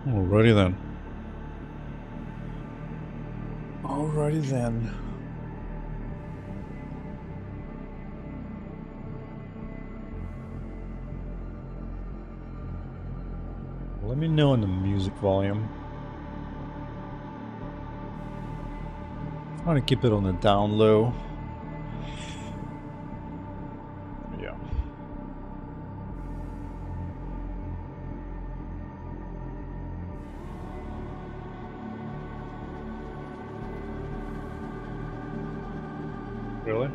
Alrighty then. Alrighty then. Let me know in the music volume. I'm trying to keep it on the down low. Yeah. Really?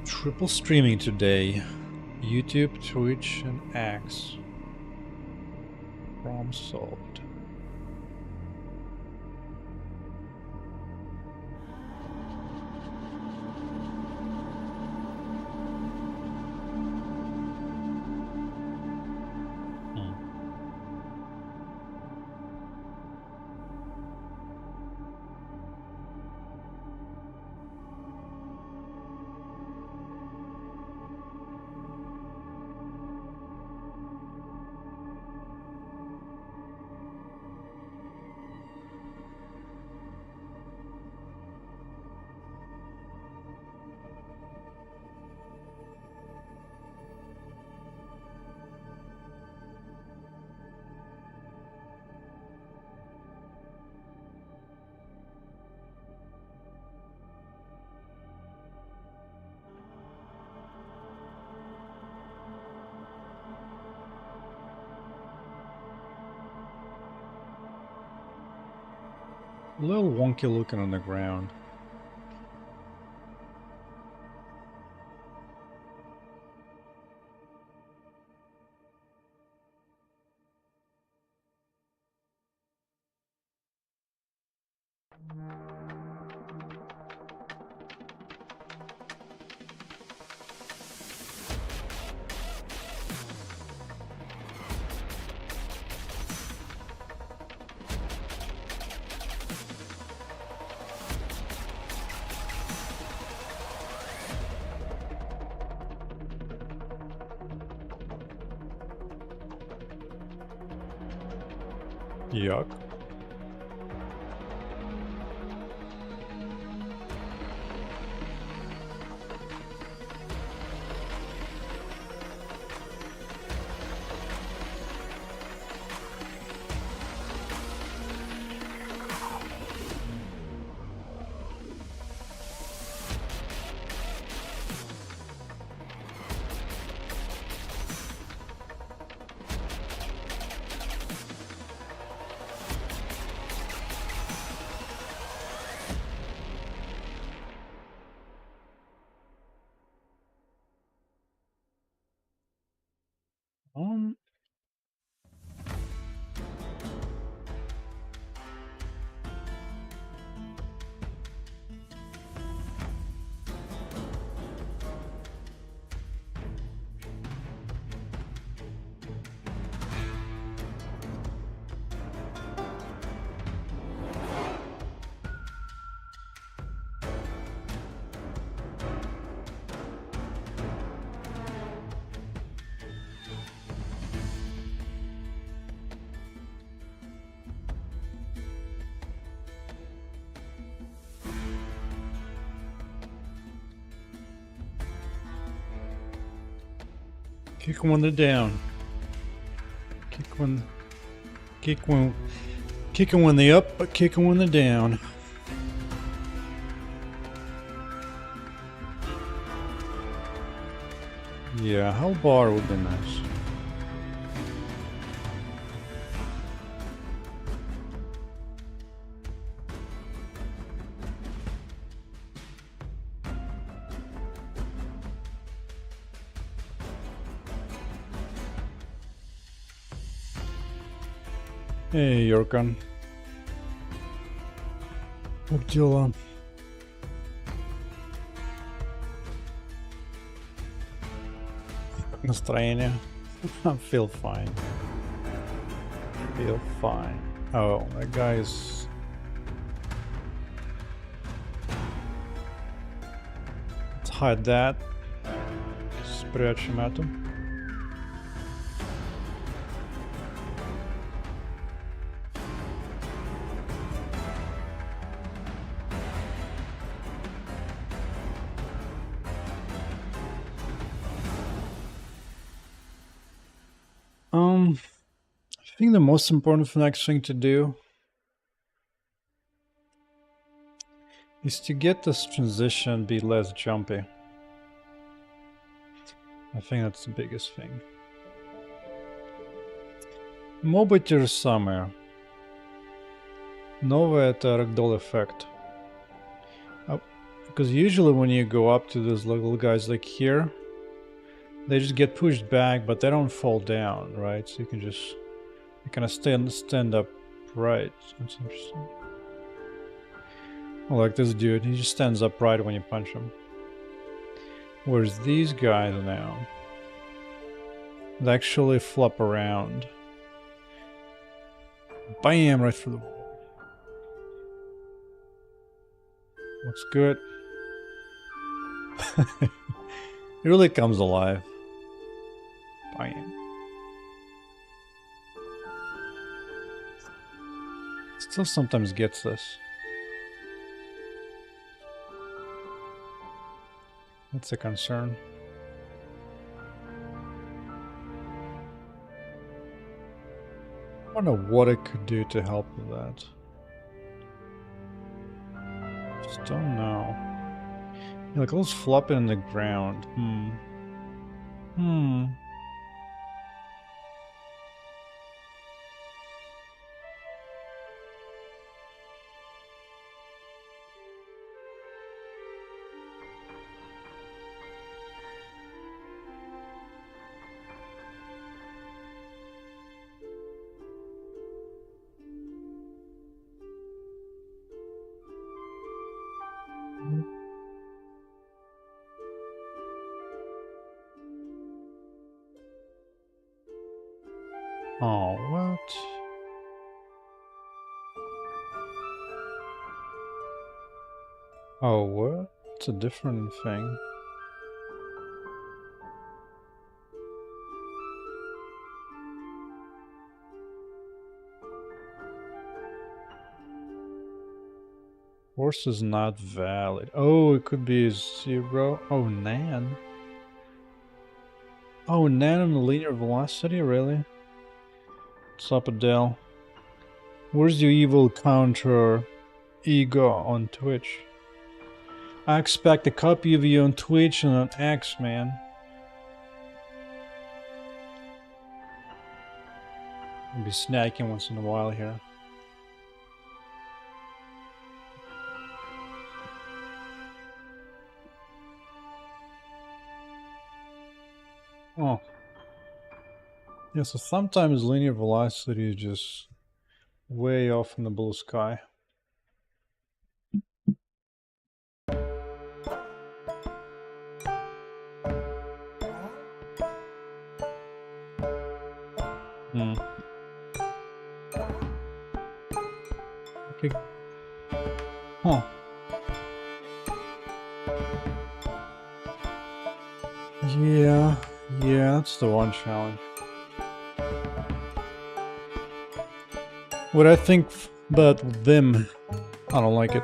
Triple streaming today. YouTube, Twitch, and X. Problem solved. A little wonky looking on the ground. Yuck. Um, Kick when they're down. Kick when kicking when they up, but kicking when they're down. Yeah, how bar would be nice. Hey, Yorkan. Как дела? Как настроение? I feel fine. Feel fine. Oh, that guy is hide that. Спрячем эту. I think the most important next thing to do is to get this transition be less jumpy. I think that's the biggest thing. Мобы самые. Новое это Ragdoll effect. Because usually when you go up to those little guys like here, they just get pushed back, but they don't fall down, right? So you can just kind of stand up right. That's interesting. Oh, like this dude, he just stands upright when you punch him. Whereas these guys now, they actually flop around. Bam! Right through the wall. Looks good. It really comes alive. Bam. Still sometimes gets this. That's a concern. I don't know what it could do to help with that. Just don't know. Yeah, like almost flopping in the ground. Oh, what? Oh, what? It's a different thing. Horse is not valid. Oh, it could be 0. Oh, Nan. Oh, Nan on the linear velocity? Really? What's up, Adele? Where's your evil counter ego on Twitch? I expect a copy of you on Twitch and on X, man. I'll be snacking once in a while here. Oh. Yeah, so sometimes linear velocity is just way off in the blue sky. Okay. Huh. Yeah, that's the one challenge. What I think about Vim, I don't like it.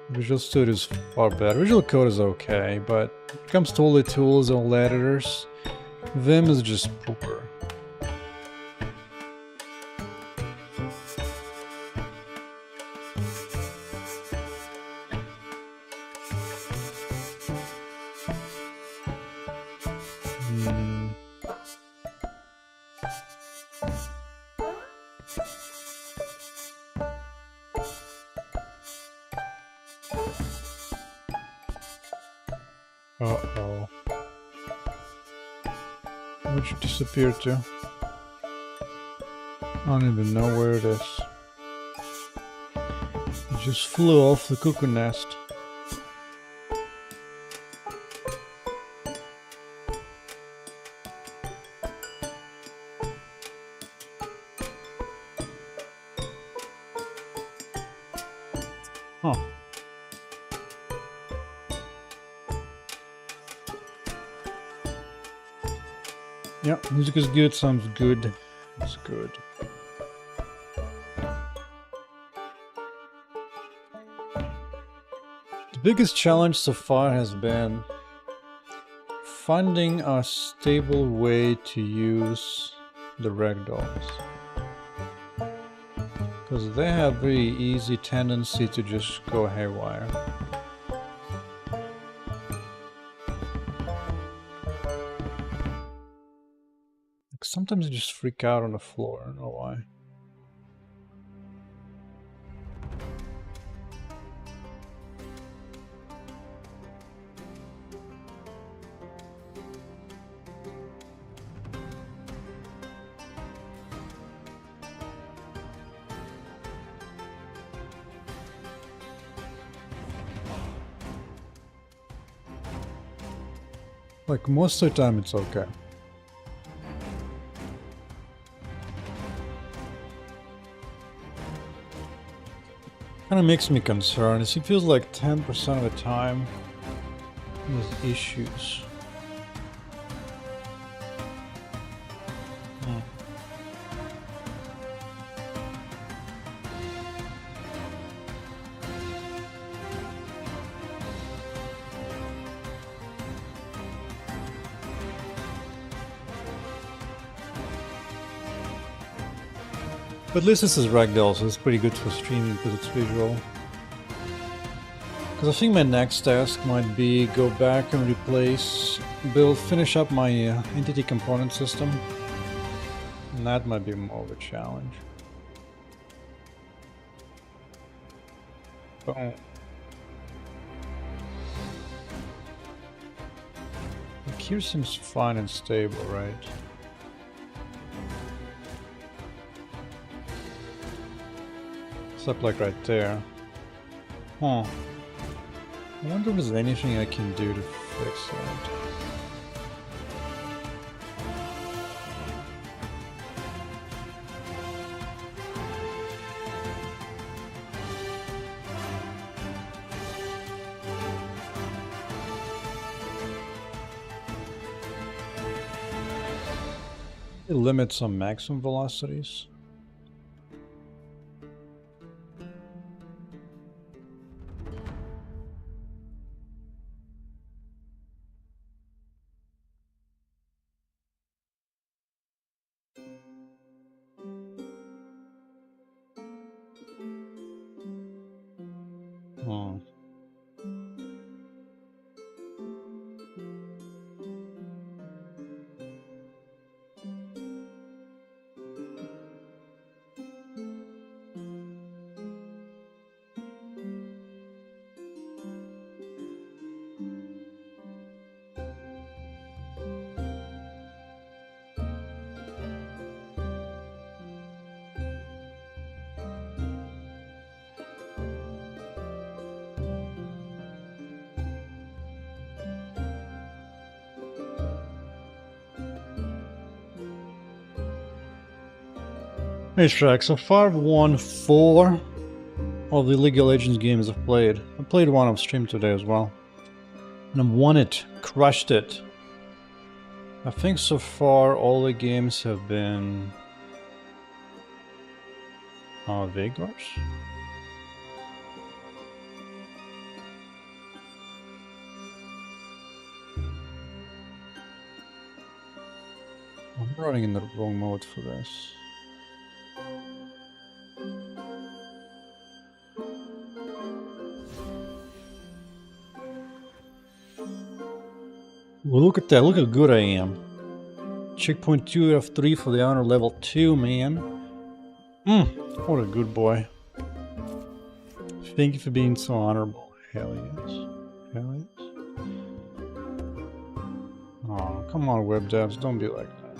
Visual Studio is far better. Visual Code is okay, but when it comes to all the tools and all the editors, Vim is just pooper. Uh-oh. Where'd you disappear to? I don't even know where it is. It just flew off the cuckoo nest. Huh. Yeah, music is good, sounds good. It's good. The biggest challenge so far has been finding a stable way to use the Ragdolls. Because they have very easy tendency to just go haywire. Like sometimes they just freak out on the floor, I don't know why. Like most of the time it's okay. Kind of makes me concerned. It feels like 10% of the time with issues. But at least this is Ragdoll, so it's pretty good for streaming because it's visual. Because I think my next task might be go back and finish up my entity component system. And that might be more of a challenge. Boom. Like here seems fine and stable, right? Except like right there. Huh. I wonder if there's anything I can do to fix that. It limits on maximum velocities. Hey Shrek, so far I've won 4 of the League of Legends games I've played. I played one on stream today as well. And I've won it, crushed it. I think so far all the games have been... Vegas? I'm running in the wrong mode for this. Well, look at that, look how good I am. Checkpoint 2 out of 3 for the honor level 2, man. What a good boy. Thank you for being so honorable. Hell yes. Hell yes. Oh, come on, web devs, don't be like that.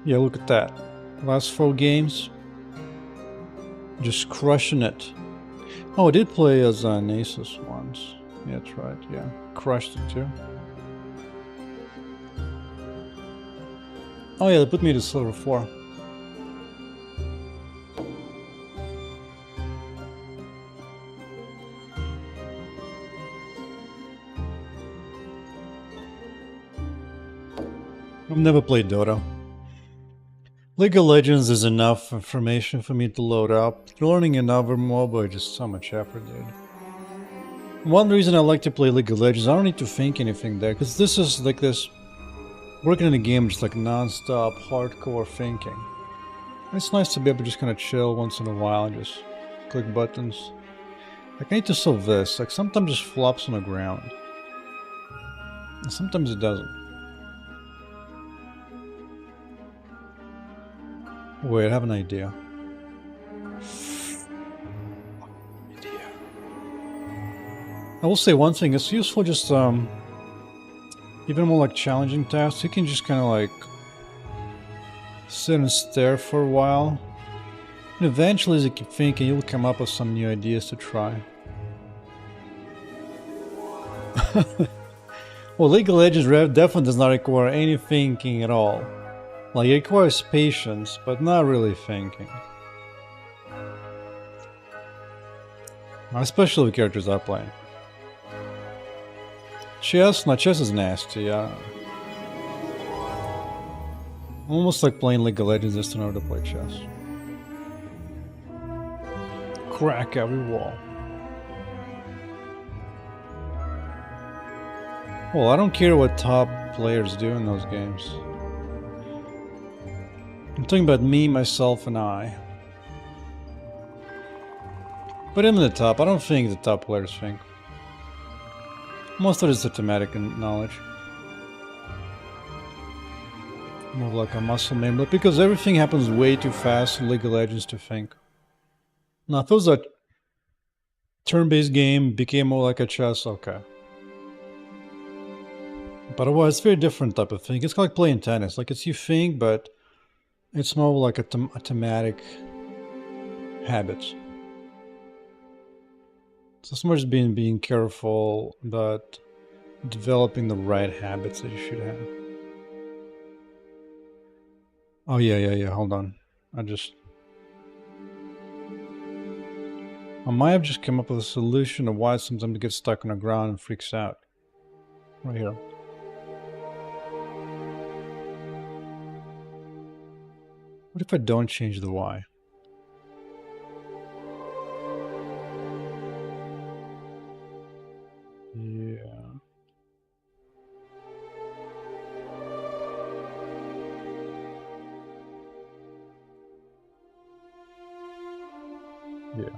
Yeah, look at that. Last 4 games. Just crushing it. Oh, I did play as Nasus once. Yeah, that's right, yeah. Crushed it too. Oh yeah, they put me to silver 4. I've never played Dota. League of Legends is enough information for me to load up. Learning another MOBA is just so much effort, dude. One reason I like to play League of Legends, I don't need to think anything there, because this is like this... Working in a game just like non-stop, hardcore thinking. It's nice to be able to just kind of chill once in a while and just click buttons. Like, I need to solve this. Like, sometimes it just flops on the ground. And sometimes it doesn't. Wait, I have an idea. I will say one thing, it's useful just, even more like challenging tasks, you can just kind of like sit and stare for a while. And eventually, as you keep thinking, you'll come up with some new ideas to try. Well, League of Legends definitely does not require any thinking at all. Like, it requires patience, but not really thinking. Especially with characters I'm playing. Chess? No, chess is nasty, yeah. Almost like playing League of Legends just in order to play chess. Crack every wall. Well, I don't care what top players do in those games. I'm talking about me, myself, and I. But in the top, I don't think the top players think. Most of it is a thematic knowledge. More like a muscle memory, because everything happens way too fast in League of Legends to think. Now, if it was a turn-based game, became more like a chess, okay. But otherwise, it's a very different type of thing. It's like playing tennis. Like, it's you think, but it's more like a thematic habits. So it's more just being careful about developing the right habits that you should have. Oh, yeah, hold on. I might have just come up with a solution of why sometimes it gets stuck on the ground and freaks out. Right here. What if I don't change the Y? Yeah. Yeah.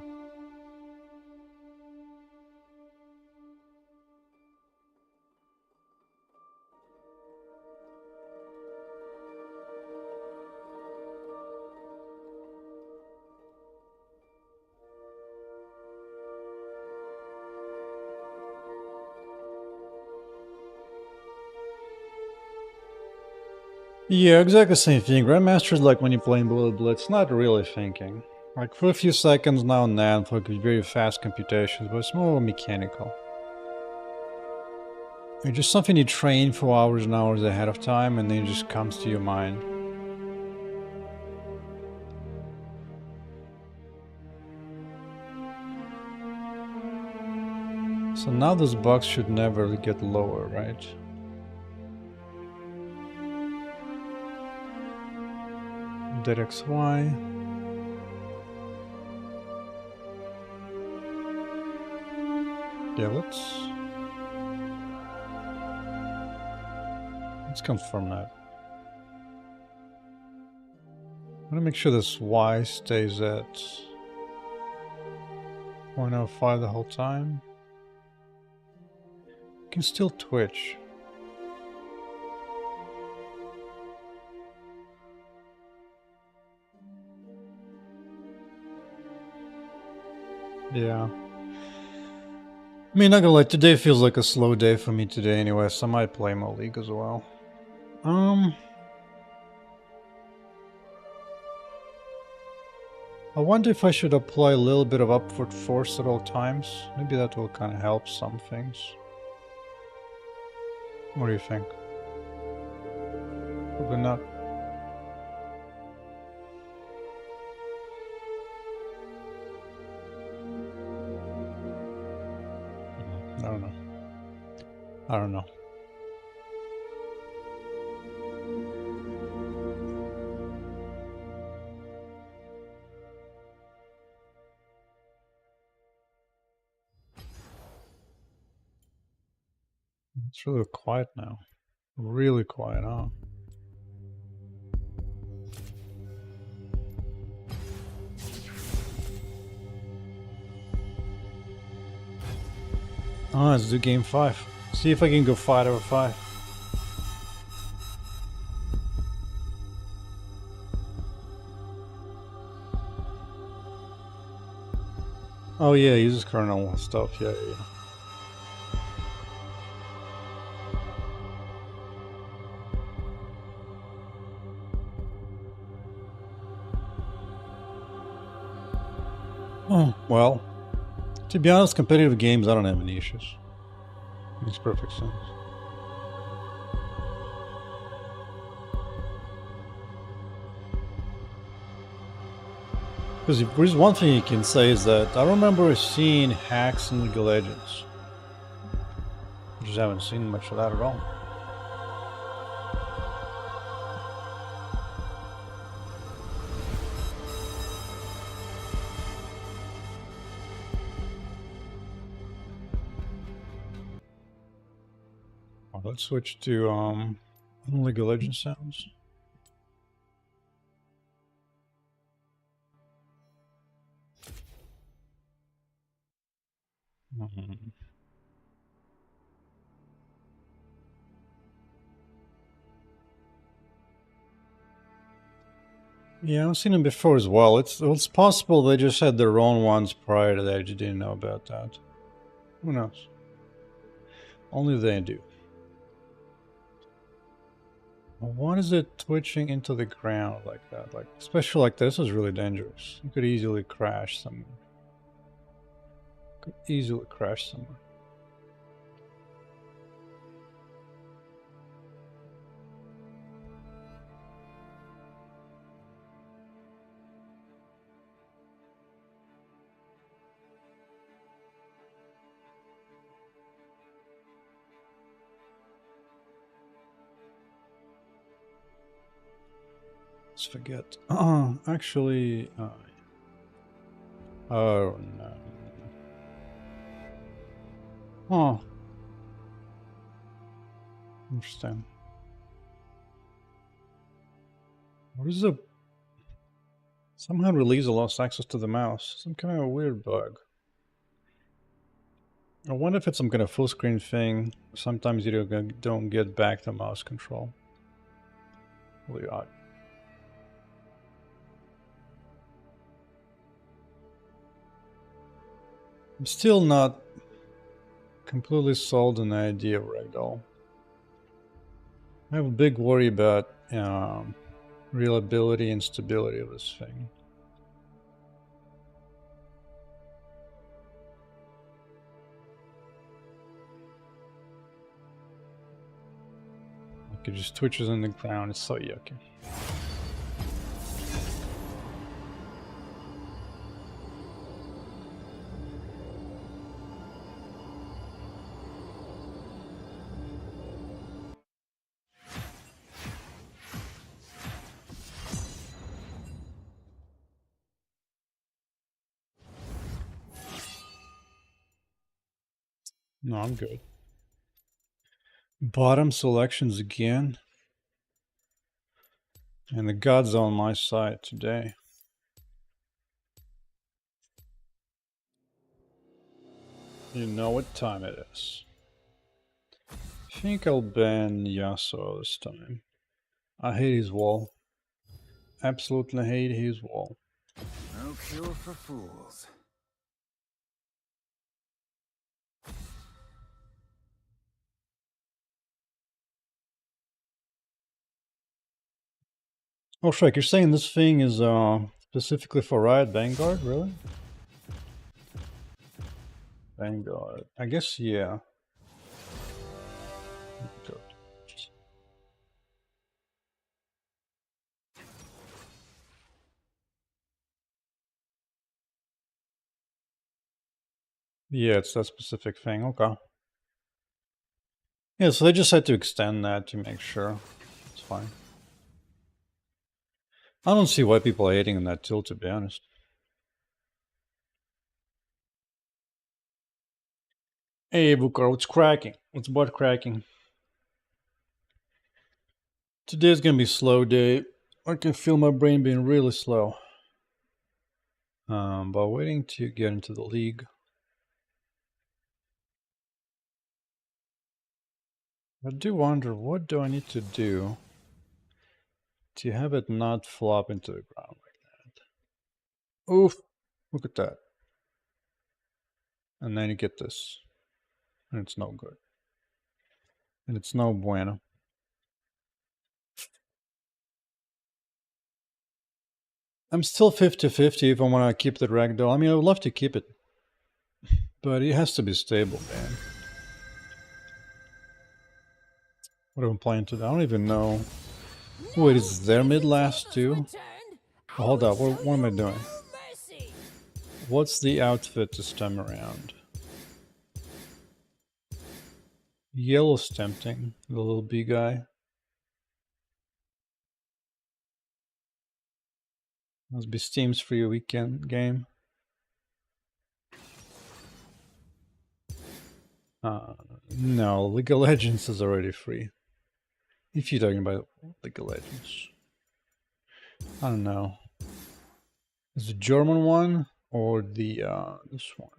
Yeah, exactly the same thing. Grandmaster is like when you're playing Bullet Blitz, not really thinking. Like for a few seconds now and then for very fast computations, but it's more mechanical. It's just something you train for hours and hours ahead of time and then it just comes to your mind. So now this box should never get lower, right? Dead XY. Yeah, let's confirm that. I'm gonna make sure this Y stays at 0.05 the whole time. You can still twitch. Yeah. I mean, not gonna lie, today feels like a slow day for me today anyway, so I might play more League as well. I wonder if I should apply a little bit of upward force at all times. Maybe that will kind of help some things. What do you think? Probably not. I don't know. I don't know. It's really quiet now. Really quiet, huh? Oh, let's do game 5. See if I can go 5 over 5. Oh yeah, uses kernel stuff, yeah. Oh, well, to be honest, competitive games, I don't have any issues. Makes perfect sense. Because if there's one thing you can say is that I remember seeing hacks in League of Legends. I just haven't seen much of that at all. Well, let's switch to League of Legends sounds. Yeah, I've seen them before as well. It's possible they just had their own ones prior to that. You didn't know about that. Who knows? Only they do. Why is it twitching into the ground like that? Like, especially like this is really dangerous. You could easily crash somewhere. Could easily crash somewhere. Let's forget. Actually, oh no. Oh, interesting. What is the somehow release lost access to the mouse? Some kind of weird bug. I wonder if it's some kind of full screen thing. Sometimes you don't get back the mouse control. Really odd. I'm still not completely sold on the idea of Ragdoll. I have a big worry about reliability and stability of this thing. Like it just twitches on the ground. It's so yucky. No, I'm good. Bottom selections again. And the gods on my side today. You know what time it is. I think I'll ban Yasuo this time. I hate his wall. Absolutely hate his wall. No cure for fools. Oh, Shrek, you're saying this thing is specifically for Riot Vanguard, really? Vanguard. I guess, yeah. Good. Yeah, it's that specific thing. Okay. Yeah, so they just had to extend that to make sure. It's fine. I don't see why people are hating on that tool, to be honest. Hey, Bukar, what's cracking? What's butt cracking? Today's gonna be a slow day. I can feel my brain being really slow. But waiting to get into the league. I do wonder, what do I need to do to have it not flop into the ground like that? Oof! Look at that. And then you get this. And it's no good. And it's no bueno. I'm still 50-50 if I want to keep the Ragdoll. I mean, I would love to keep it. But it has to be stable, man. What am I playing today? I don't even know. Wait, is there mid last too? Oh, hold up, what am I doing? What's the outfit this time around? Yellow's tempting, the little bee guy. Must be Steam's free weekend game. No, League of Legends is already free. If you're talking about League of Legends. I don't know. Is the German one or the this one?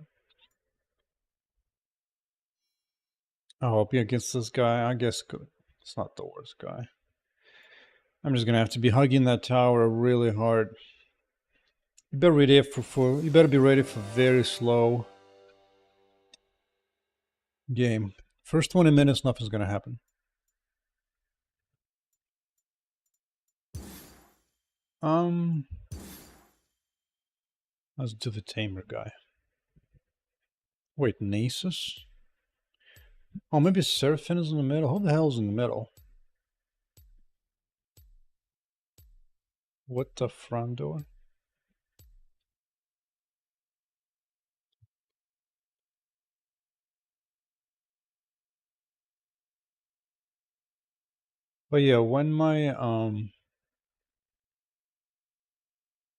Oh, I'll be against this guy. I guess good. It's not the worst guy. I'm just gonna have to be hugging that tower really hard. You better ready for you better be ready for very slow game. First 20 minutes, nothing's gonna happen. Let's do the tamer guy. Wait, Nasus? Oh, maybe Seraphine is in the middle. Who the hell is in the middle? What the front door? But yeah, when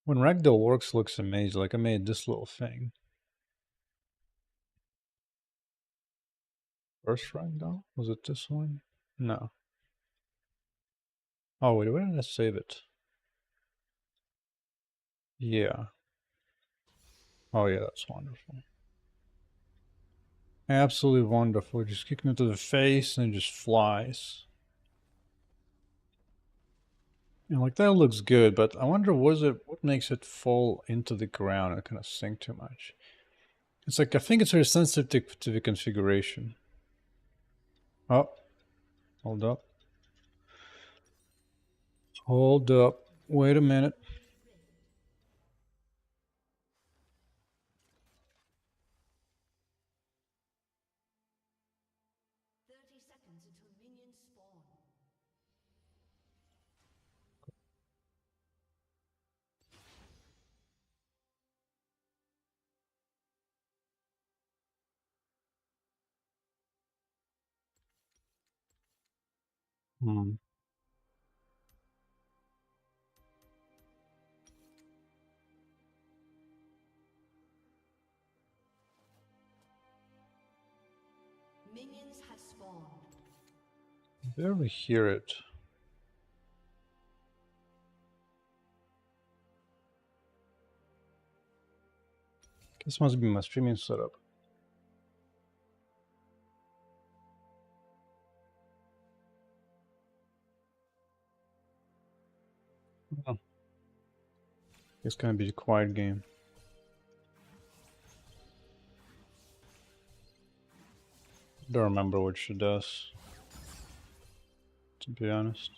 when Ragdoll works, looks amazing. Like I made this little thing. First Ragdoll? Was it this one? No. Oh wait, where did I save it? Yeah. Oh yeah, that's wonderful. Absolutely wonderful. Just kicking it to the face and it just flies. And like that looks good, but I wonder what makes it fall into the ground and kind of sink too much. It's like I think it's very sensitive to the configuration. Oh, hold up. Hold up. Wait a minute. Hmm. Minions have spawned. Barely hear it. This must be my streaming setup. Oh. It's gonna be a quiet game. Don't remember what she does, to be honest.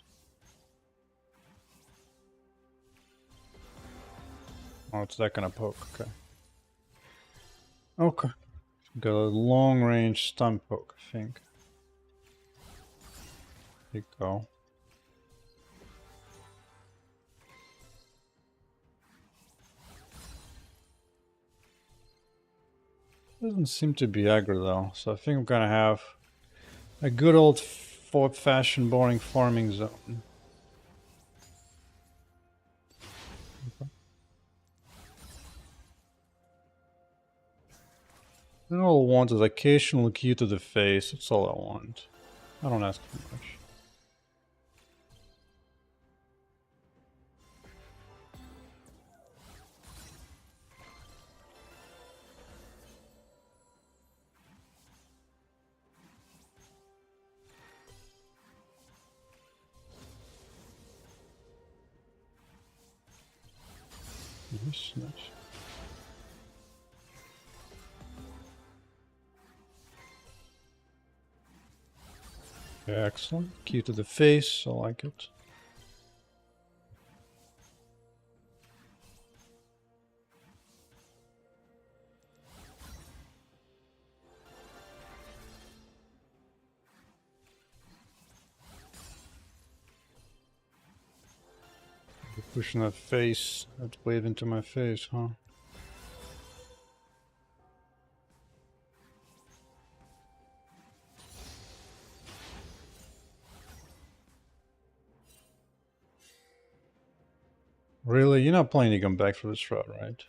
Oh, it's that kind of poke. Okay. Okay. Got a long range stun poke, I think. There you go. Doesn't seem to be aggro though, so I think I'm gonna have a good old fashioned boring farming zone. Okay. And all I want is occasional key to the face, that's all I want. I don't ask for much. Nice, nice. Excellent. Key to the face, I like it. Pushing that face, that wave into my face, huh? Really? You're not planning to come back for this route, right?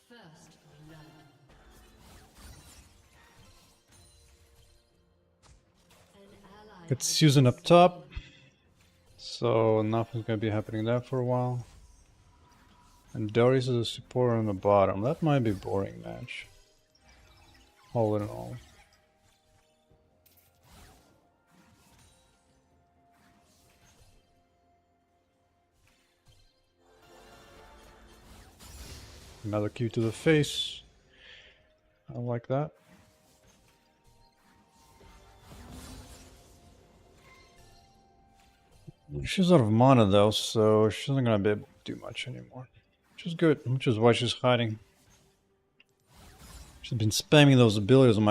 First blood. An ally Got has Susan been up top, slain. so nothing's gonna be happening there for a while. And Darius is a supporter on the bottom. That might be a boring match. All in all. Another Q to the face. I like that. She's out of mana though, so she's not gonna be able to do much anymore. Which is good, which is why she's hiding. She's been spamming those abilities on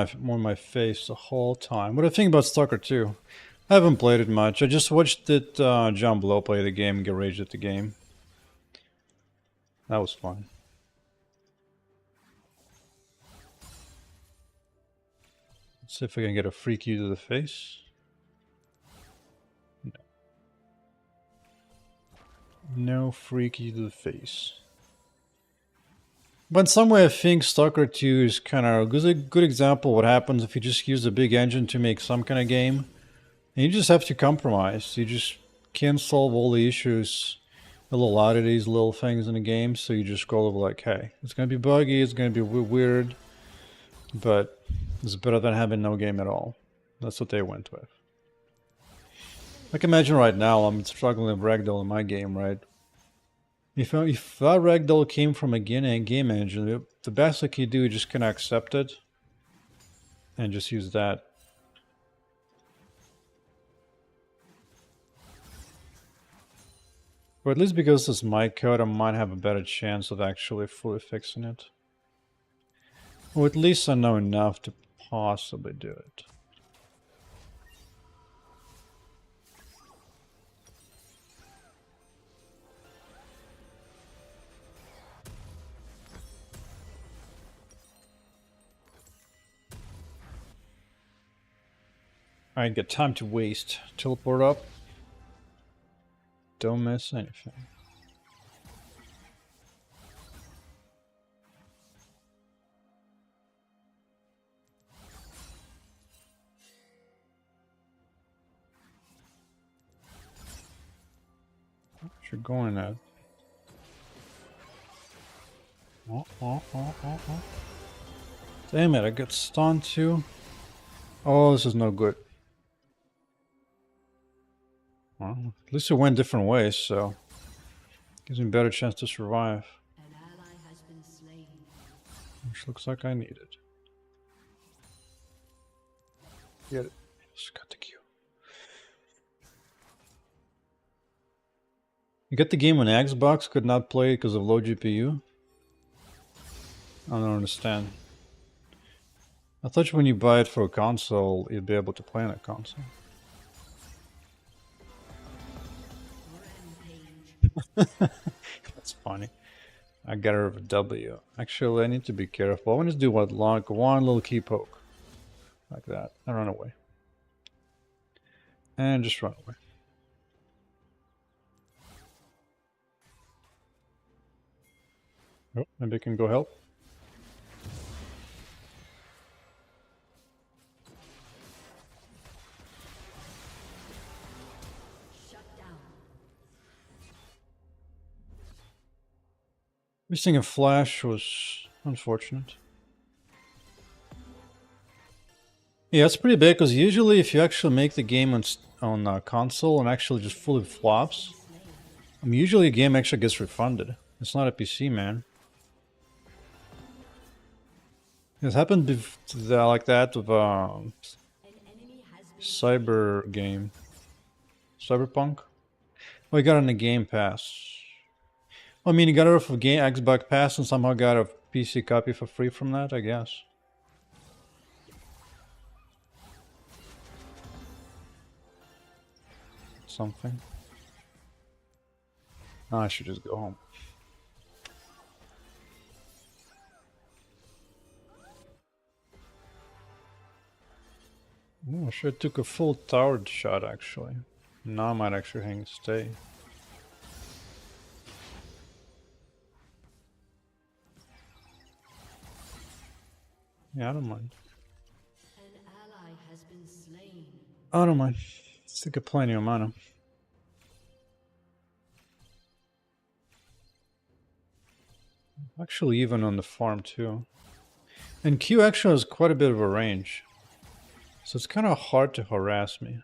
my face the whole time. What do you think about Stalker 2? I haven't played it much. I just watched it, John Blow play the game and get raged at the game. That was fun. Let's see if I can get a free Q to the face. No. No free Q to the face. But in some way I think Stalker 2 is kind of a good example of what happens if you just use a big engine to make some kind of game. And you just have to compromise. You just can't solve all the issues, the little oddities, little things in the game. So you just go over like, hey, it's going to be buggy, it's going to be weird, but it's better than having no game at all. That's what they went with. Like imagine right now I'm struggling with Ragdoll in my game, right? If that Ragdoll came from a game engine, the best I could do is just kind of accept it and just use that. Or at least because this is my code, I might have a better chance of actually fully fixing it. Or at least I know enough to possibly do it. I ain't got time to waste. Teleport up. Don't miss anything. What you going at? Oh. Damn it, I got stunned too. Oh, this is no good. Well, at least it went different ways, so gives me a better chance to survive. An ally has been slain. Which looks like I need it. Get it. Just got the Q. You get the game on Xbox, could not play it because of low GPU? I don't understand. I thought when you buy it for a console, you'd be able to play on a console. That's funny. I got rid of a W. Actually, I need to be careful. I want to do one little key poke. Like that. And run away. And just run away. Oh, maybe I can go help. Shut down. Missing a flash was unfortunate. Yeah, it's pretty big because usually if you actually make the game on console and actually just fully flops, usually a game actually gets refunded. It's not a PC, man. It happened like that with Cyber game, Cyberpunk. Well, he got it on the Game Pass. Well, I mean, he got it off of Xbox Pass and somehow got a PC copy for free from that, I guess. Something. Oh, I should just go home. Oh, I should have took a full towered shot actually. Now I might actually stay. Yeah, I don't mind. An ally has been slain. I don't mind. Still got plenty of mana. Actually, even on the farm too. And Q actually has quite a bit of a range. So it's kind of hard to harass me.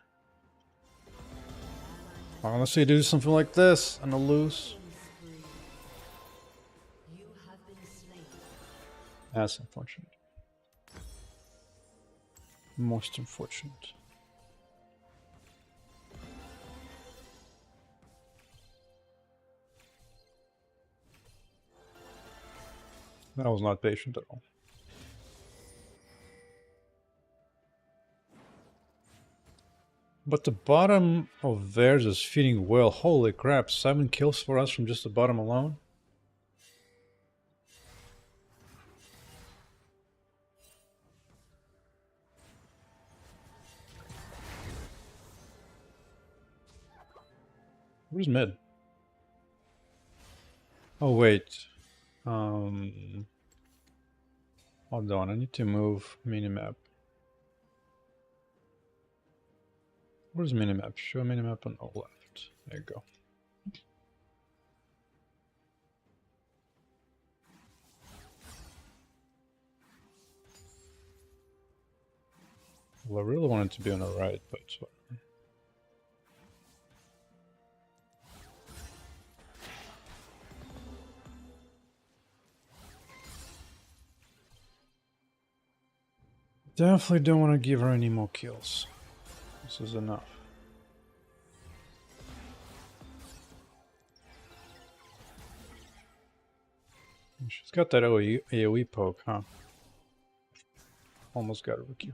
Unless you do something like this and I'll lose. You have been slain. That's unfortunate. Most unfortunate. That was not patient at all. But the bottom of theirs is feeding well. Holy crap, 7 kills for us from just the bottom alone? Where's mid? Oh wait. Hold on, I need to move minimap. Where's minimap? Show minimap on the left. There you go. Well, I really wanted to be on the right, but it's whatever. Definitely don't want to give her any more kills. This is enough. She's got that AoE poke, huh? Almost got a Rikyu.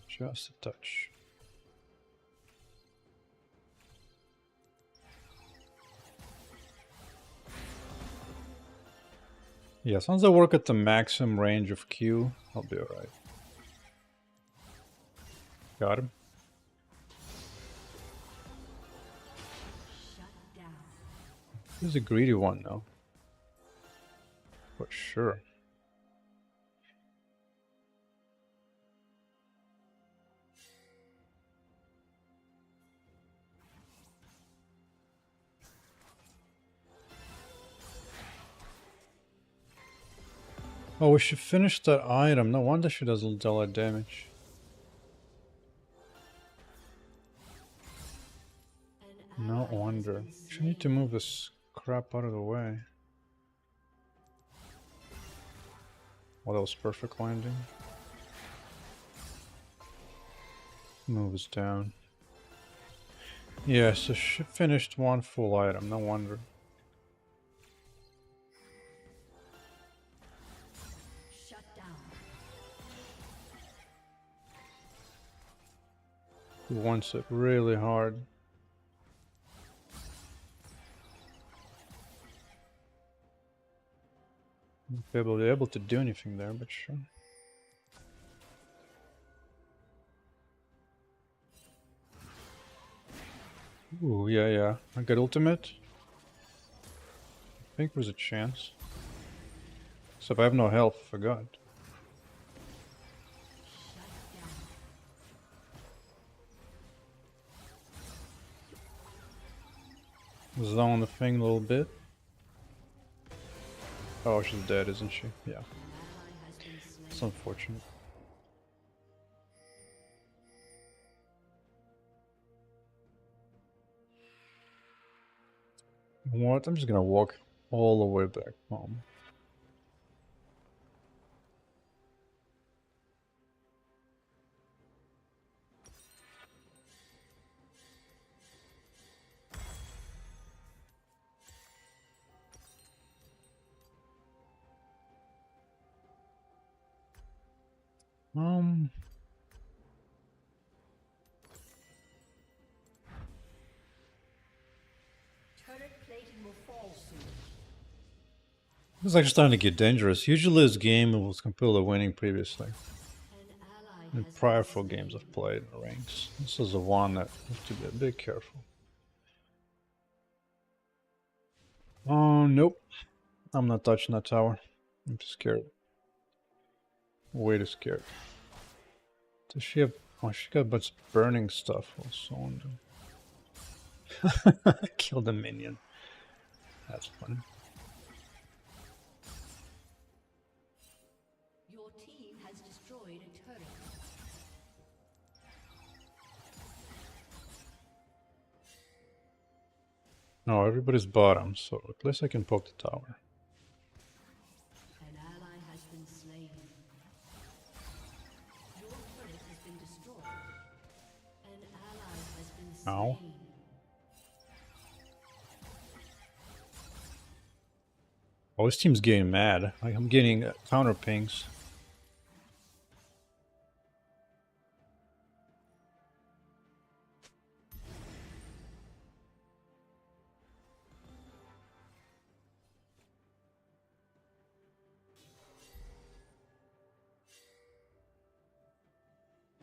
Just a touch. Yeah, as long as I work at the maximum range of Q, I'll be alright. Got him. Shut down. He's a greedy one, though. For sure. Oh, we should finish that item. No wonder she doesn't deal that damage. No wonder. She need to move this crap out of the way. Well, that was perfect landing. Moves down. Yeah, so she finished one full item. No wonder. Shut down. He wants it really hard. Won't be able to do anything there, but sure. Ooh, yeah. I got ultimate. I think there's a chance. Except I have no health, forgot. Zone the thing a little bit. Oh, she's dead, isn't she? Yeah. Ally has been slain. It's unfortunate. What? I'm just gonna walk all the way back home. Um, Turret plating will fall soon. it's actually starting to get dangerous. Usually this game was completely winning previously. An ally In has prior been 4 slain. games I've played in the ranks. This is the one that you have to be a bit careful. Oh, nope. I'm not touching that tower. I'm scared. Way too scared. Does she have... Oh, she got a bunch of burning stuff also on them. Killed a minion. That's funny. Your team has destroyed a turret. No, everybody's bottom, so at least I can poke the tower. An ally has been slain. Your turret has been destroyed. An ally has been Ow. slain. Oh, this team's getting mad. I'm getting counter pings.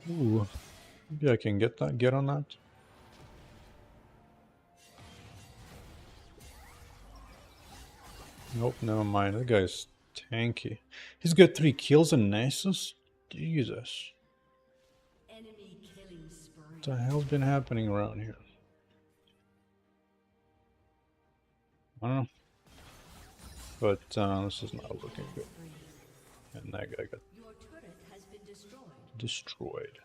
Ooh, maybe I can get on that. Nope, never mind. That guy's tanky. He's got 3 kills and Nasus? Jesus. Enemy killing spree. What the hell's been happening around here? I don't know. But this is not looking good. And that guy got Your turret has been destroyed. destroyed.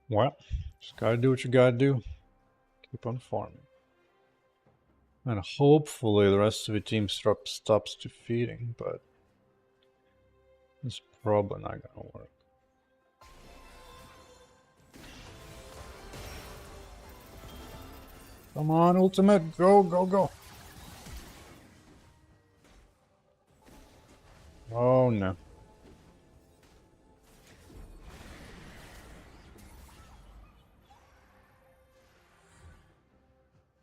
Well, just gotta do what you gotta do. Keep on farming. And hopefully the rest of the team stops defeating, but it's probably not gonna work. Come on, ultimate, go, go, go. Oh no.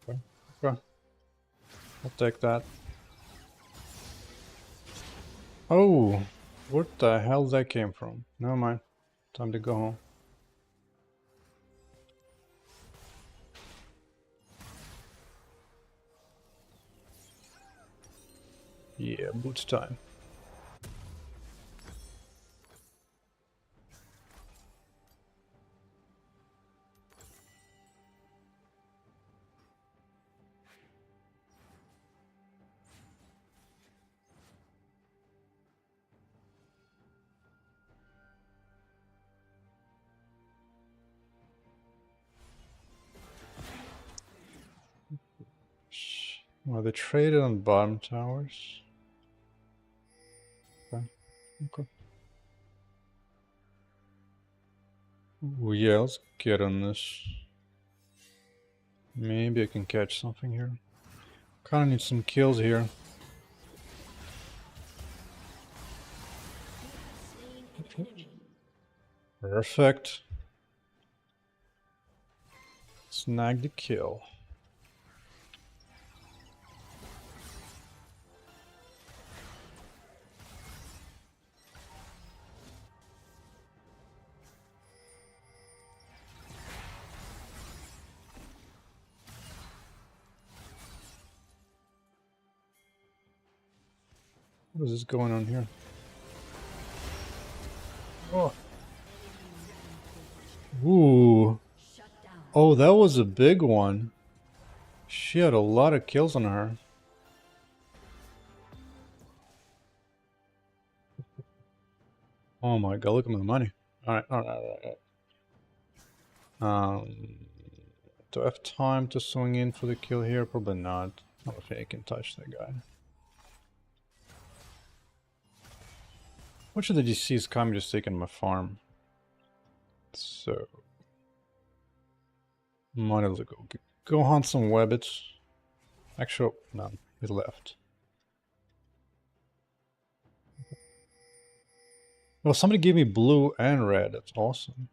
Okay, okay. I'll take that. Oh, what the hell that came from? Never mind. Time to go home. Yeah, boots time. Well, they traded on bottom towers. Okay. Okay. Ooh, yeah, let's get on this. Maybe I can catch something here. Kinda need some kills here. Slain an enemy. Perfect. Snag the kill. What is going on here? Oh. Ooh. Oh, that was a big one. She had a lot of kills on her. Oh my god, look at my money. Alright, alright. Do I have time to swing in for the kill here? Probably not. I don't think I can touch that guy. Which of the DCs come just taking my farm? So might as well go hunt some webbits. Actually, no, he left. Well, somebody gave me blue and red. That's awesome.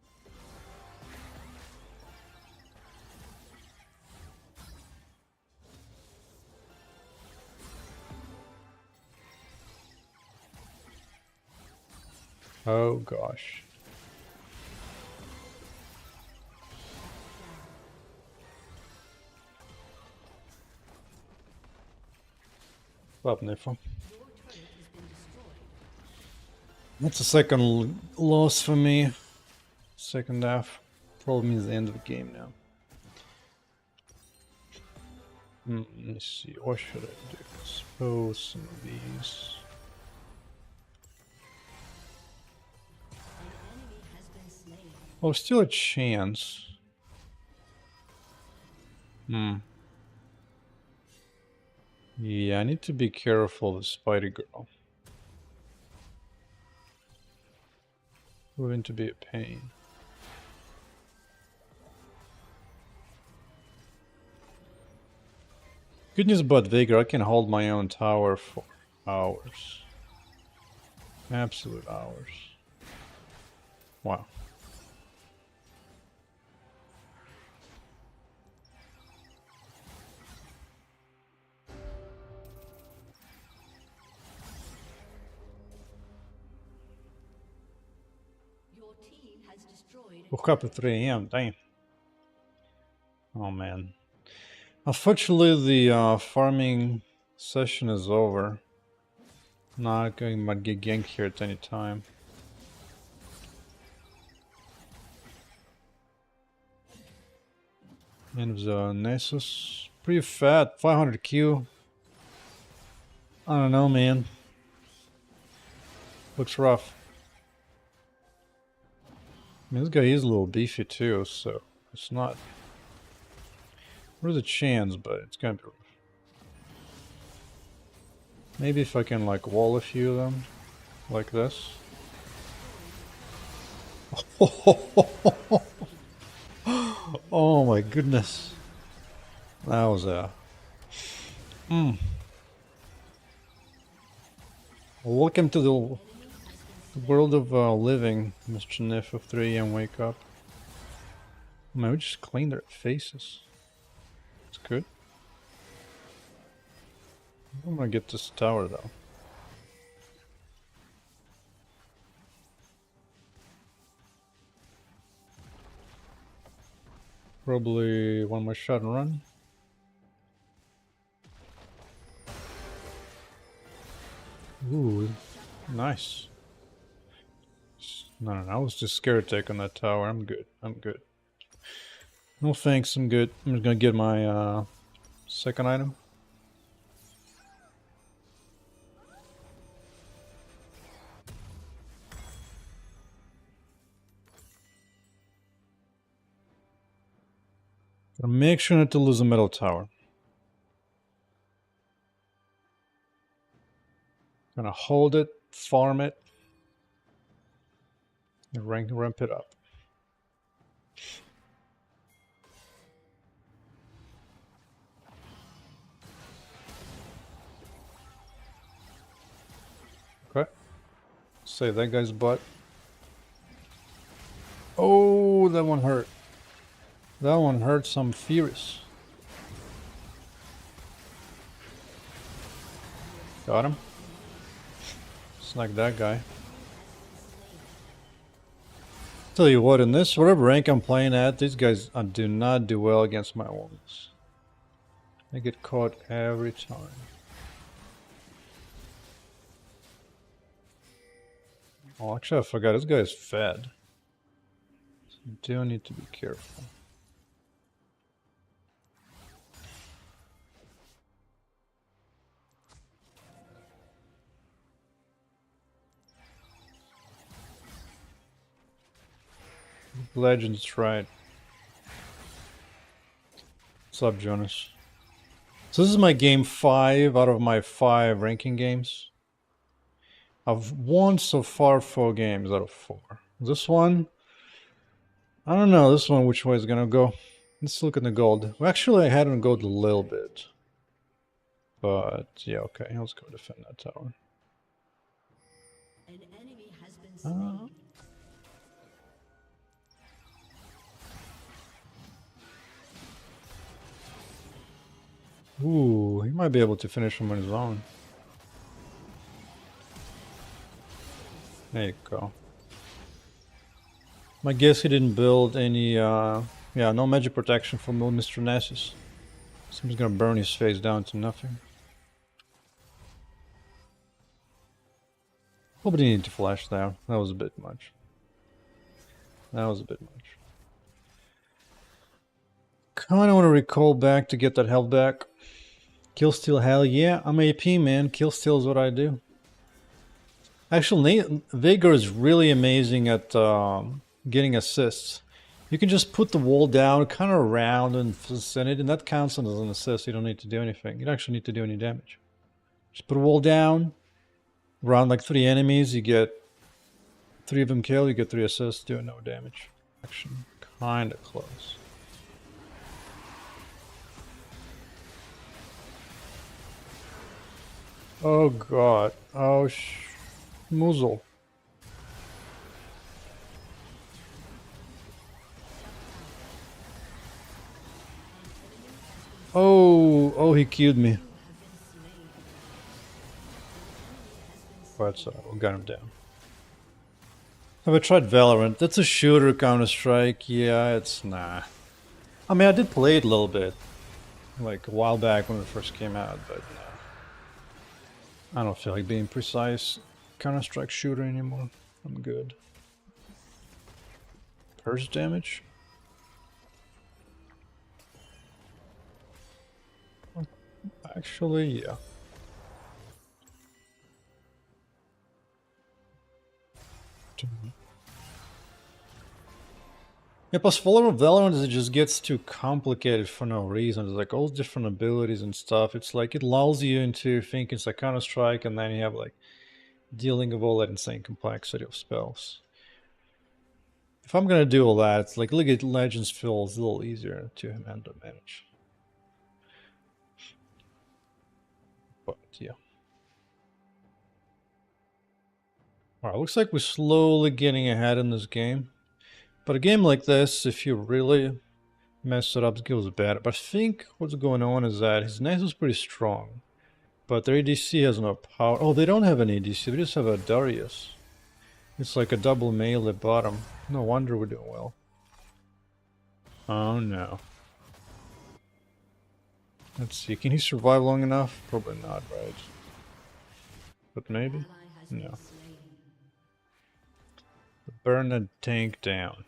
Oh gosh. Up, Nifo. That's a second loss for me. Second half. Probably means the end of the game now. Let me see. What should I do? Expose some of these. Oh, still a chance. Yeah, I need to be careful with Spidey Girl. Going to be a pain. Good news about Vigor, I can hold my own tower for hours. Absolute hours. Wow. Woke up at 3 AM, damn. Oh man. Unfortunately, the farming session is over. Not going to get ganked here at any time. End of the Nessus. Pretty fat, 500 Q. I don't know, man. Looks rough. I mean, this guy is a little beefy too, so it's not... There's a chance, but it's gonna be rough. Maybe if I can, like, wall a few of them, like this. Oh my goodness. That was a... Welcome to the world of living, Mr. Niff of 3 AM wake up. Man, we just cleaned their faces. It's good. I'm gonna get this tower though. Probably one more shot and run. Ooh, nice. No, I was just scared to take on that tower. I'm good. I'm good. No thanks, I'm good. I'm just gonna get my second item. Gotta make sure not to lose a metal tower. Gonna hold it, farm it, and ramp it up. Okay. Save that guy's butt. Oh, that one hurt. That one hurts. I'm furious. Got him. Snag that guy. Tell you what, in this whatever rank I'm playing at, these guys do not do well against my wolves. They get caught every time. Oh, actually, I forgot. This guy is fed. So you do need to be careful. Legends, right. What's up, Jonas? So this is my game 5 out of my 5 ranking games. I've won so far 4 games out of 4. This one, I don't know. This one, which way is gonna go? Let's look at the gold. Well, actually, I had on gold a little bit. But, yeah, okay. Let's go defend that tower. An enemy has been slain. Ooh, he might be able to finish him on his own. There you go. I guess he didn't build any, yeah, no magic protection from old Mr. Nessus. So he's gonna burn his face down to nothing. Probably need to flash there. That was a bit much. That was a bit much. Kinda wanna recall back to get that health back. Killsteal, hell yeah. I'm AP, man. Killsteal is what I do. Actually, Vigor is really amazing at getting assists. You can just put the wall down, kind of around in vicinity, and that counts as an assist. You don't need to do anything. You don't actually need to do any damage. Just put a wall down, around like 3 enemies, you get 3 of them killed, you get 3 assists, doing no damage. Actually, kind of close. Oh god. Oh Muzzle. Oh, he killed me. But we got him down. Have I tried Valorant? That's a shooter, Counter-Strike. Yeah, it's nah. I mean, I did play it a little bit, like a while back when it first came out, but I don't feel like being precise Counter-Strike shooter anymore. I'm good. Purge damage? Actually, yeah. Yeah, plus Valorant is it just gets too complicated for no reason. There's like all different abilities and stuff. It's like it lulls you into thinking it's like Counter-Strike, and then you have like dealing with all that insane complexity of spells. If I'm gonna do all that, it's like League of Legends feels a little easier to handle manage. But yeah. Alright, looks like we're slowly getting ahead in this game. But a game like this, if you really mess it up, it goes bad. But I think what's going on is that his Nexus is pretty strong. But their ADC has no power. Oh, they don't have an ADC, they just have a Darius. It's like a double melee bottom. No wonder we're doing well. Oh no. Let's see, can he survive long enough? Probably not, right? But maybe? No. Burn the tank down.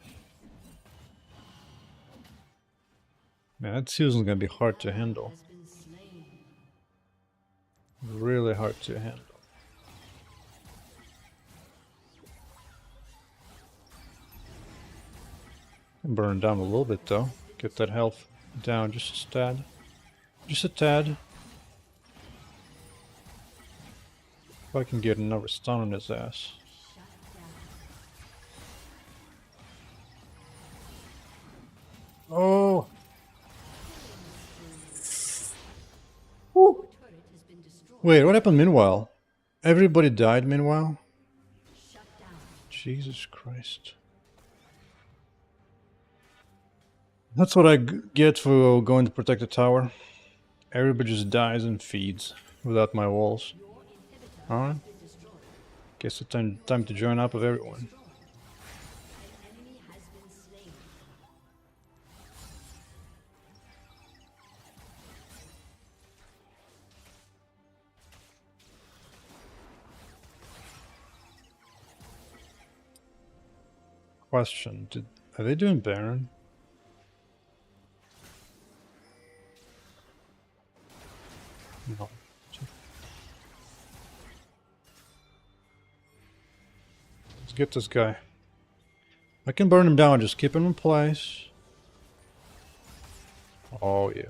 Man, that season's gonna be hard to handle. Really hard to handle. Burn down a little bit though. Get that health down just a tad. Just a tad. If I can get another stun on his ass. Oh! Woo. Wait, what happened meanwhile? Everybody died meanwhile? Jesus Christ. That's what I get for going to protect the tower. Everybody just dies and feeds without my walls. Alright. Guess it's time to join up with everyone. Question: are they doing Baron? No. Let's get this guy. I can burn him down. Just keep him in place. Oh yeah.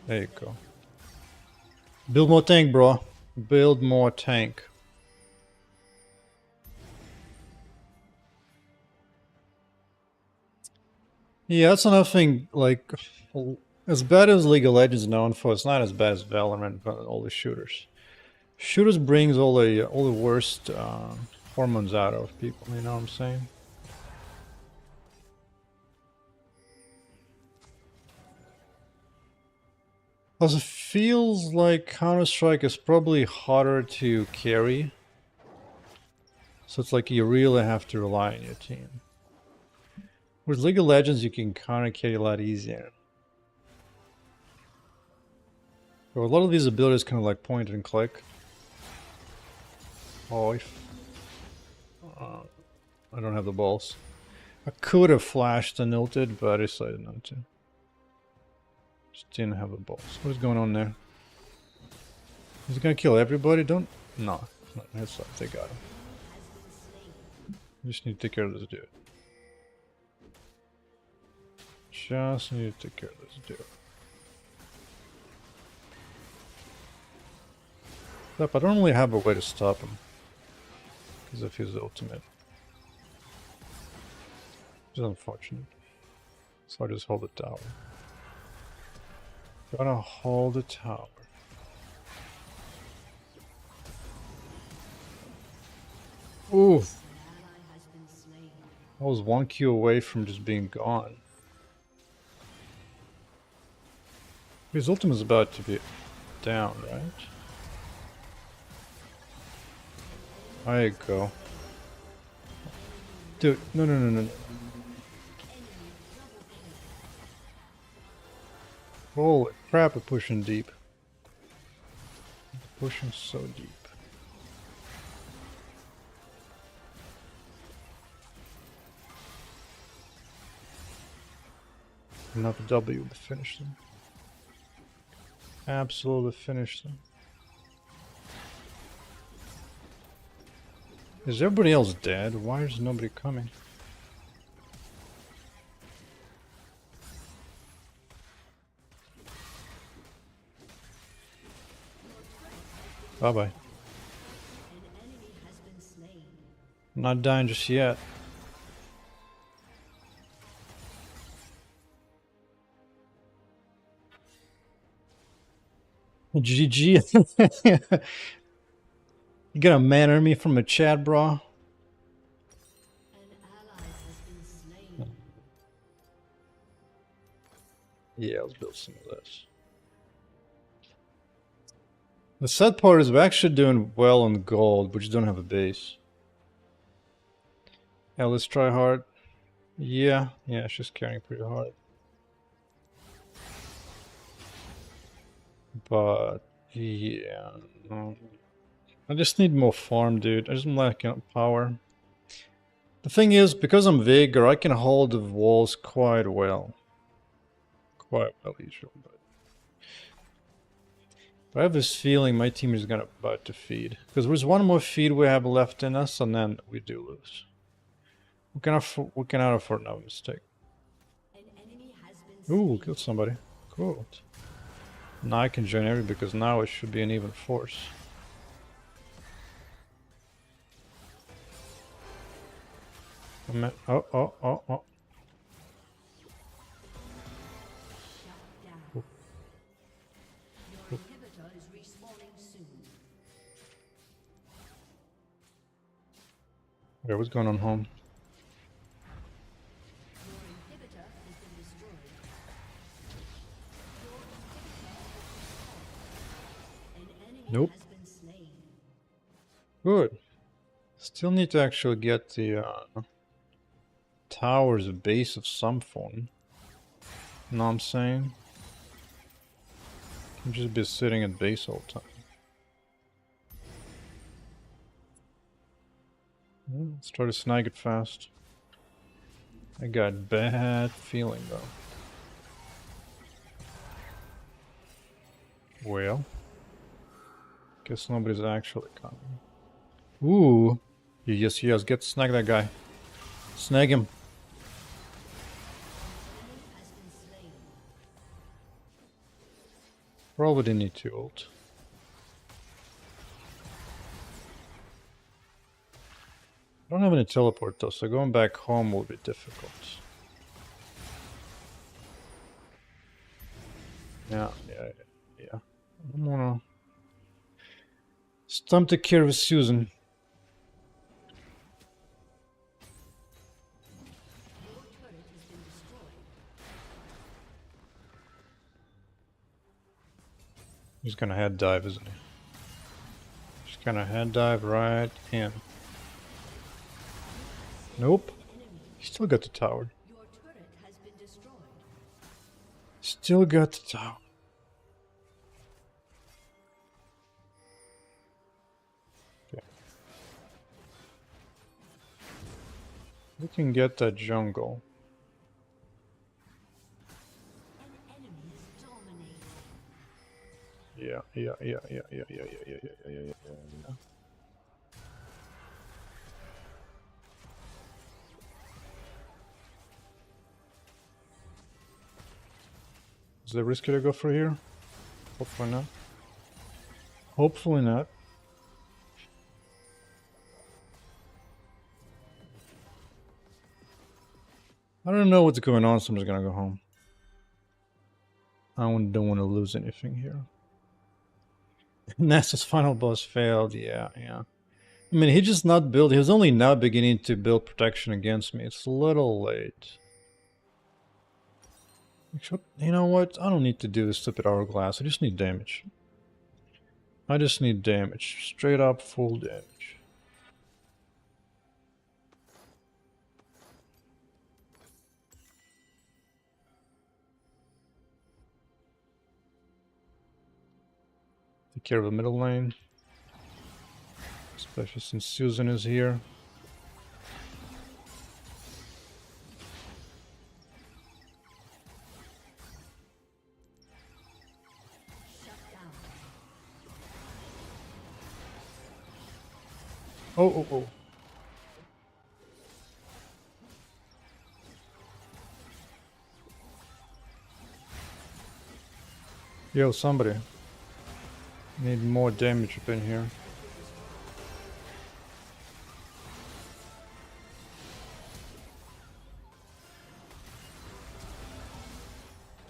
There you go. Build more tank, bro. Build more tank. Yeah, that's another thing. Like, as bad as League of Legends is known for, it's not as bad as Valorant. But all the shooters. Shooters brings all the worst hormones out of people. You know what I'm saying? Plus, it feels like Counter-Strike is probably harder to carry. So it's like you really have to rely on your team. With League of Legends, you can counter carry a lot easier. But a lot of these abilities kind of like point and click. Oh, I don't have the balls. I could have flashed and ulted, but I decided not to. Just didn't have the balls. What is going on there? Is he gonna kill everybody? Don't. No. That's not. They got him. Just need to take care of this dude. Just need to take care of this dude. Yep, I don't really have a way to stop him. Because of his ultimate. Which is unfortunate. So I just hold the tower. Gotta hold the tower. Ooh! I was 1 Q away from just being gone. His ultimate is about to be down, right? There you go. Dude, no. Holy crap, we're pushing deep. Pushing so deep. Another W to finish them. Absolutely finish them. Is everybody else dead? Why is nobody coming? Bye-bye. Not dying just yet. GG. You gonna man me from a chat, bro? Yeah, let's build some of this. The sad part is we're actually doing well on gold, but just don't have a base. Yeah, let's try hard. Yeah, she's carrying pretty hard. But yeah, I just need more farm, dude. I just lacking power. The thing is, because I'm Vigor, I can hold the walls quite well. Quite well, usually. But I have this feeling my team is about to feed. Because there's one more feed we have left in us, and then we do lose. We cannot afford no mistake. Ooh, killed somebody. Cool. Now I can join every because now it should be an even force. Oh. Okay, what's going on home? Nope. Good. Still need to actually get the towers a base of some form. Know what I'm saying? Can't just be sitting at base all the time. Let's try to snag it fast. I got bad feeling though. Well, guess nobody's actually coming. Ooh, yes, get snag that guy. Snag him. Probably didn't need to ult. I don't have any teleport though, so going back home will be difficult. Yeah. I don't wanna... It's time to care of Susan. He's gonna head dive, isn't he? He's gonna head dive right in. Nope. He still got the tower. Your turret has been destroyed. Still got the tower. Okay. We can get that jungle. An enemy is dominating. Yeah. Is it risky to go for here? Hopefully not. Hopefully not. I don't know what's going on, so I'm just gonna go home. I don't want to lose anything here. NASA's final boss failed, yeah. I mean, he just not built, he was only now beginning to build protection against me. It's a little late. You know what? I don't need to do this stupid hourglass. I just need damage. I just need damage. Straight up full damage. Take care of the middle lane. Especially since Susan is here. Oh. Yo, somebody. Need more damage up in here.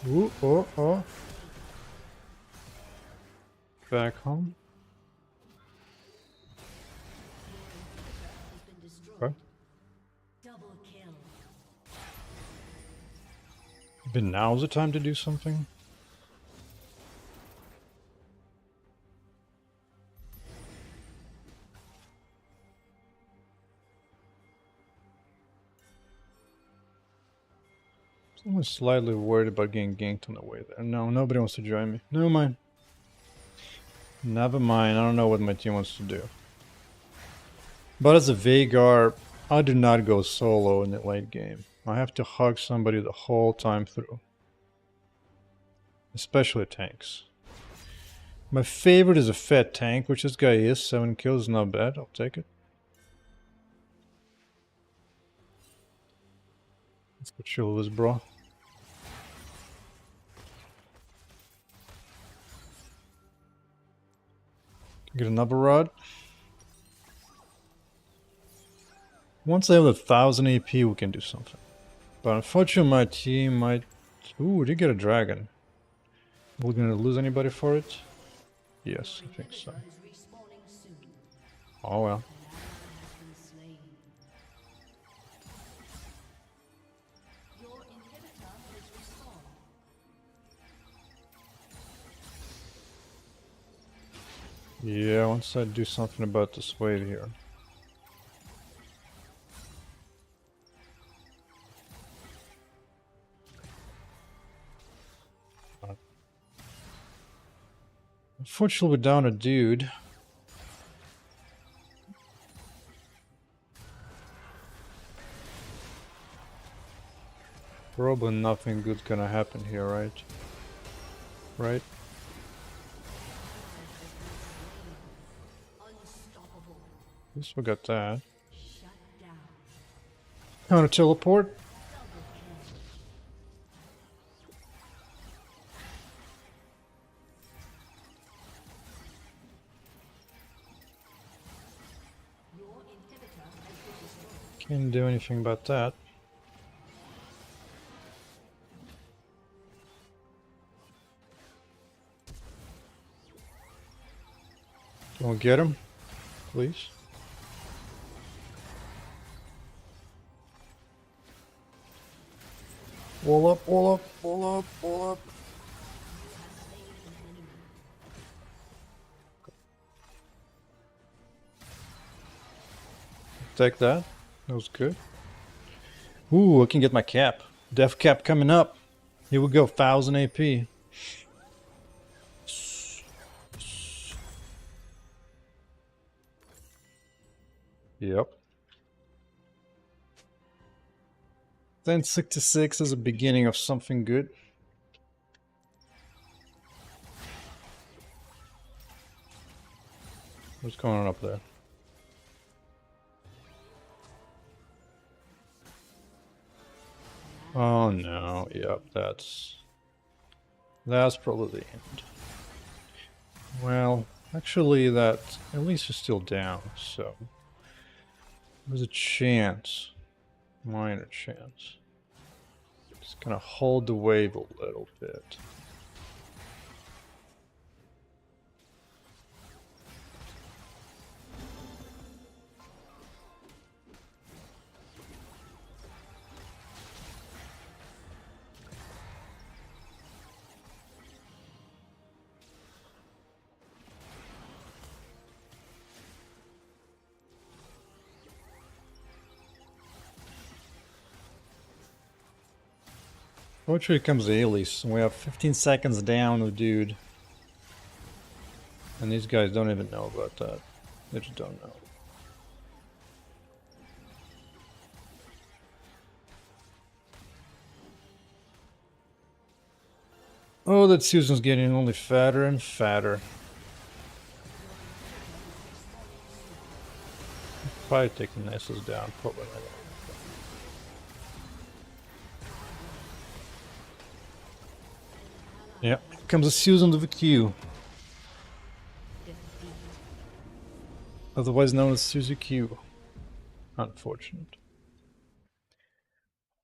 Ooh, oh. Back home. Okay. Double kill. But now's the time to do something? I'm slightly worried about getting ganked on the way there. No, nobody wants to join me. Never mind. Never mind, I don't know what my team wants to do. But as a Veigar, I do not go solo in the late game. I have to hug somebody the whole time through. Especially tanks. My favorite is a fat tank, which this guy is. 7 kills, not bad. I'll take it. Let's go chill with this, bro. Get another rod. Once I have 1000 AP, we can do something. But unfortunately, my team might... Ooh, did get a dragon. Are we gonna lose anybody for it? Yes, I think so. Oh well. Yeah, once I do something about this wave here. Unfortunately, we're down a dude. Probably nothing good's gonna happen here, right? Right? Unstoppable. At least we got that. Shut down. Counter teleport? Double kill. Your inhibitor has been destroyed. Can't do anything about that. Don't get him, please. Wall up, wall up, wall up, wall up. Take that. That was good. Ooh, I can get my cap. Death cap coming up. Here we go, 1000 AP. Yep. 1066 is the beginning of something good. What's going on up there? Oh no, yep, that's probably the end. Well, actually that at least is still down, so there's a chance. Minor chance. Just gonna hold the wave a little bit. Fortunately comes Aelys, and we have 15 seconds down the dude. And these guys don't even know about that. They just don't know. Oh, that Susan's getting only fatter and fatter. Probably take the Nessus down, probably not. Yeah, here comes a Susan with a Q. Otherwise known as Suzy Q. Unfortunate.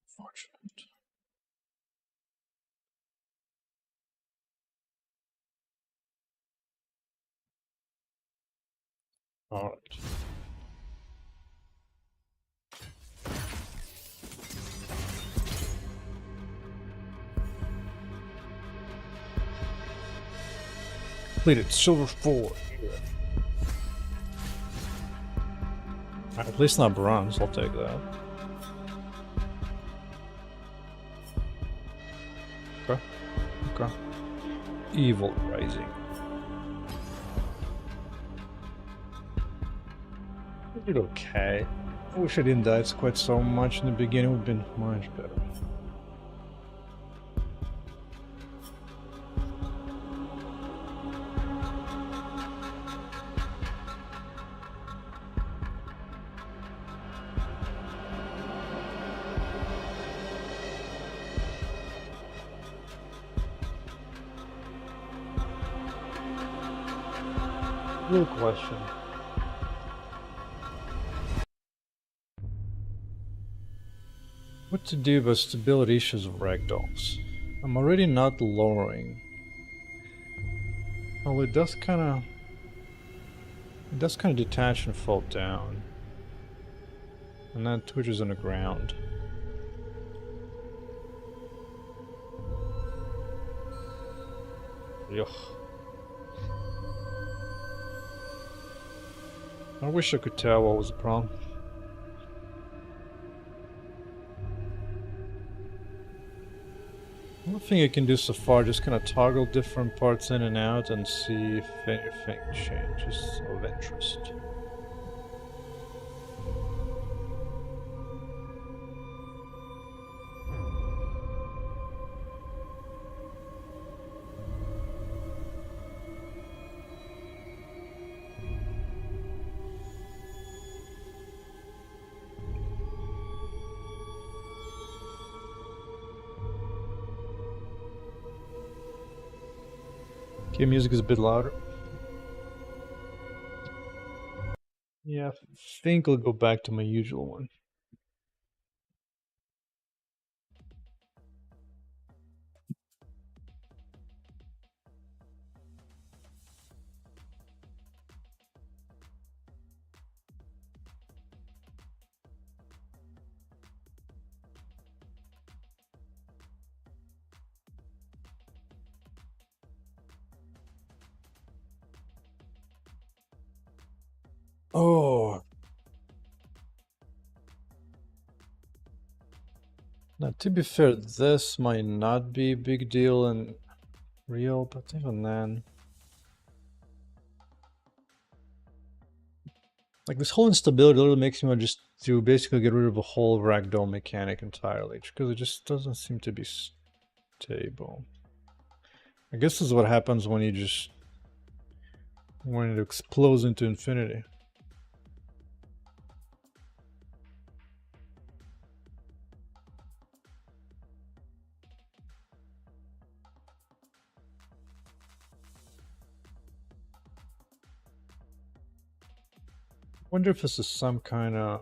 Unfortunate. Alright. Completed silver 4. At least not bronze, I'll take that. Okay. Okay. Evil Rising. I did okay. I wish I didn't die quite so much in the beginning, it would have been much better. Real question. What to do about stability issues of ragdolls? I'm already not lowering. Well, it does kind of detach and fall down. And then twitches on the ground. Yuck. I wish I could tell what was the problem. One thing I can do so far, just kind of toggle different parts in and out and see if anything changes of interest. Okay, music is a bit louder. Yeah, I think I'll go back to my usual one. Oh, now to be fair, this might not be a big deal in real, but even then, like this whole instability literally makes me want just to basically get rid of the whole ragdoll mechanic entirely, because it just doesn't seem to be stable. I guess this is what happens when it explodes into infinity. Wonder if this is some kind of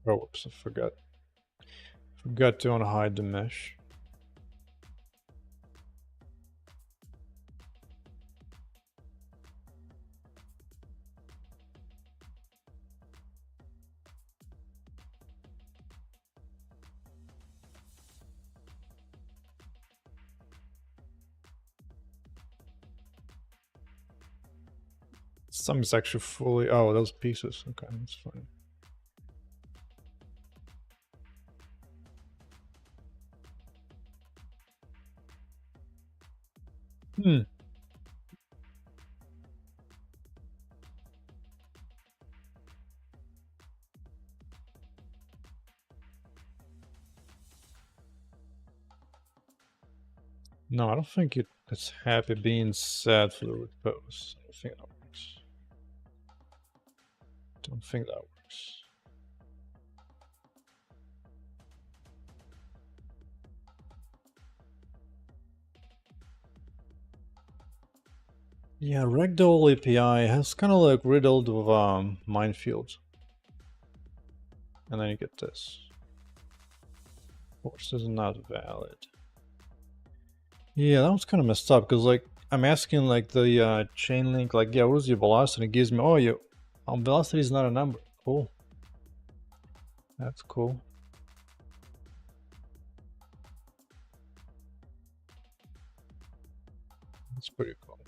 oh, whoops, I forgot. Forgot to unhide the mesh. Some is actually fully. Oh, those pieces. Okay, that's fine. Hmm. No, I don't think it's happy being sad for the repose. I don't think that works. Don't think that works. Yeah, Ragdoll API has kind of like riddled with minefields. And then you get this. Force is not valid. Yeah, that was kind of messed up because like I'm asking like the chain link, like, yeah, what is your velocity? It gives me, oh, your velocity is not a number. Cool. That's cool. That's pretty cool.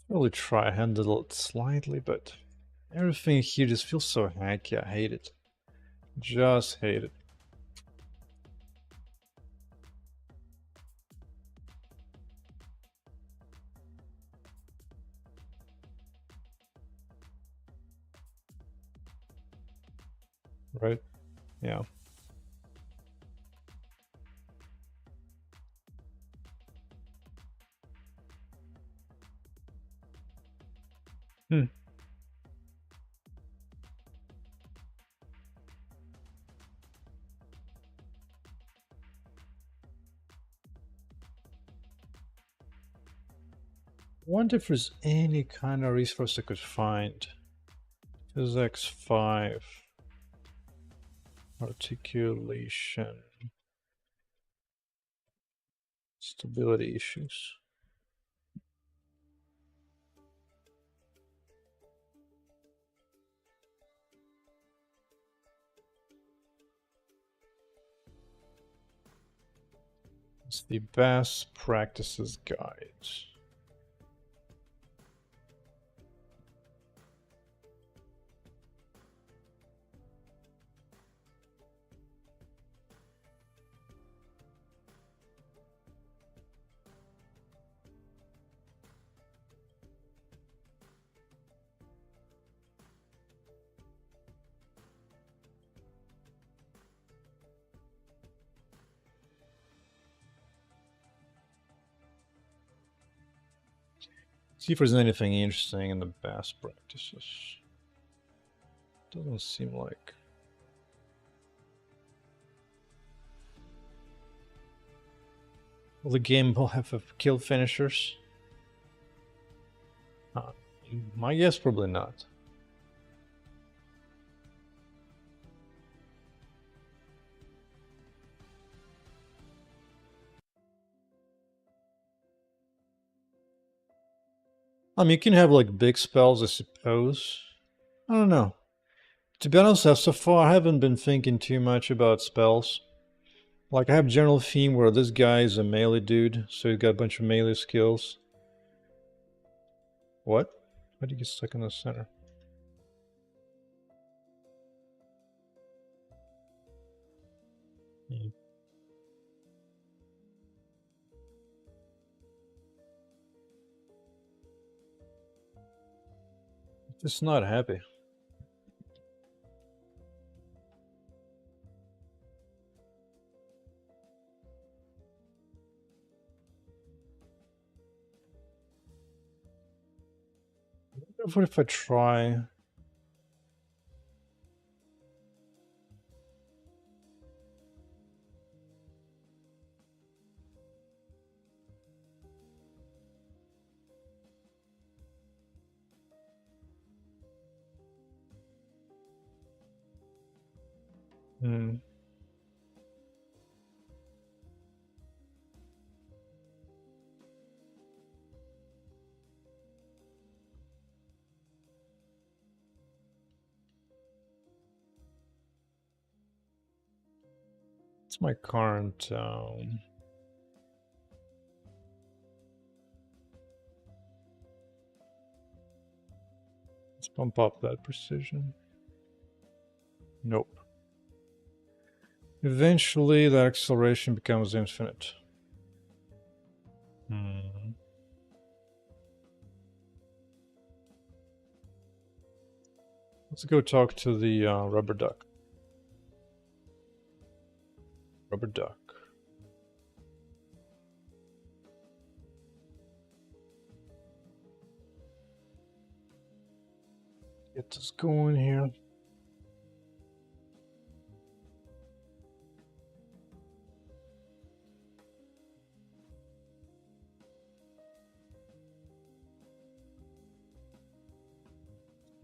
Really try handle it slightly, but everything here just feels so hacky. I hate it. Just hate it. Right? Yeah. Hmm. Wonder if there's any kind of resource I could find. Physics 5. Articulation. Stability issues. It's the best practices guide. See if there's anything interesting in the best practices. Doesn't seem like. Will the game will have kill finishers? My guess, probably not. I mean, you can have like big spells, I suppose. I don't know. To be honest, so far I haven't been thinking too much about spells. Like, I have general theme where this guy is a melee dude, so he's got a bunch of melee skills. What? Why did you get stuck in the center? Just not happy. What if I try? Hmm. What's my current? Let's bump up that precision. Nope. Eventually, that acceleration becomes infinite. Let's go talk to the rubber duck. Rubber duck. Get this going here.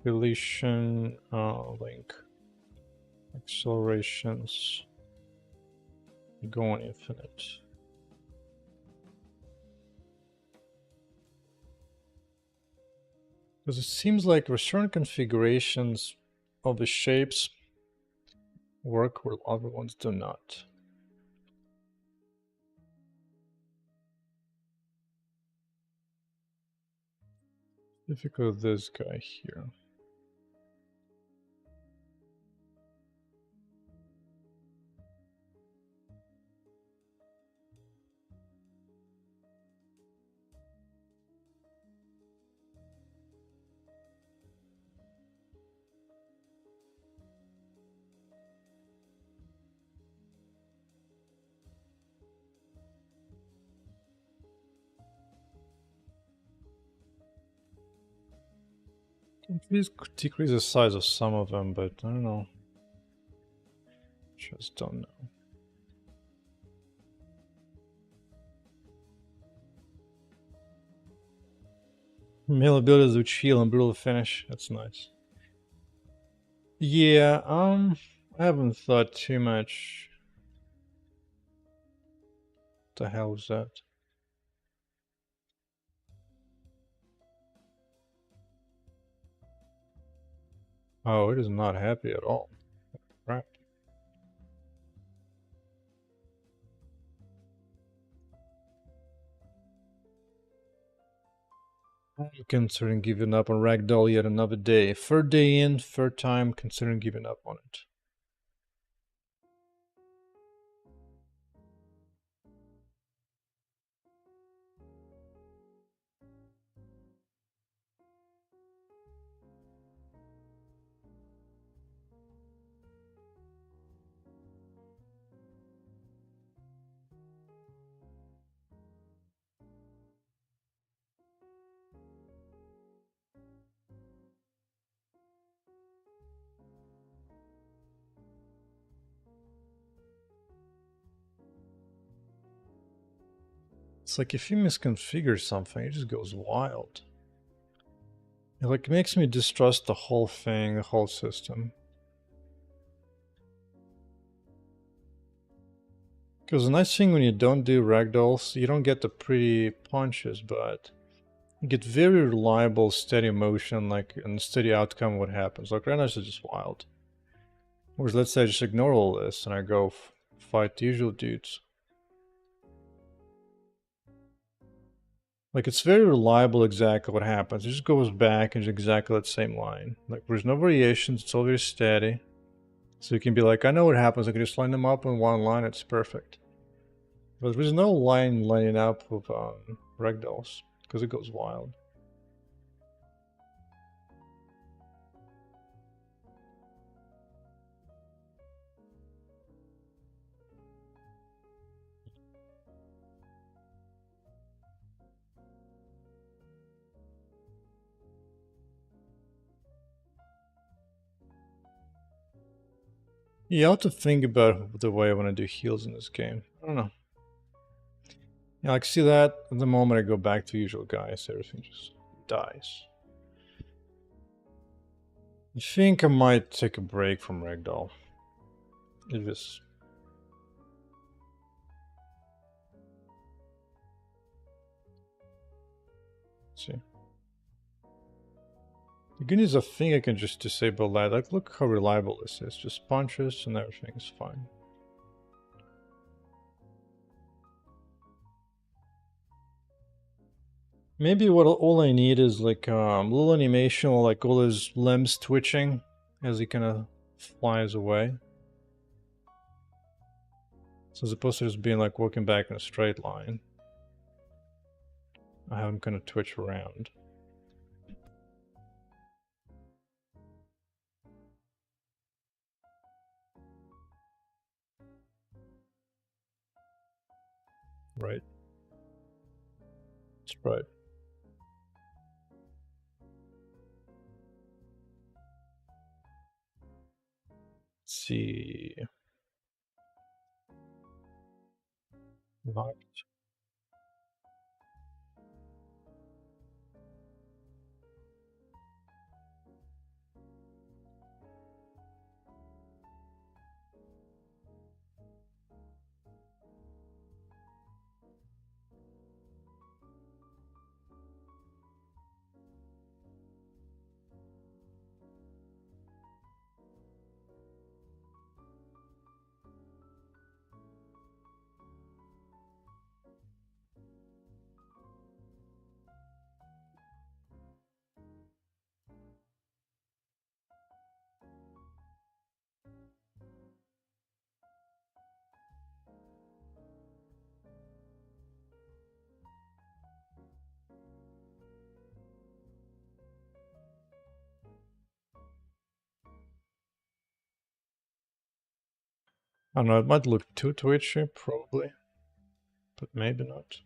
Deletion link. Accelerations. Going infinite. Because it seems like certain configurations of the shapes work where other ones do not. Difficult with this guy here. Please decrease the size of some of them, but I don't know. Just don't know. Melee abilities with heal and brutal finish. That's nice. Yeah, I haven't thought too much. What the hell was that? Oh, it is not happy at all. Crap. I'm considering giving up on Ragdoll yet another day. Third day in, third time considering giving up on it. It's like if you misconfigure something, it just goes wild. It like makes me distrust the whole thing, the whole system. Because the nice thing when you don't do ragdolls, you don't get the pretty punches, but you get very reliable, steady motion, like, and steady outcome of what happens. Like right now, it's just wild. Whereas let's say I just ignore all this and I go fight the usual dudes. Like it's very reliable exactly what happens. It just goes back and exactly that same line. Like there's no variations, it's all very steady. So you can be like, I know what happens, I can just line them up in one line, it's perfect. But there's no line lining up with ragdolls, because it goes wild. Yeah, I have to think about the way I want to do heals in this game. I don't know. Yeah, like see that? The moment I go back to usual guys, everything just dies. I think I might take a break from Ragdoll. It is. Let's see. The good news, I think I can just disable that. Like, look how reliable this is. Just punches and everything's fine. Maybe what all I need is like a little animation or like all his limbs twitching as he kind of flies away. So as opposed to just being like walking back in a straight line, I have him kind of twitch around. Right. That's right. Let's see. Not. I don't know, it might look too twitchy, probably. But maybe not.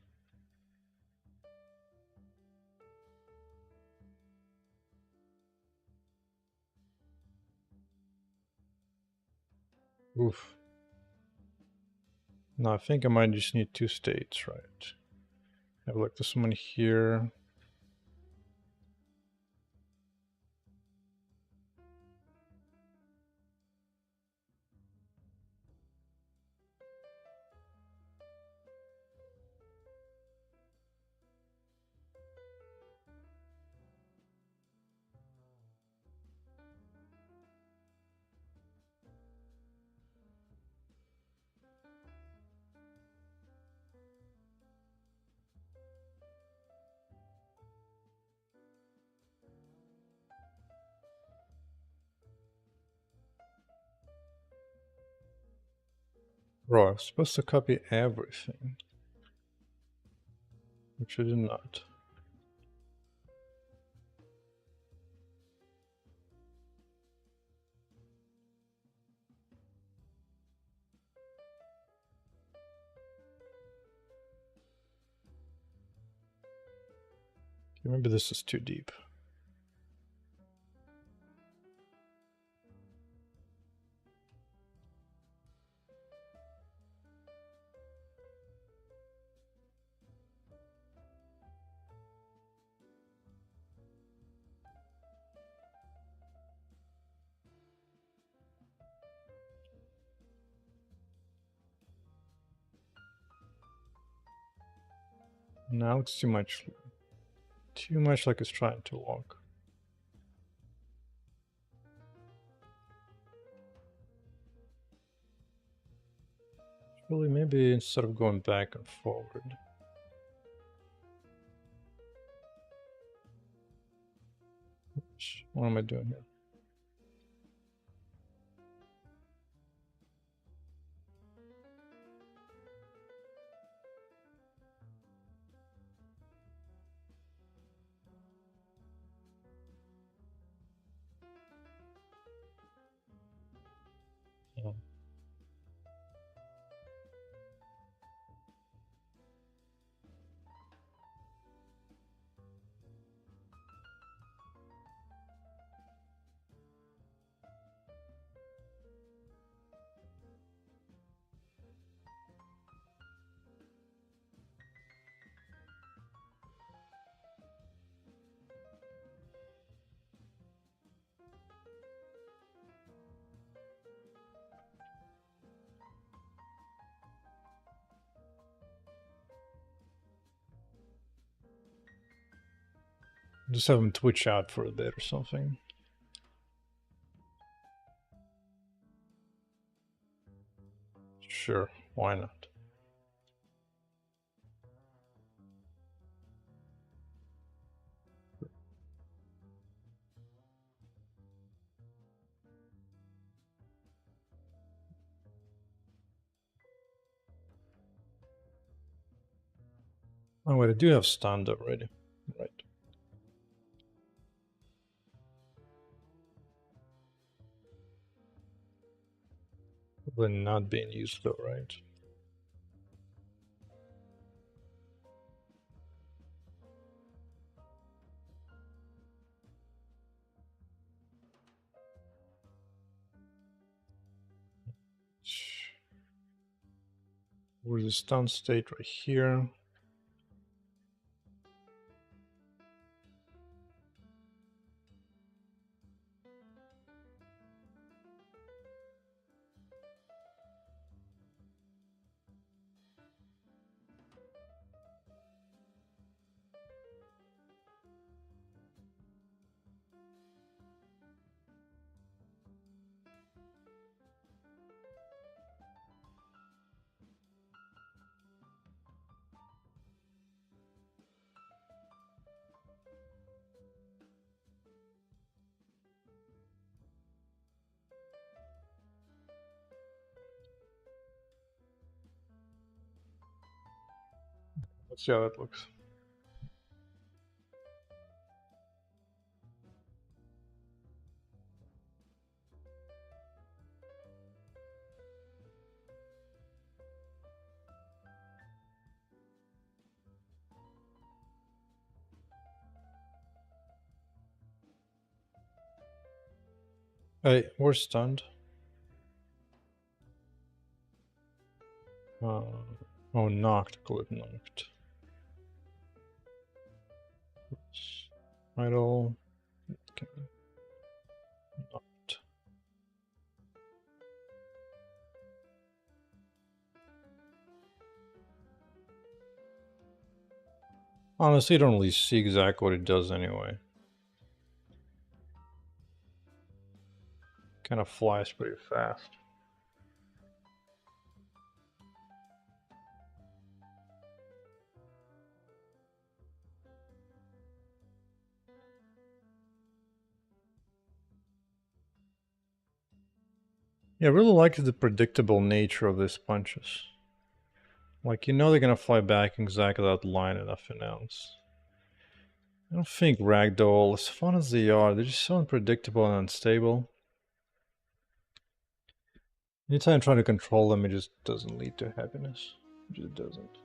Oof. No, I think I might just need two states, right? Have like this one here. Bro, I was supposed to copy everything, which I did not. Maybe this is too deep. Now it's too much like it's trying to walk. Really, maybe instead of going back and forward. What am I doing here? Yeah. Just have him twitch out for a bit or something. Sure, why not? Oh wait, I do have stand already. Right. Probably not being used though, right? Where's the stun state? Right here. Let's see how that looks. Hey, we're stunned. Oh, knocked. Clip knocked. Idle. Okay. Knocked. Honestly, I don't really see exactly what it does anyway. Kind of flies pretty fast. Yeah, I really like the predictable nature of these punches. Like, you know they're gonna fly back exactly that line and nothing else. I don't think Ragdoll, as fun as they are, they're just so unpredictable and unstable. Anytime trying to control them, it just doesn't lead to happiness. It just doesn't.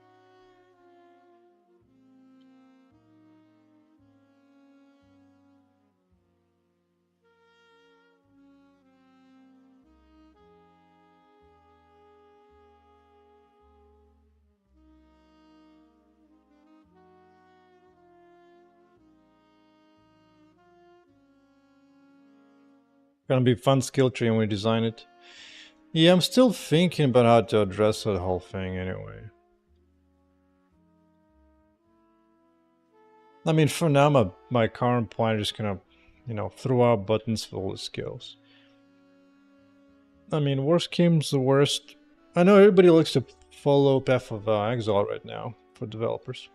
Gonna be fun skill tree when we design it. Yeah, I'm still thinking about how to address that whole thing anyway. I mean, for now, my current plan is just gonna, throw out buttons for all the skills. I mean, worst comes the worst. I know everybody likes to follow Path of Exile right now for developers.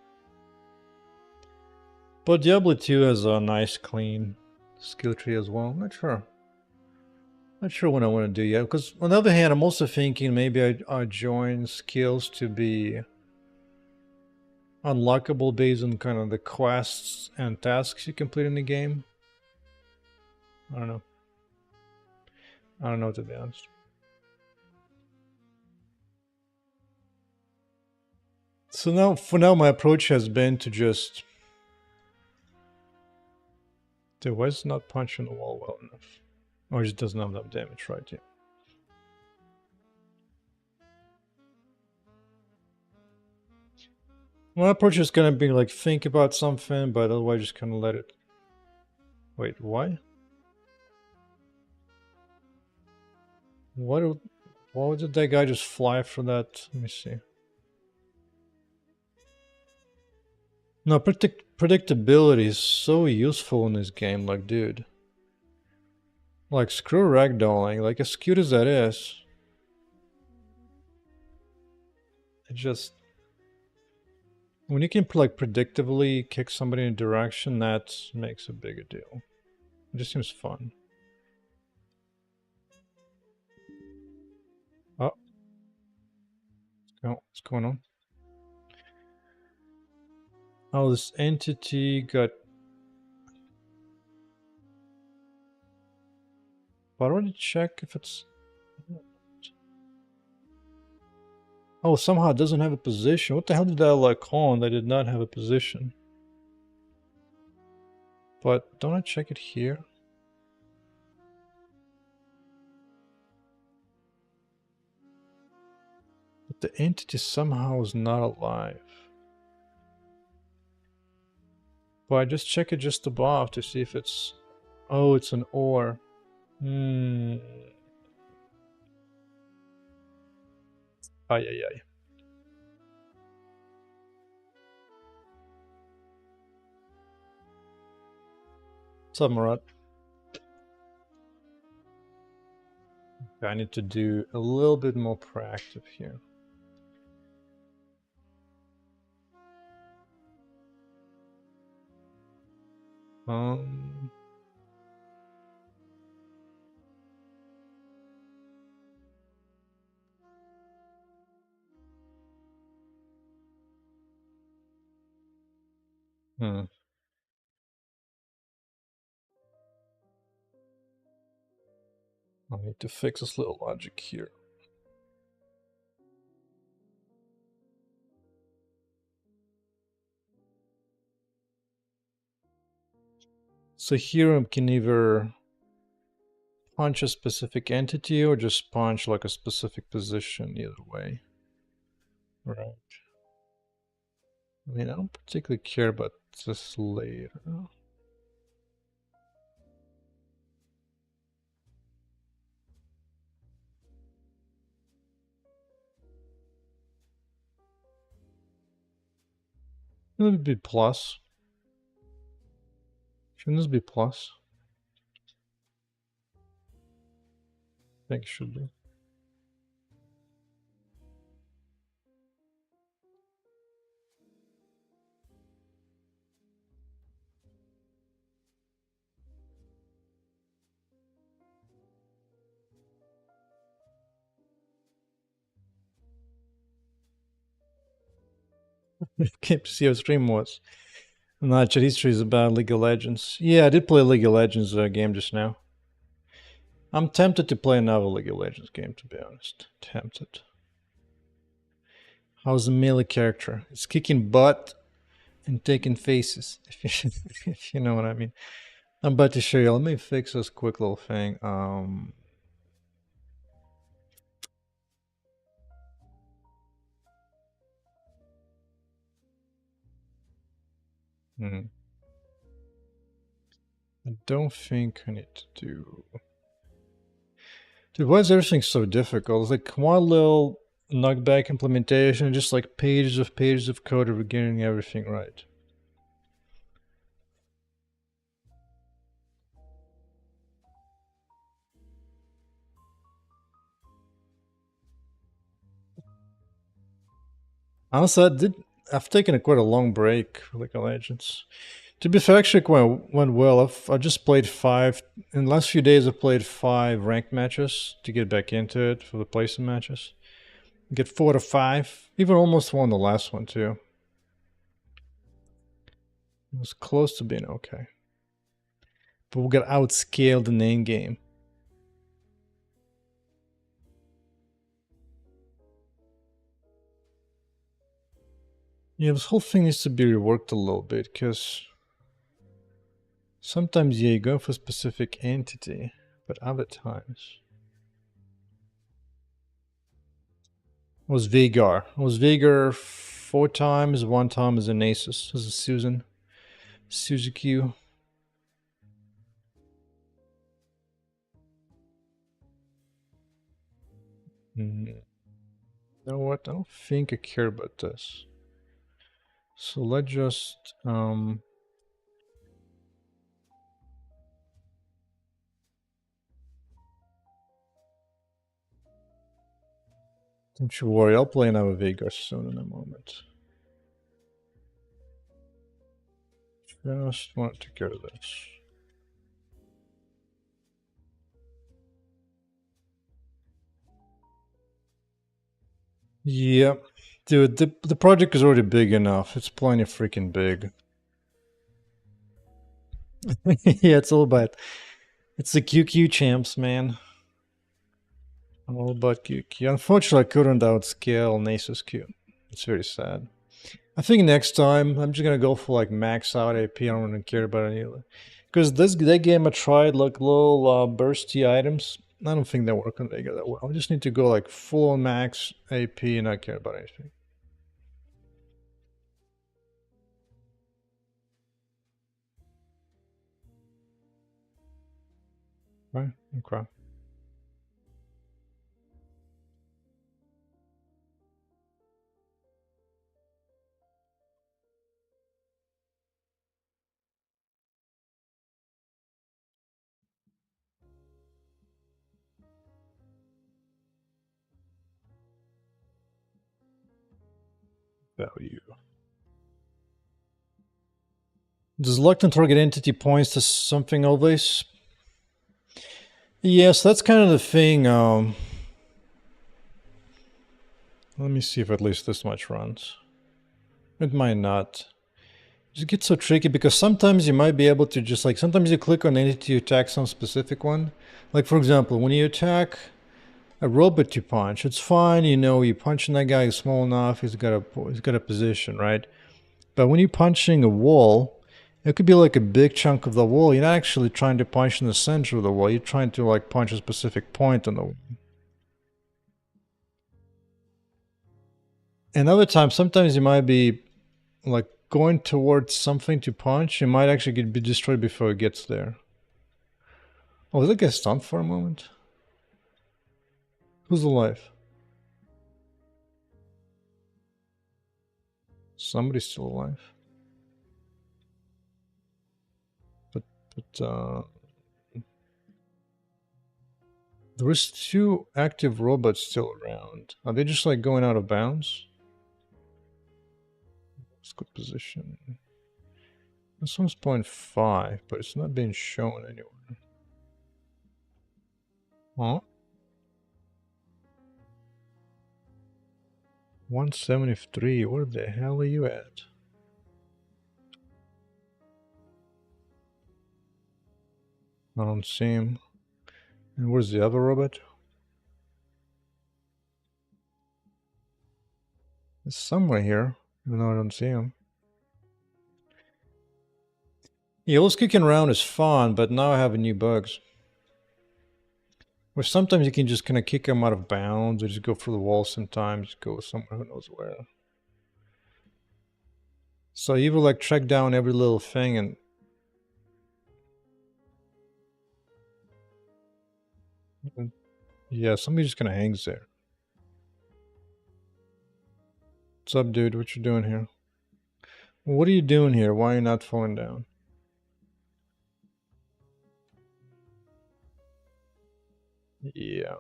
But Diablo 2 has a nice, clean skill tree as well. Not sure. Not sure what I want to do yet. Because on the other hand, I'm also thinking maybe I join skills to be unlockable based on kind of the quests and tasks you complete in the game. I don't know. I don't know, to be honest. So now, for now, my approach has been to just... Dude, why is it not punching the wall well enough? Or it just doesn't have enough damage, right? Yeah. My approach is gonna be like, think about something, but otherwise just kind of let it... Wait, why? Why did that guy just fly for that? Let me see. No, predictability is so useful in this game, like, dude. Like, screw ragdolling, like, as cute as that is. It just... When you can, like, predictably kick somebody in a direction, that makes a bigger deal. It just seems fun. Oh. What's going on? Oh, this entity got... But I already check if it's... Oh, somehow it doesn't have a position. What the hell did I like on that did not have a position? But don't I check it here? But the entity somehow is not alive. But I just check it just above to see if it's... Oh, it's an ore. Hmm. Ay, ay, ay. What's up, Murat? Okay, I need to do a little bit more proactive here. Um... Hmm. I need to fix this little logic here. So here I can either punch a specific entity or just punch like a specific position, either way. Right. I mean, I don't particularly care about this later. Shouldn't it be plus? Shouldn't this be plus? I think it should be. Came to see how stream was. Not chat history is about League of Legends. Yeah, I did play League of Legends game just now. I'm tempted to play another League of Legends game, to be honest. Tempted. How's the melee character? It's kicking butt and taking faces, if you know what I mean. I'm about to show you. Let me fix this quick little thing. I don't think I need to do... Dude, why is everything so difficult? It's like one little knockback implementation, just like pages of code of getting everything right. Honestly, I've taken quite a long break for League of Legends. To be fair, actually went well. I just played 5... In the last few days, I played 5 ranked matches to get back into it for the placement matches. Get 4 to 5. Even almost won the last one, too. It was close to being okay. But we got outscaled in the end game. Yeah, this whole thing needs to be reworked a little bit, because sometimes, yeah, you go for a specific entity, but other times... I was Veigar 4 times, 1 time as a Nasus, as a Suzuki. You know what? I don't think I care about this. So let's just don't you worry, I'll play another Veigar soon in a moment. Just want to get rid of this. Yep. Dude, the project is already big enough. It's plenty freaking big. Yeah, it's all about... It's the QQ champs, man. All about QQ. Unfortunately, I couldn't outscale Nasus Q. It's very sad. I think next time, I'm just gonna go for like max out AP. I don't really care about any of it. Because that game I tried like little bursty items. I don't think they work on Vega that well. I just need to go like full on max AP and not care about anything. Right? Okay. Value. Does locked on target entity points to something always? Yes, that's kind of the thing. Let me see if at least this much runs. It might not. It gets so tricky because sometimes you might be able to just like, sometimes you click on entity to attack some specific one. Like for example, when you attack a robot you punch, it's fine, you know, you punching that guy is small enough, he's got a position, right? But when you're punching a wall, it could be like a big chunk of the wall. You're not actually trying to punch in the center of the wall, you're trying to like punch a specific point on the wall. And other times, sometimes you might be like going towards something to punch, it might actually be destroyed before it gets there. Oh, did it get stunned for a moment? Who's alive? Somebody's still alive. But there is 2 active robots still around. Are they just like going out of bounds? It's good position. This one's 0.5, but it's not being shown anywhere. Huh? 173. Where the hell are you at? I don't see him. And where's the other robot? He's somewhere here, even though I don't see him. Yeah, always kicking around is fun, but now I have new bugs. Where sometimes you can just kind of kick them out of bounds, or just go through the wall sometimes, go somewhere who knows where. So you will like track down every little thing and... Yeah, somebody just kind of hangs there. What's up, dude? What you doing here? What are you doing here? Why are you not falling down? Yeah.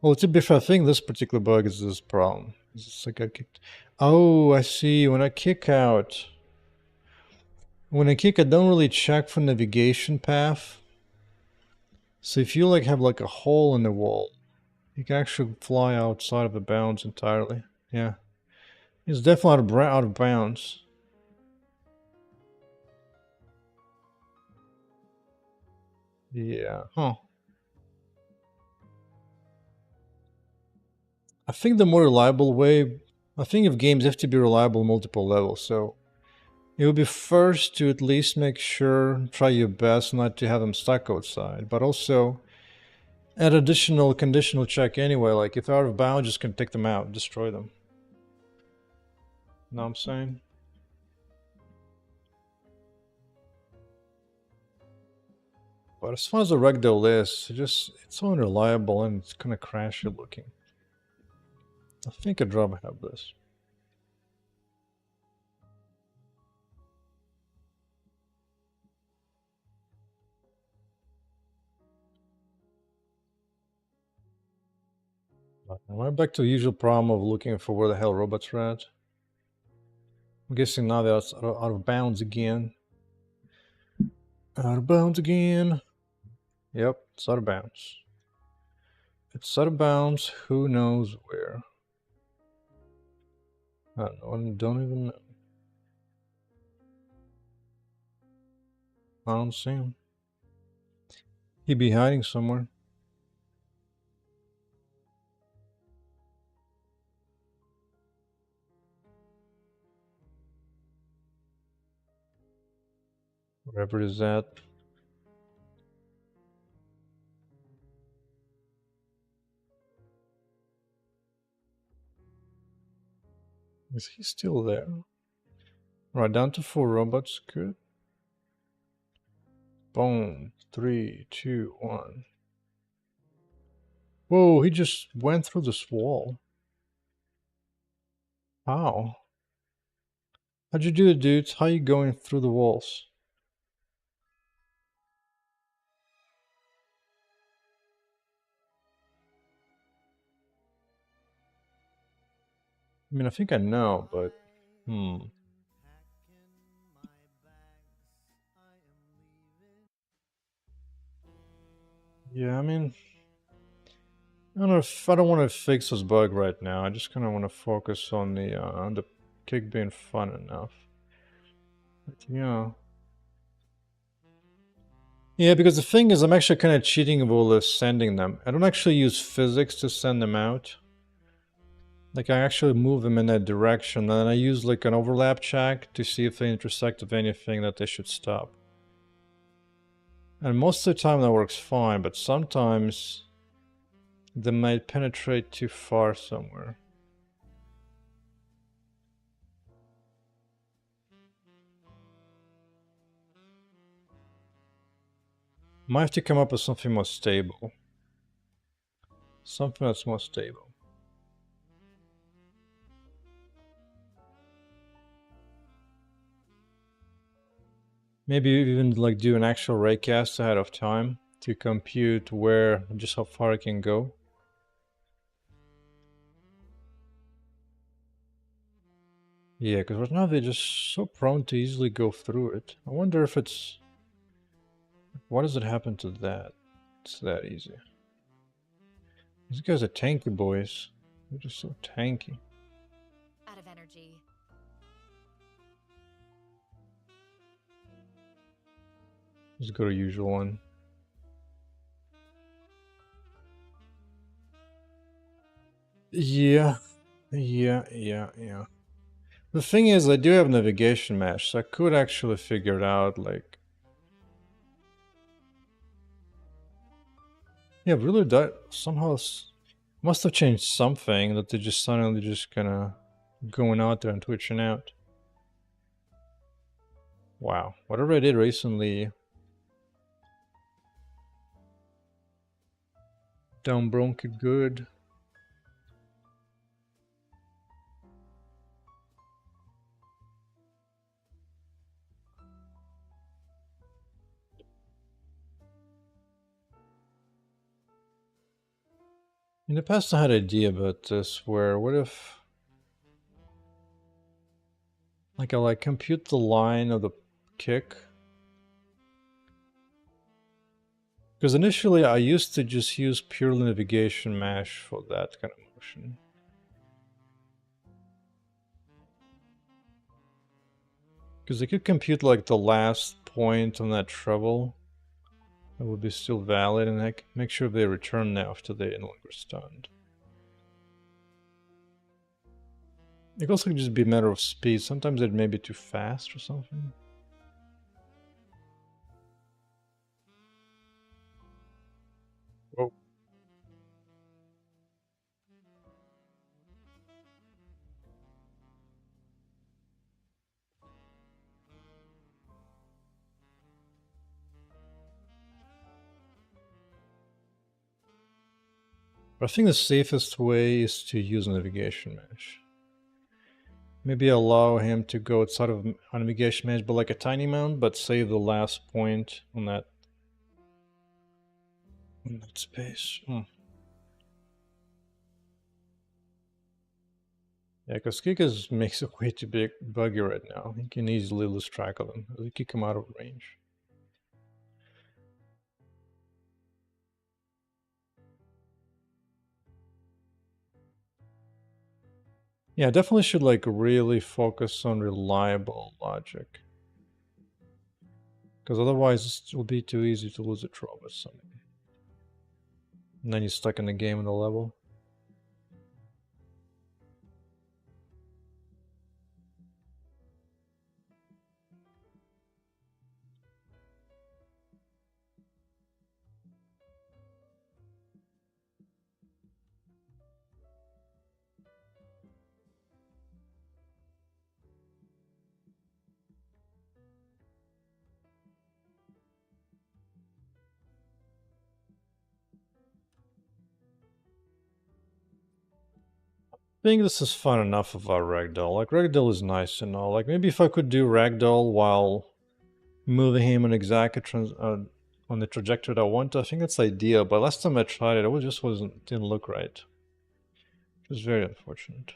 Well, to be fair, I think this particular bug is this problem. It's just like I kicked... Oh, I see. When I kick, I don't really check for navigation path. So if you like have like a hole in the wall, you can actually fly outside of the bounds entirely. Yeah. It's definitely out of bounds. Yeah. Huh. I think the more reliable way... I think if games have to be reliable multiple levels, so... It would be first to at least make sure, try your best not to have them stuck outside, but also add additional conditional check anyway, like if they're out of bounds, just can take them out, destroy them. Know what I'm saying? But as far as the Ragdoll is, it's so unreliable and it's kind of crashy looking. I think I'd rather have this. Right back to the usual problem of looking for where the hell robots are at. I'm guessing now they're out of bounds again. Out of bounds again. Yep, it's out of bounds. It's out of bounds, who knows where. I don't even know. I don't see him. He'd be hiding somewhere. Wherever it is at. Is he still there? Right, down to 4 robots. Good. Boom. 3, 2, 1. Whoa, he just went through this wall. How? How'd you do it, dudes? How you going through the walls? I mean, I think I know, but... Yeah, I mean... I don't want to fix this bug right now. I just kind of want to focus on the kick being fun enough. But, yeah. Yeah, because the thing is, I'm actually kind of cheating with sending them. I don't actually use physics to send them out. Like, I actually move them in that direction, and I use like an overlap check to see if they intersect with anything that they should stop. And most of the time that works fine, but sometimes they might penetrate too far somewhere. Might have to come up with something more stable. Something that's more stable. Maybe even like do an actual raycast ahead of time to compute where, just how far it can go. Yeah, because right now they're just so prone to easily go through it. I wonder if it's... Why does it happen to that? It's that easy. These guys are tanky boys. They're just so tanky. Out of energy. Let's go to usual one. Yeah. The thing is, I do have navigation mesh, so I could actually figure it out, like... Yeah, really, that somehow must have changed something that they just suddenly just kinda going out there and twitching out. Wow, whatever I did recently... Down broke it good. In the past I had an idea about this, where what if... Like I compute the line of the kick. Because initially I used to just use pure navigation mesh for that kind of motion. Because I could compute like the last point on that treble. That would be still valid, and I can make sure they return now after they're no longer stunned. It could also just be a matter of speed. Sometimes it may be too fast or something. Whoa. I think the safest way is to use navigation mesh. Maybe allow him to go outside of navigation mesh, but like a tiny amount, but save the last point on that space. Yeah, because Kikas makes it way too big, buggy right now. You can easily lose track of them. You kick him out of range. Yeah, definitely should like really focus on reliable logic. Because otherwise it will be too easy to lose a draw with something. And then you're stuck in the game in the level. I think this is fun enough of our Ragdoll. Like, Ragdoll is nice and all. Like, maybe if I could do Ragdoll while moving him on exactly on the trajectory that I want, I think that's ideal. But last time I tried it, it just didn't look right. It was very unfortunate.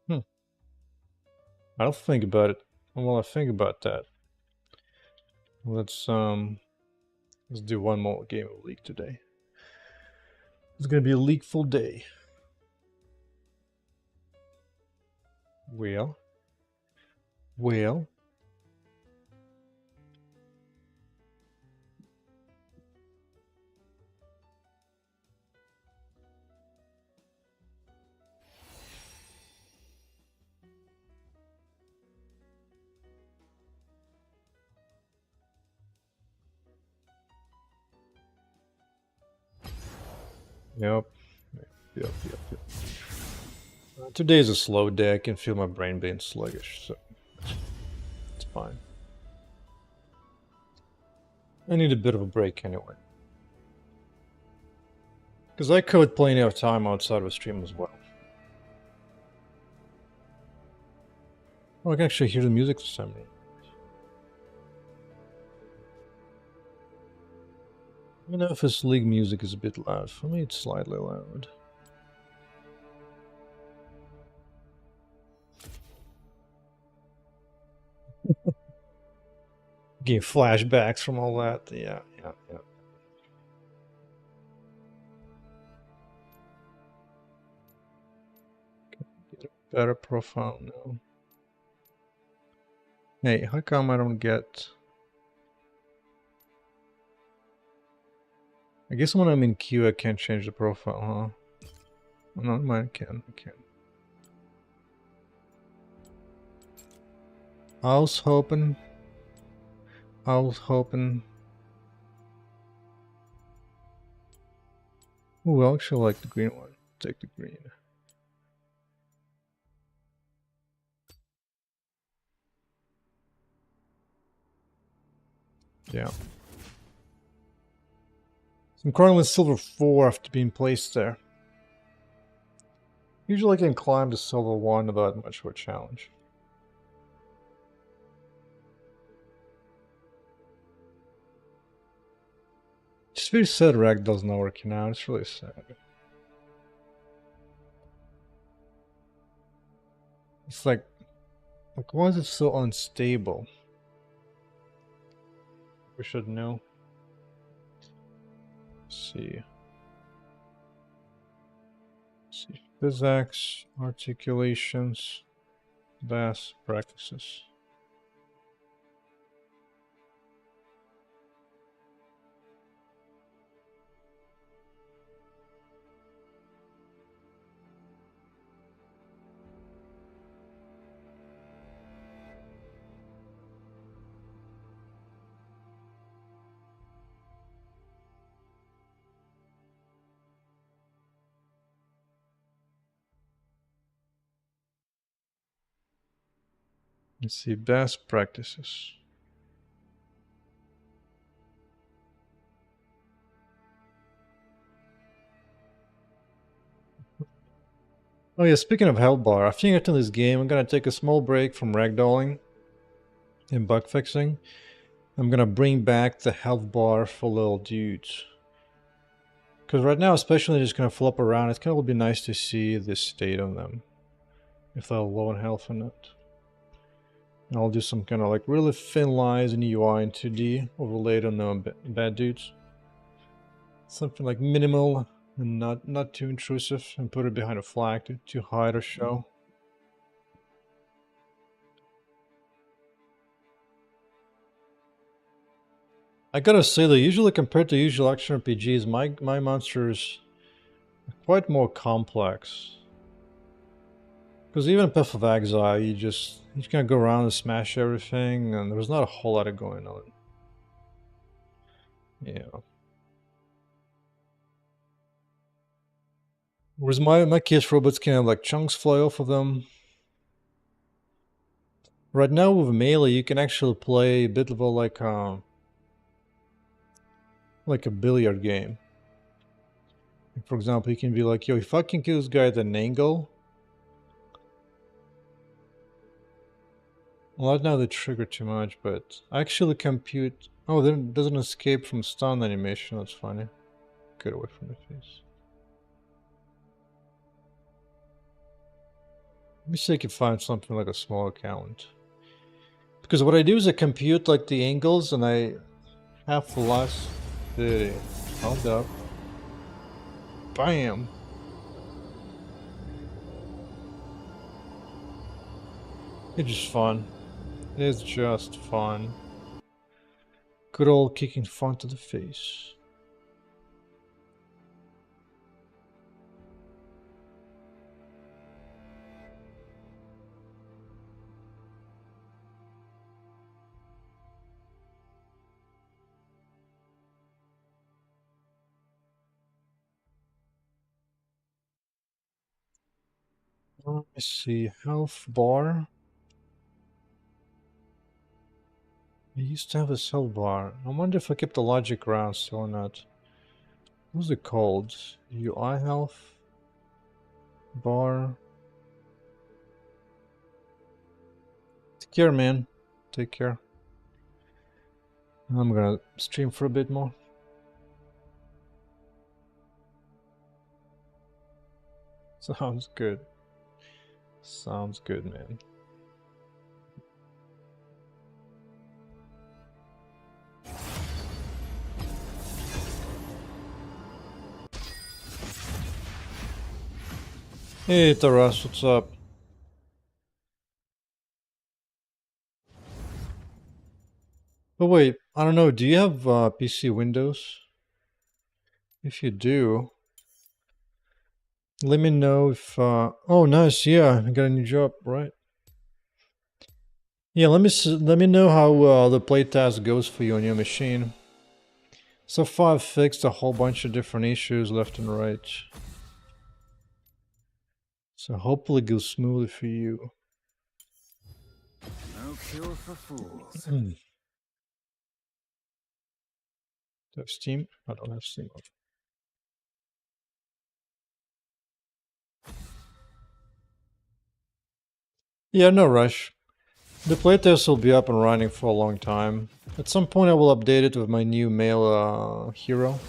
I don't think about it. Well, I think about that. Let's do one more game of League today. It's gonna be a League-full day. Well. Yep. Today's a slow day. I can feel my brain being sluggish, so it's fine. I need a bit of a break anyway. Because I could plenty of time outside of stream as well. Oh, I can actually hear the music this time. I don't know if this League music is a bit loud. For me, it's slightly loud. Getting flashbacks from all that. Yeah. Get a better profile now. Hey, how come I don't get... I guess when I'm in queue, I can't change the profile, huh? No, mine can. I can. I was hoping. Ooh, I actually like the green one. Take the green. Yeah. So I'm currently silver 4 after being placed there. Usually I can climb to silver 1 without much of a challenge. It's very sad Ragdoll's not working out. It's really sad. It's like why is it so unstable? We should know. Let's see. Physics, articulations, best practices. Let's see, best practices. Oh yeah, speaking of health bar, after you get to this game, I'm gonna take a small break from ragdolling and bug fixing. I'm gonna bring back the health bar for little dudes. Because right now, especially just gonna flop around, it's gonna be nice to see the state of them. If they're low in health or not. And I'll do some kind of like really thin lines in UI and 2D overlaid on the bad dudes. Something like minimal and not too intrusive, and put it behind a flag to hide or show. I gotta say though, usually compared to usual action RPGs, my monsters are quite more complex. Because even in Path of Exile, you just kind of go around and smash everything, and there's not a whole lot of going on. Yeah. Whereas my case robots can have like chunks fly off of them. Right now with melee, you can actually play a bit of a like a billiard game. For example, you can be like, yo, if I can kill this guy at an angle. Well, right now they trigger too much, but I actually compute. Oh, then it doesn't escape from stun animation. That's funny. Get away from the face. Let me see if I can find something like a small account. Because what I do is I compute like the angles and I have velocity. Hold up. Bam! It's just fun. It's just fun. Good old kicking fun to the face. Let me see. Health bar. I used to have a health bar. I wonder if I kept the logic around still or not. What's it called? UI health bar. Take care, man. Take care. I'm gonna stream for a bit more. Sounds good. Sounds good, man. Hey Taras, what's up? But wait, I don't know, do you have PC Windows? If you do, let me know if oh nice, yeah, I got a new job, right? Yeah, let me know how the playtest goes for you on your machine. So far I've fixed a whole bunch of different issues left and right. So hopefully it goes smoothly for you. No cure for fools. Do I have Steam? I don't have Steam. Yeah, no rush. The playtest will be up and running for a long time. At some point I will update it with my new male hero,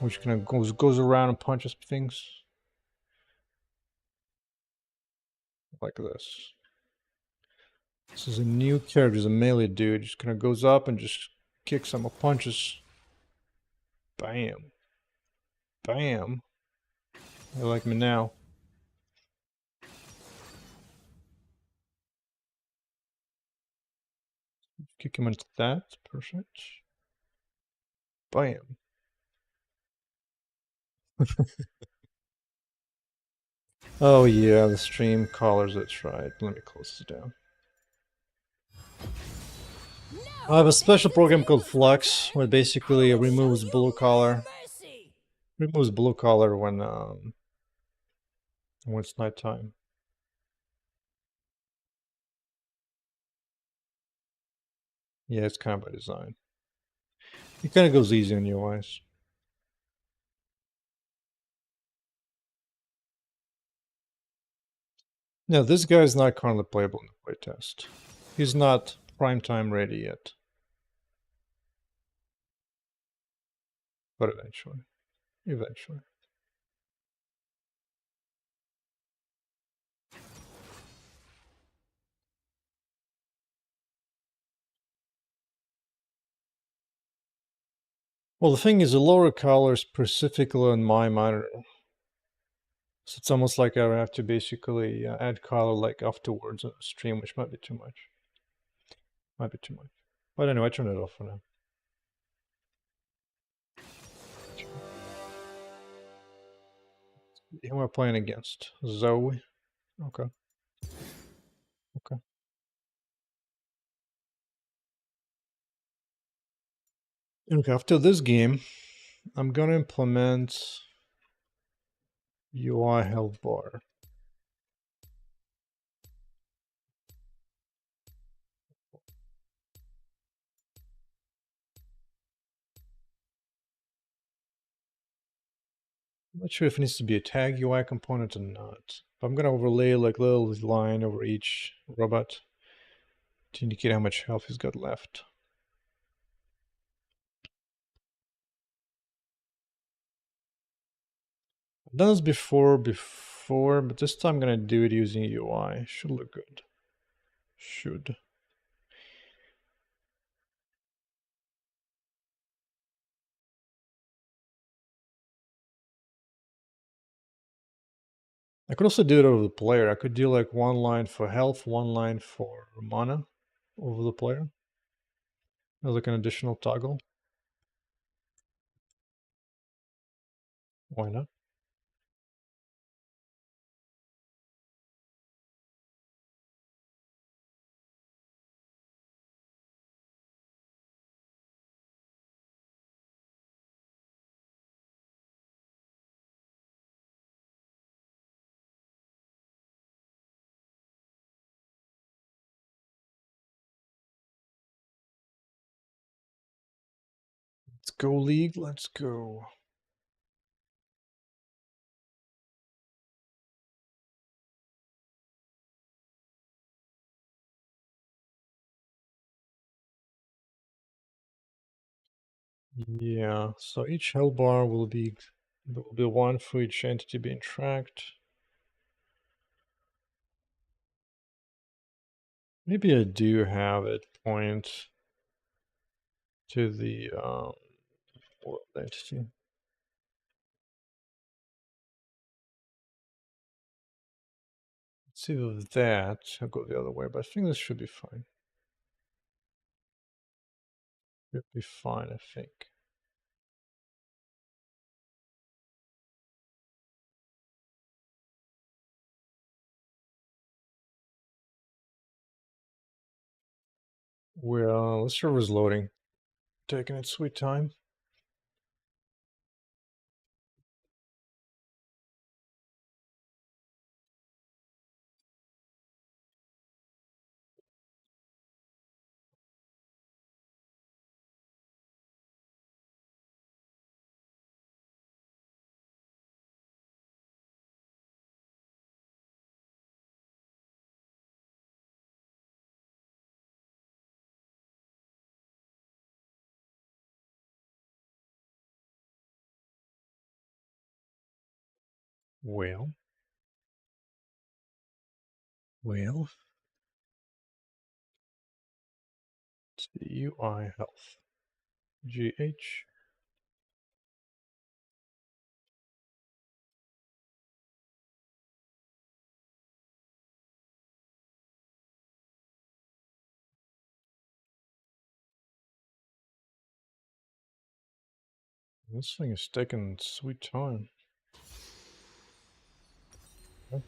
which kind of goes around and punches things. Like this. This is a new character, he's a melee dude. Just kind of goes up and just kicks some punches. Bam. Bam. I like me now. Kick him into that. Perfect. Bam. Oh yeah, the stream colors, that's right. Let me close this down. I have a special program called Flux, where it basically removes blue color. Removes blue color when it's nighttime. Yeah, it's kind of by design. It kind of goes easy on your eyes. No, this guy is not currently playable in the playtest. He's not primetime ready yet. But eventually. Eventually. Well, the thing is, the lower color is specifically on my monitor. So it's almost like I have to basically add color like afterwards on the stream, which might be too much. Might be too much. But anyway, I turn it off for now. Who am I playing against? Zoe? Okay. Okay. Okay, after this game, I'm gonna implement UI health bar. I'm not sure if it needs to be a tag UI component or not. I'm gonna overlay like a little line over each robot to indicate how much health he's got left. I've done this before, but this time I'm gonna do it using UI. Should look good. Should. I could also do it over the player. I could do like one line for health, one line for mana over the player. As like an additional toggle. Why not? Let's go, League. Let's go. Yeah, so each health bar will be one for each entity being tracked. Maybe I do have it point to the world entity. Let's see with that. I'll go the other way, but I think this should be fine. Should be fine, I think. Well, the server's loading. Taking its sweet time. Well. Well. It's the UI health. GH. This thing is taking sweet time. Okay.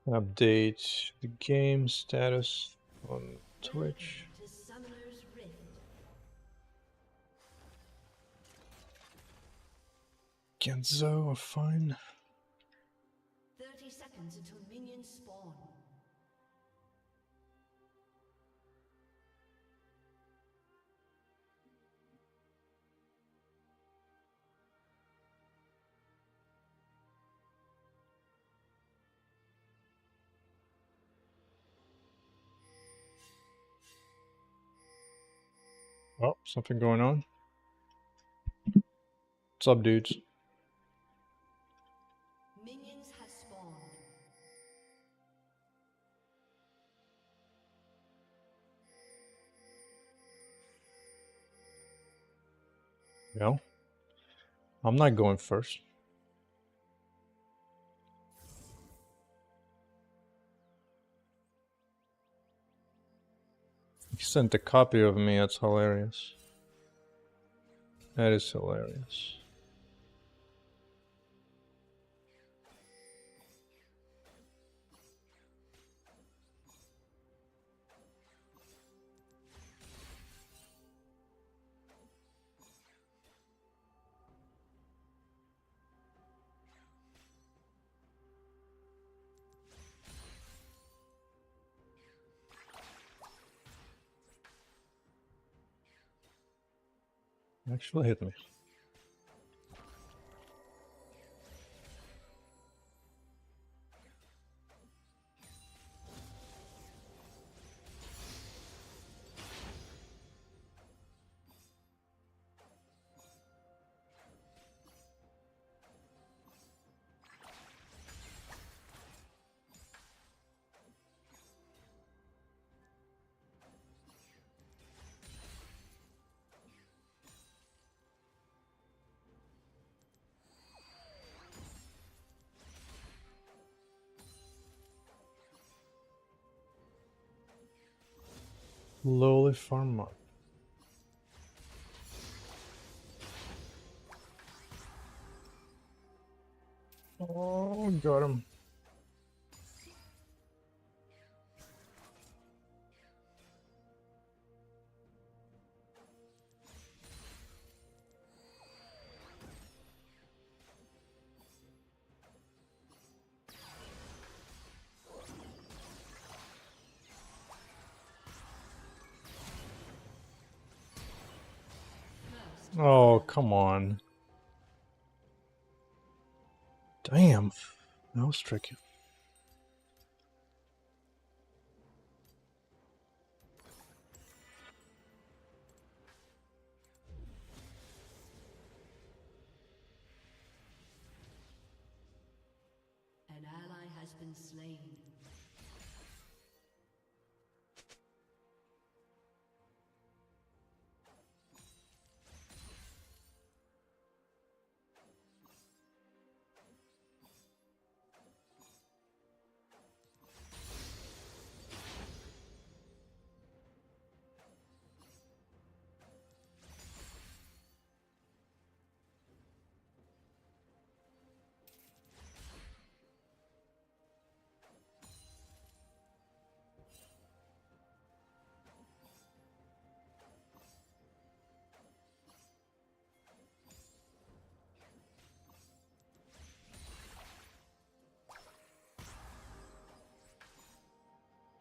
Update the game status on Twitch. Welcome to Summoner's Rift. Genzo are fine. 30 seconds until minions spawn. Oh, something going on. What's up, dudes? Minions have spawned. Well, I'm not going first. You sent a copy of me, that's hilarious. That is hilarious. Actually hit me. Lowly farm mod. Oh, got him. Oh, come on. Damn. That was tricky. been slain.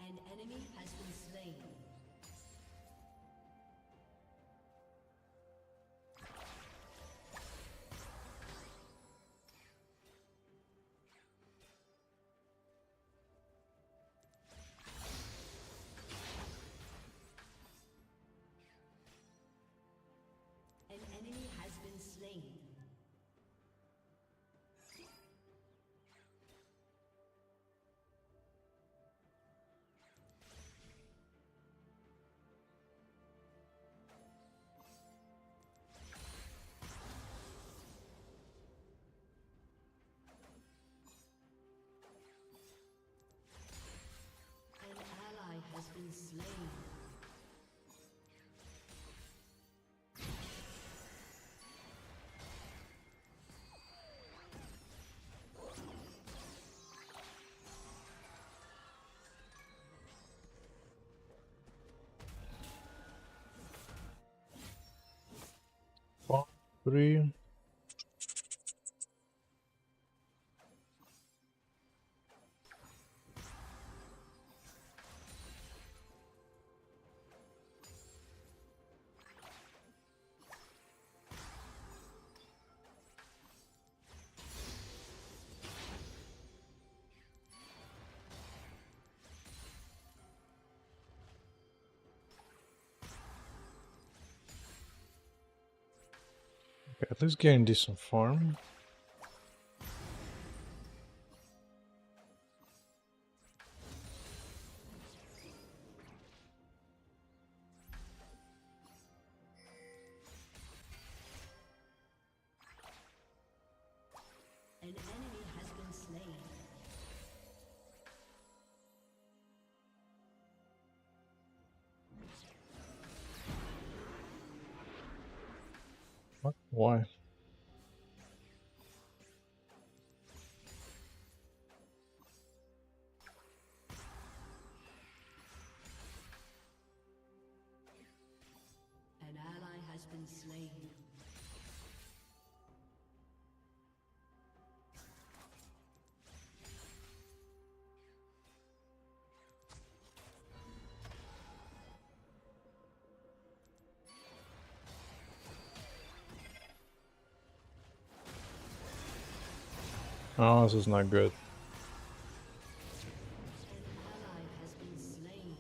An enemy has been slain. An enemy has been slain. An ally has been slain. Four, three. Okay, at least getting decent farm. An enemy has been slain. What? Why? An ally has been slain. Oh, this is not good. An ally has been slain.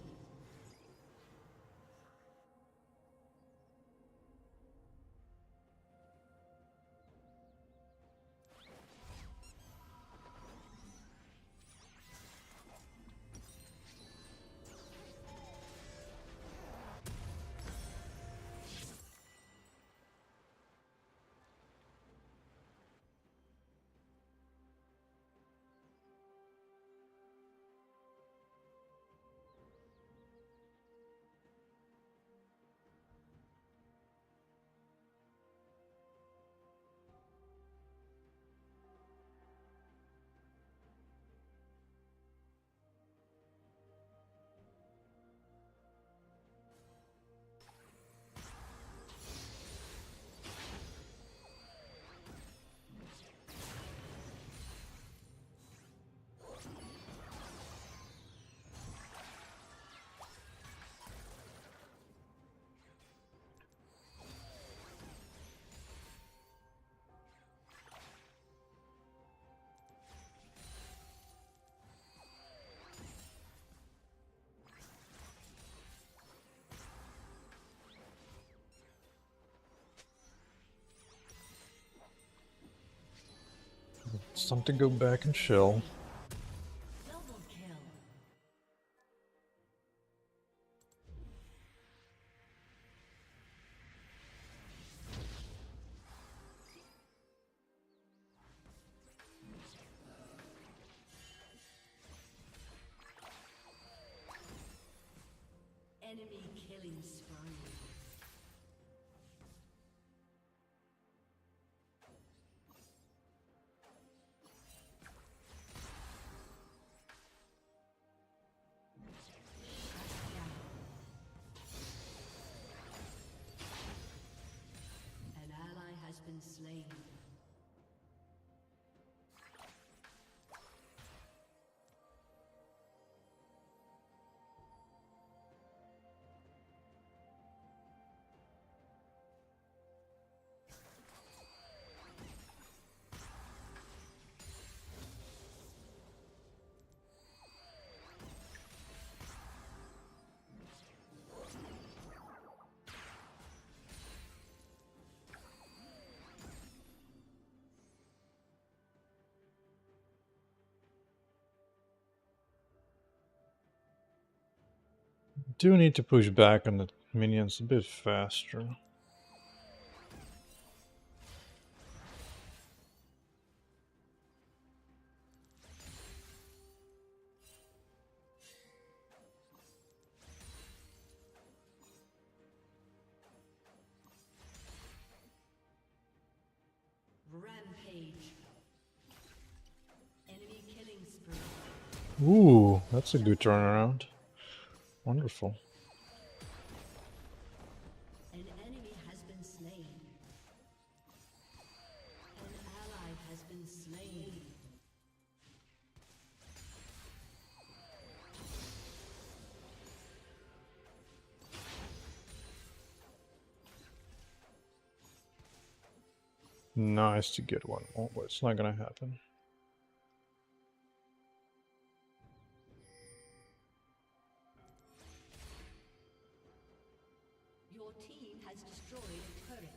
It's time to go back and chill. Enemy killing spree. An ally has been slain. Do need to push back on the minions a bit faster. Rampage. Enemy killing spree. Ooh, that's a good turnaround. Wonderful. An enemy has been slain. An ally has been slain. Nice to get one more, but it's not gonna happen. Your team has destroyed a turret.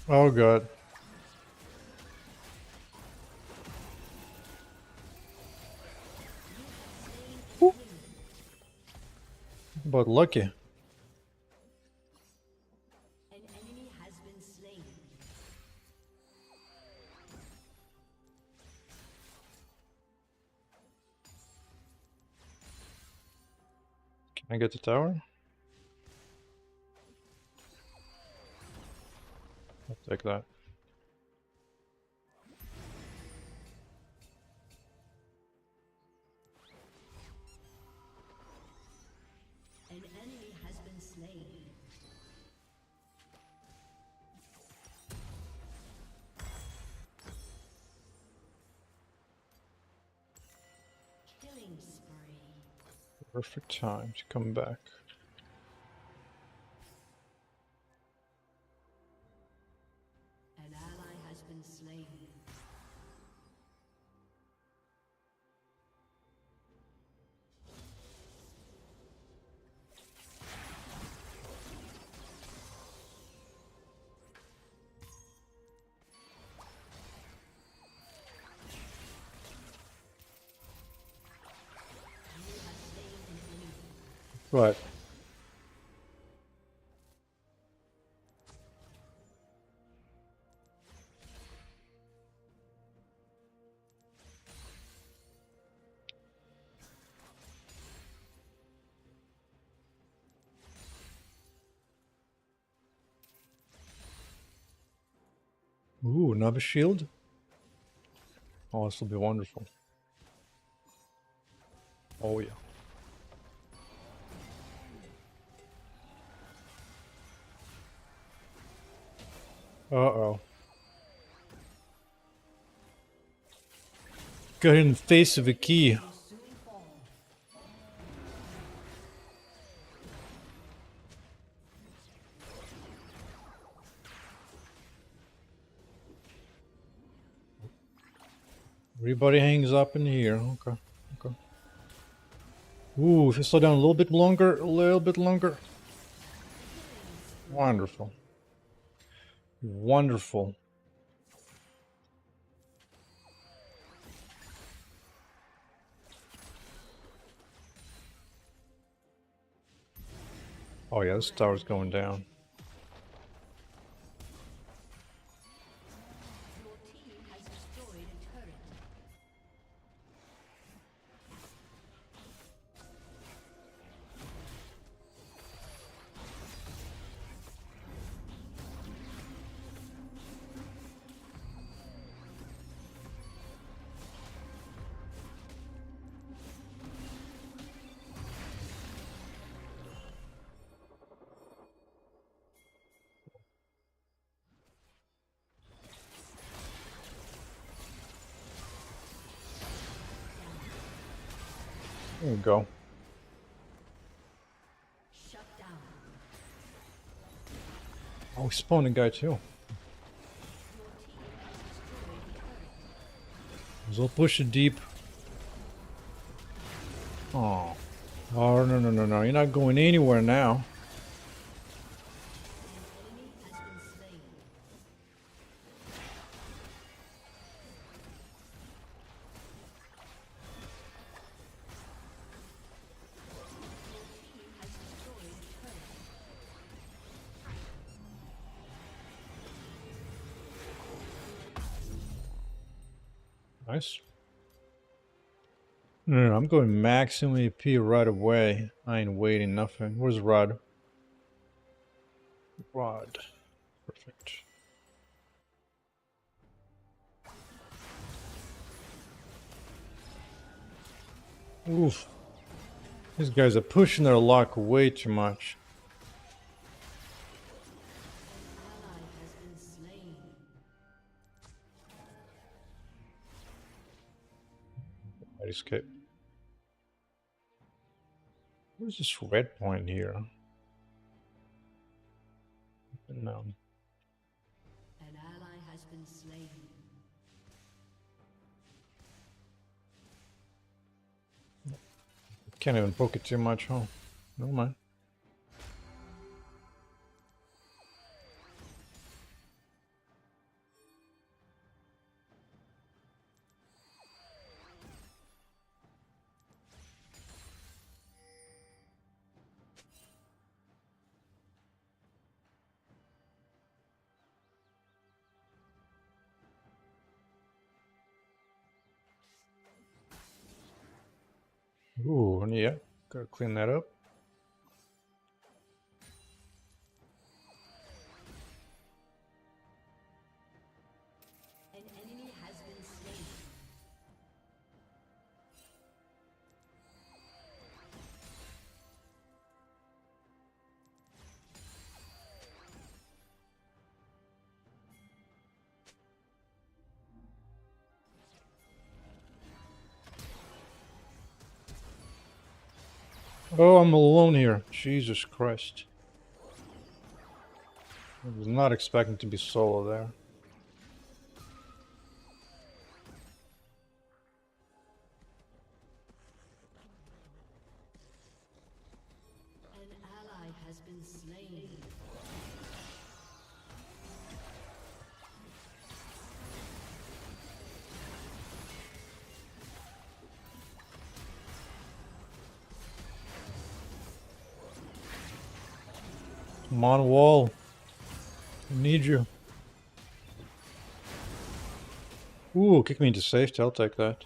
Oh god. Woo. But lucky. An enemy has been slain. Can I get the tower? I'll take that. An enemy has been slain. Killing spree. Perfect time to come back. An ally has been slain. Right. Ooh, another shield? Oh, this will be wonderful. Oh yeah. Uh-oh. Got in the face of a key. Everybody hangs up in here. Okay. Okay. Ooh, if you slow down a little bit longer, Wonderful. Wonderful. Oh yeah, this tower's going down. Your team has destroyed a turret. There we go. Shut down. Oh, we spawned a guy too. Your team has destroyed a turret. So we'll push it deep. Oh. Oh, no, no, no, no. You're not going anywhere now. An enemy has been slain. Your team has destroyed a turret. Nice. No, no, no, I'm going maximum AP right away. I ain't waiting nothing. Where's Rod? Rod. Perfect. Oof. These guys are pushing their luck way too much. An ally has been slain. I escape. Where's this red point here? No. An ally has been slain. Can't even poke it too much, huh? Never mind. Ooh, yeah. Gotta clean that up. An enemy has been slain. Oh, I'm alone here. Jesus Christ. I was not expecting to be solo there. An ally has been slain. Come on, wall. I need you. Ooh, kick me into safety. I'll take that.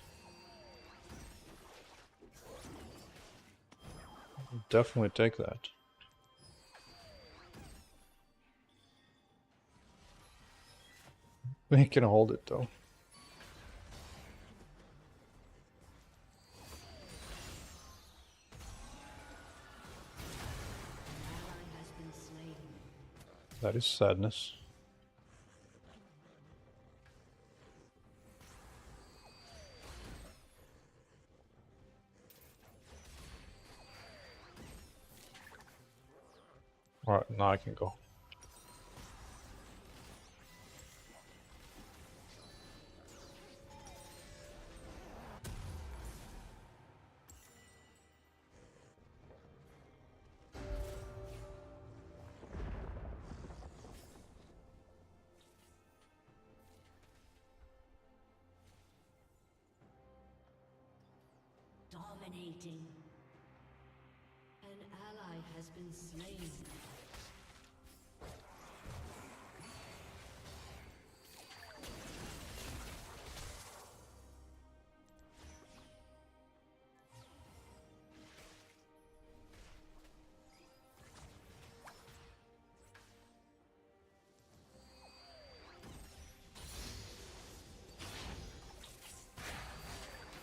I'll definitely take that. We can hold it though. An ally has been slain. That is sadness. Alright, now I can go. Dominating. An ally has been slain.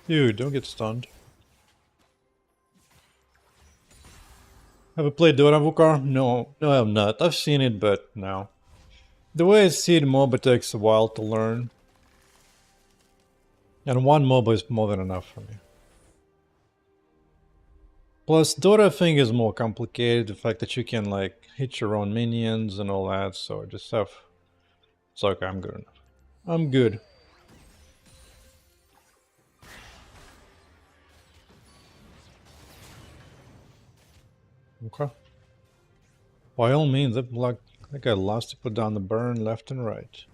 Dude, don't get stunned. Have you played Dora Vukar? No, I have not. I've seen it, but no. The way I see it, MOBA takes a while to learn. And one MOBA is more than enough for me. Plus, Dota I think is more complicated. The fact that you can like hit your own minions and all that, so just have... It's okay, I'm good enough. I'm good. Okay. By all means, that guy loves to put down the burn left and right.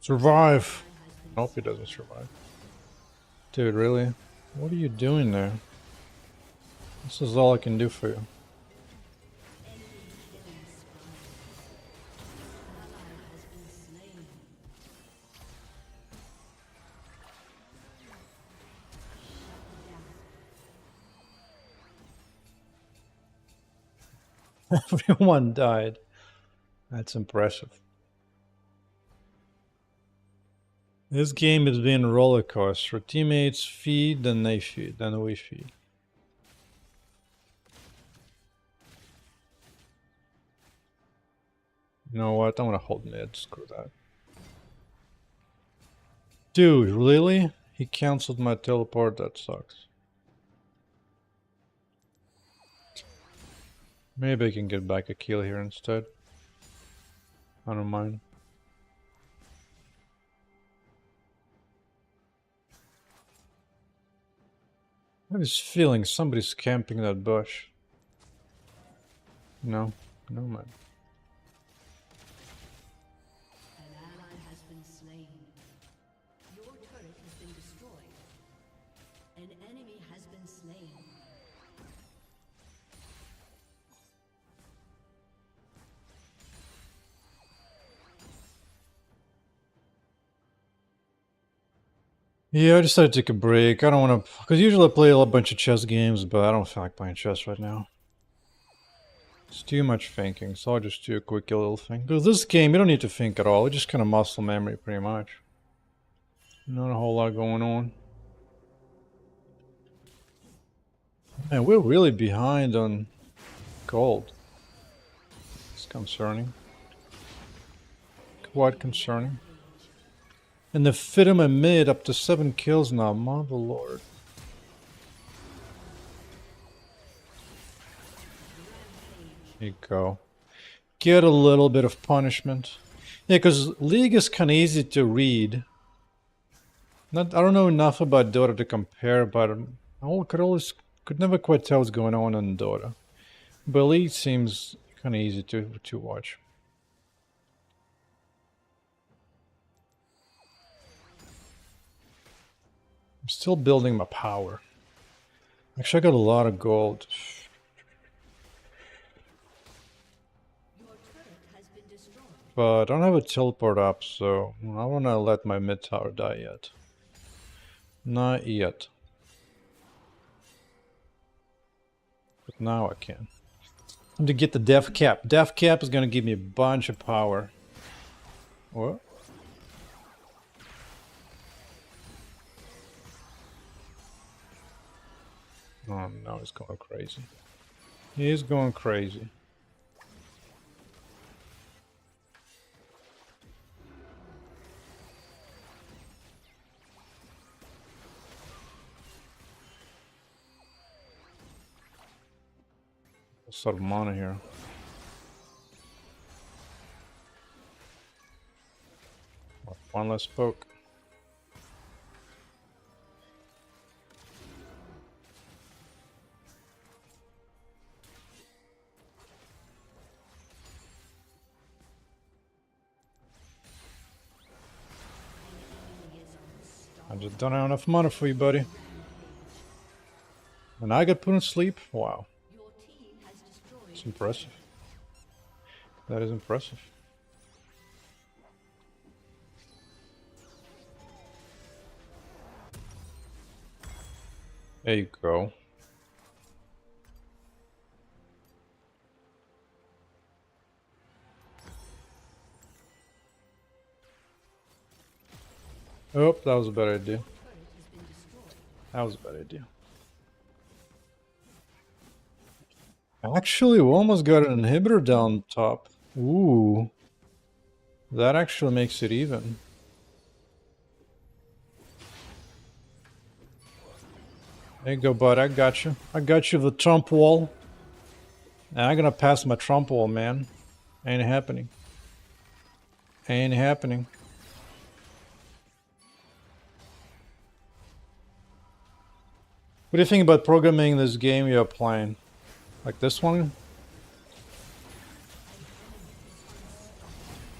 Survive! Nope, he doesn't survive. Dude, really? What are you doing there? This is all I can do for you. Everyone died. That's impressive. This game has been a roller coaster. Teammates feed, then they feed, then we feed. You know what? I'm gonna hold mid. Screw that. Dude, really? He cancelled my teleport? That sucks. Maybe I can get back a kill here instead. I don't mind. I have this feeling somebody's camping that bush. No, no man. An ally has been slain. Your turret has been destroyed. An enemy has been slain. Yeah, I decided to take a break. I don't want to... Because usually I play a bunch of chess games, but I don't feel like playing chess right now. It's too much thinking, so I'll just do a quick little thing. Because this game, you don't need to think at all. It's just kind of muscle memory, pretty much. Not a whole lot going on. Man, we're really behind on gold. It's concerning. Quite concerning. And the Fidema mid up to 7 kills now, mother lord. Here you go. Get a little bit of punishment. Yeah, because League is kind of easy to read. I don't know enough about Dota to compare, but I could never quite tell what's going on in Dota. But League seems kind of easy to watch. I'm still building my power. Actually, I got a lot of gold. Your turret has been destroyed. But I don't have a teleport up, so I don't want to let my mid tower die yet. Not yet. But now I can. I'm to get the Death Cap. Death Cap is going to give me a bunch of power. What? Oh no, he's going crazy. He's going crazy. What's sort of mana here? One less poke. just don't have enough money for you, buddy. And I got put in sleep? Wow. Your team has destroyed. It's impressive. That is impressive. There you go. Oh, that was a bad idea. That was a bad idea. Actually, we almost got an inhibitor down top. Ooh. That actually makes it even. There you go, bud. I got you. I got you the Trump wall. And I'm gonna pass my Trump wall, man. Ain't happening. Ain't happening. What do you think about programming this game you're playing? Like this one?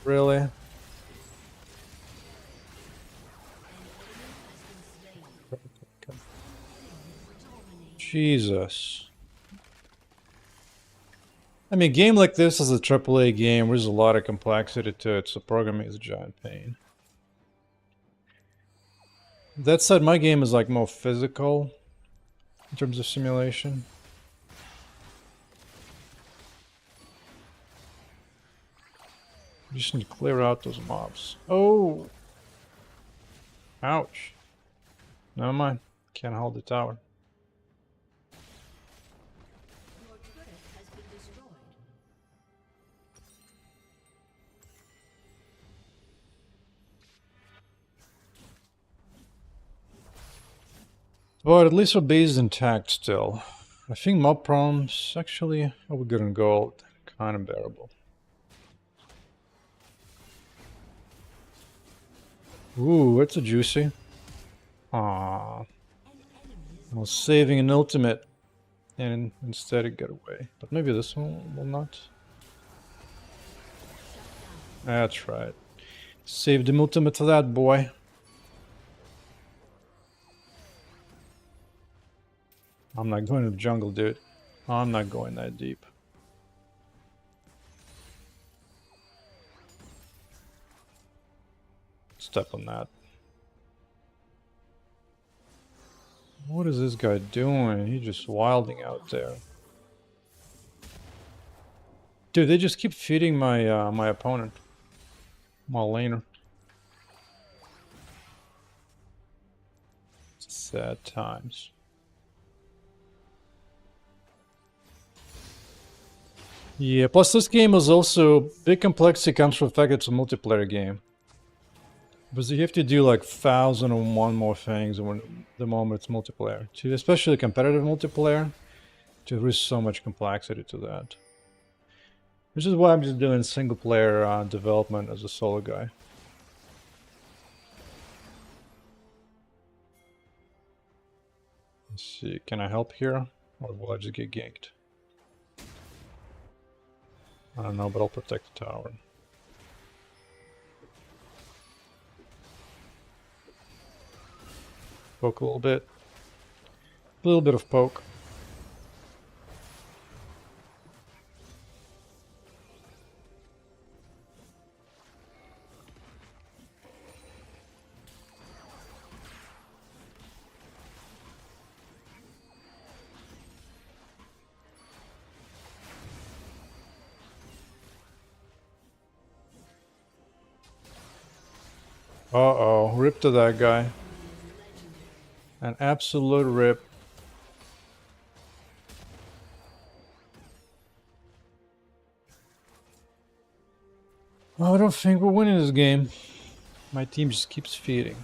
Really? Jesus. I mean, a game like this is a AAA game. There's a lot of complexity to it, so programming is a giant pain. That said, my game is like more physical in terms of simulation. You just need to clear out those mobs. Oh! Ouch. Never mind. Can't hold the tower. Your turret has been destroyed. But at least our base is intact still. I think mob problems actually are we good on gold. Kind of bearable. Ooh, it's a juicy. Aww. I was saving an ultimate and instead it got away. But maybe this one will not. That's right. Saved the ultimate to that boy. I'm not going to the jungle, dude. I'm not going that deep. Step on that. What is this guy doing? He's just wilding out there. Dude, they just keep feeding my my opponent. My laner. Sad times. Yeah, plus this game is also big complexity comes from the fact it's a multiplayer game. Because you have to do like 1,001 more things when the moment it's multiplayer. Especially competitive multiplayer. There is so much complexity to that. Which is why I'm just doing single player development as a solo guy. Let's see, can I help here? Or will I just get ganked? I don't know, but I'll protect the tower. Poke a little bit. A little bit of poke. Uh-oh, rip to that guy. An absolute rip. I don't think we're winning this game. My team just keeps feeding.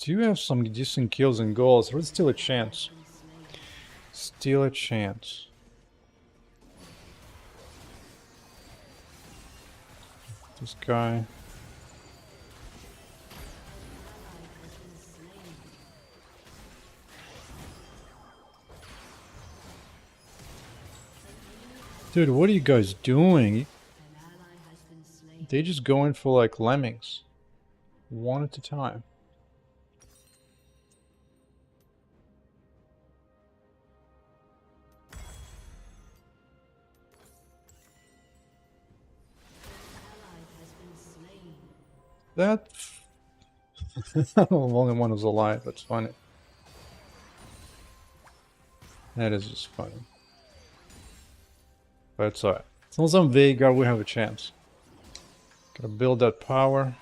Do you have some decent kills and goals? There's still a chance. Still a chance. This guy. Dude, what are you guys doing? An ally has been slain. They just go in for like lemmings. One at a time. Ally has been slain. That... only one was alive, that's funny. That is just funny. But it's alright. As long as I'm Veigar, we have a chance. Gotta build that power.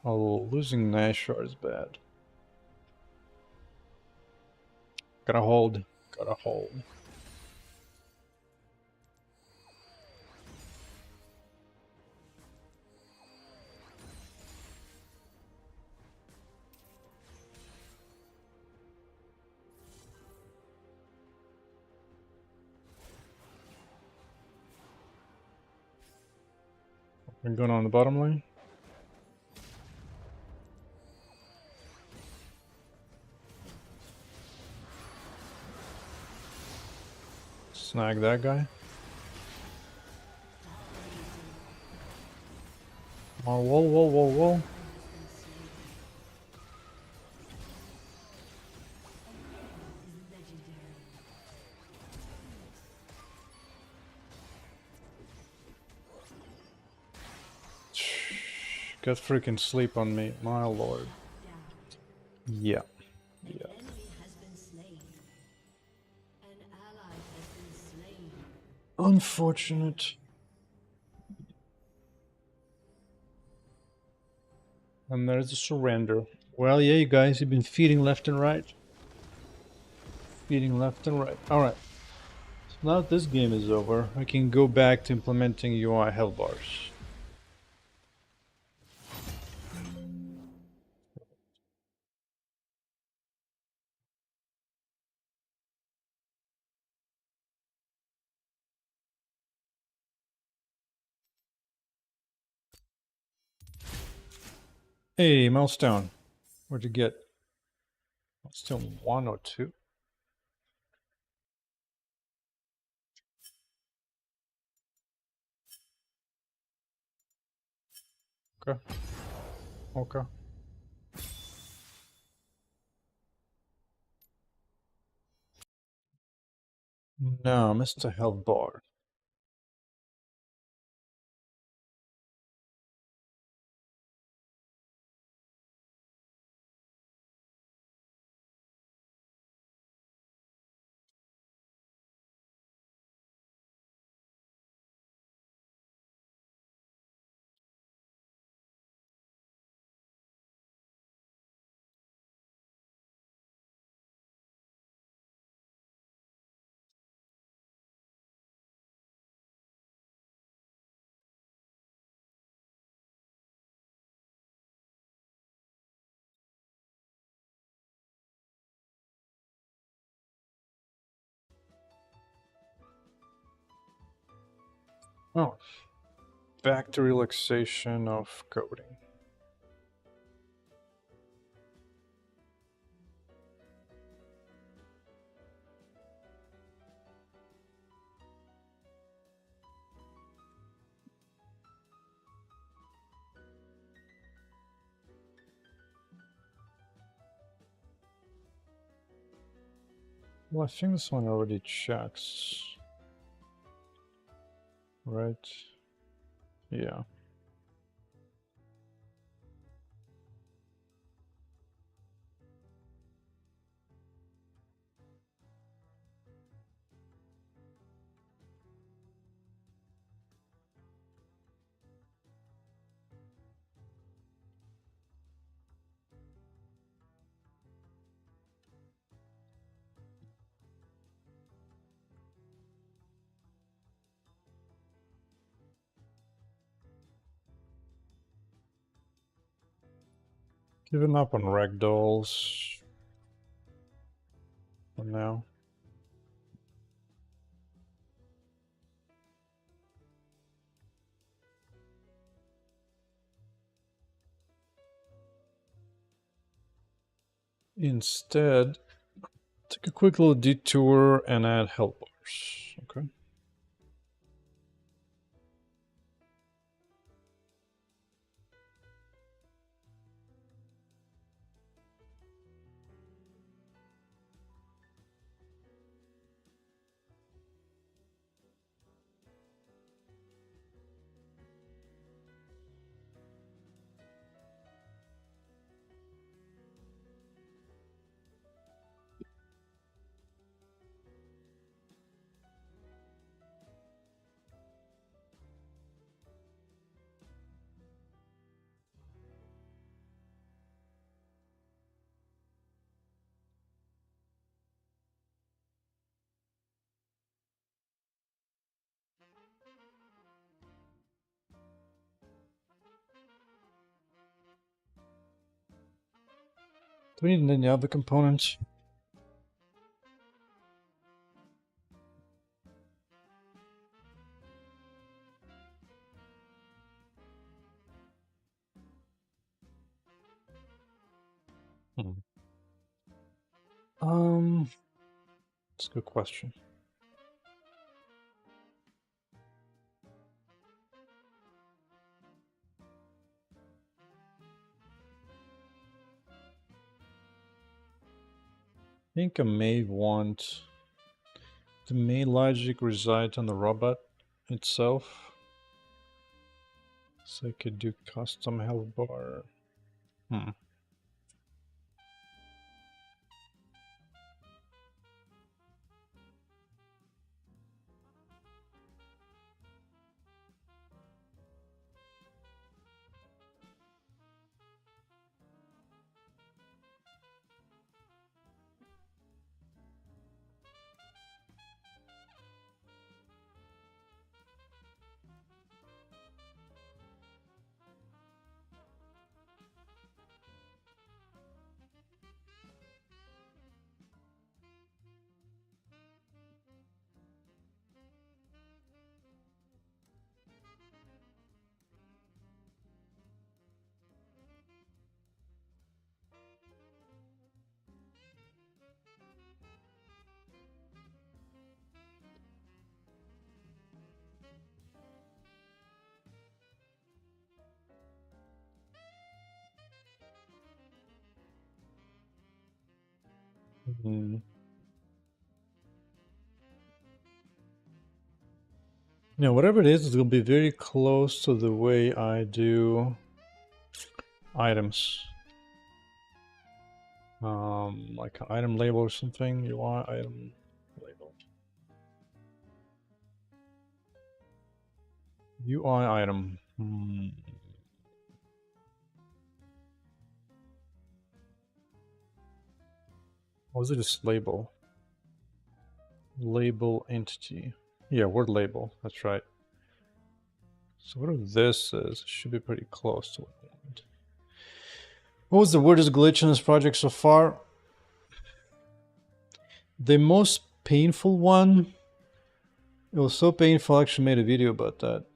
Oh, losing Nashor is bad. Gotta hold. Gotta hold. We're going on the bottom lane. Snag that guy. Oh, whoa, whoa, whoa, whoa. Get freaking sleep on me, my lord. Yeah. An Yeah. enemy has been slain. An ally has been slain. Unfortunate. And there's a surrender. Well, yeah, you guys, you've been feeding left and right. Feeding left and right. Alright. So now that this game is over, I can go back to implementing UI health bars. Hey, milestone. Where'd you get? Milestone 1 or 2? Okay. Okay. No, Mr. Health Bar. Oh. Back to relaxation of coding. Well, I think this one already checks. Right? Yeah. Giving up on Ragdolls for now. Instead, take a quick little detour and add health bars. Corpse. Okay. Do we need any other components? That's a good question. I think I may want the main logic reside on the robot itself. So I could do custom health bar. Yeah, whatever it is, it's gonna be very close to the way I do items. Like an item label or something. You want item label. UI item. Or is it just label? Label entity. Yeah, word label. That's right. So whatever this is, it should be pretty close to what I want. What was the weirdest glitch in this project so far? The most painful one. It was so painful, I actually made a video about that.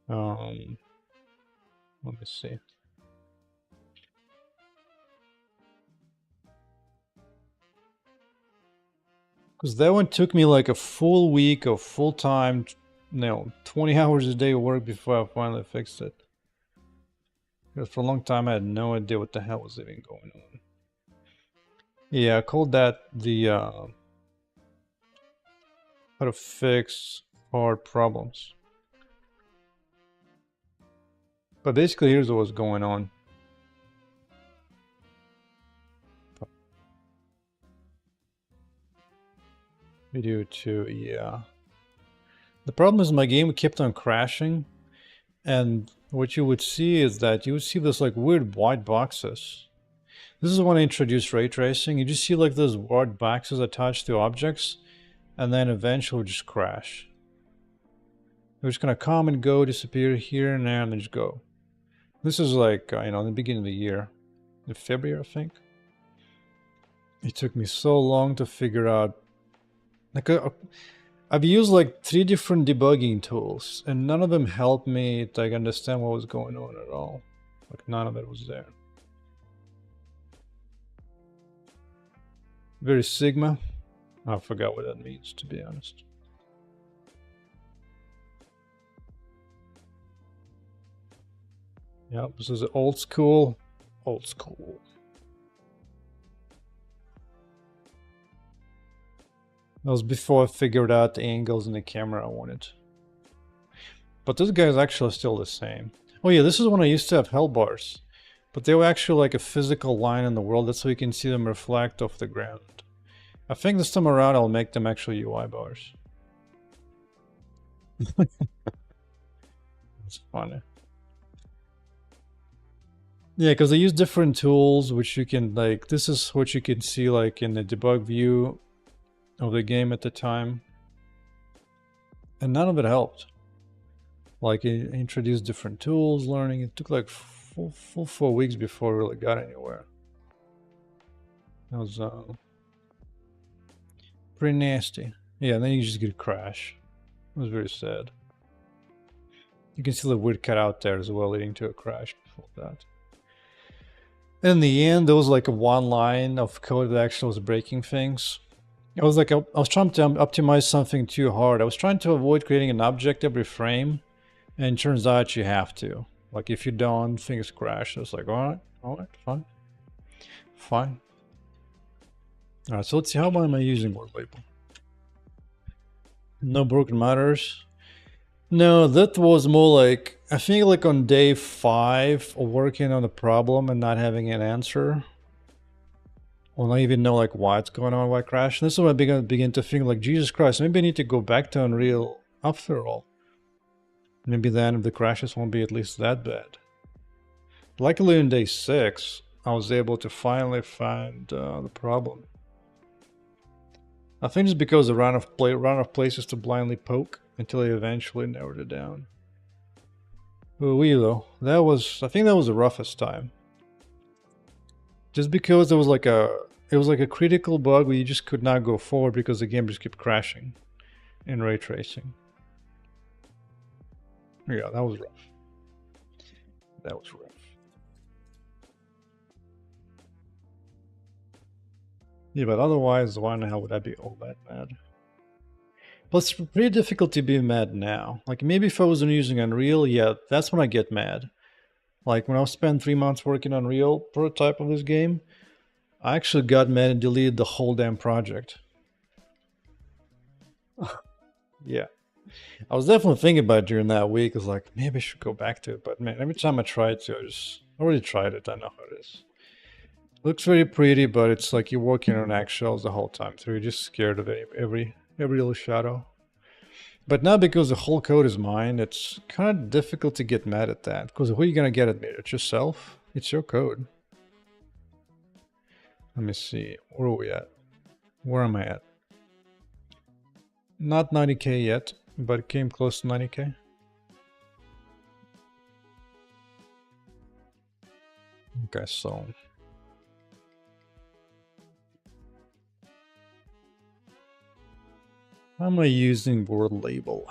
Let me see. Because that one took me like a full week of full-time, 20 hours a day of work before I finally fixed it. Because for a long time I had no idea what the hell was even going on. Yeah, I called that the how to fix hard problems. But basically here's what was going on. Video 2, yeah. The problem is my game kept on crashing, and what you would see is that you would see this like weird white boxes. This is when I introduced ray tracing. You just see like those white boxes attached to objects, and then eventually it would just crash. It was gonna come and go, disappear here and there, and then just go. This is like, in the beginning of the year. In February, I think. It took me so long to figure out. Like, I've used like 3 different debugging tools, and none of them helped me to like, understand what was going on at all. Like, none of it was there. Very Sigma. I forgot what that means, to be honest. Yeah, this is old school. Old school. That was before I figured out the angles in the camera I wanted. But this guy is actually still the same. Oh yeah, this is when I used to have hell bars. But they were actually like a physical line in the world. That's so you can see them reflect off the ground. I think this time around I'll make them actual UI bars. It's funny. Yeah, because they use different tools which you can like, this is what you can see like in the debug view of the game at the time. And none of it helped. Like it introduced different tools, learning. It took like full 4 weeks before I really got anywhere. That was pretty nasty. Yeah, and then you just get a crash. It was very sad. You can see the weird cutout there as well, leading to a crash before that. In the end, there was like a one line of code that actually was breaking things. I was trying to optimize something too hard. I was trying to avoid creating an object every frame, and it turns out you have to. Like if you don't, things crash. I was like, alright, fine. Fine. Alright, so let's see, how am I using word label? No broken matters. No, that was more like, I think like on day 5 of working on a problem and not having an answer. Or not even know like why it's going on, why it crashed. And this is when I begin to think like, Jesus Christ, maybe I need to go back to Unreal after all. Maybe then the crashes won't be at least that bad. Luckily on day 6, I was able to finally find the problem. I think it's because the run of places to blindly poke until I eventually narrowed it down. Though, I think that was the roughest time. Just because there was like it was like a critical bug where you just could not go forward because the game just kept crashing in ray tracing. Yeah, that was rough. That was rough. Yeah, but otherwise, why in the hell would I be all that mad? But it's pretty difficult to be mad now. Like, maybe if I wasn't using Unreal, yeah, that's when I get mad. Like, when I spent 3 months working on Unreal prototype of this game, I actually got mad and deleted the whole damn project. Yeah. I was definitely thinking about it during that week. I was like, maybe I should go back to it. But man, every time I try to, I already tried it. I know how it is. Looks very pretty, but it's like you're walking on eggshells the whole time through. You're just scared of every little shadow. But now because the whole code is mine, it's kind of difficult to get mad at that. Because who are you going to get at me? It's yourself. It's your code. Let me see. Where are we at? Where am I at? Not 90k yet, but it came close to 90k. Okay, so... how am I using word label?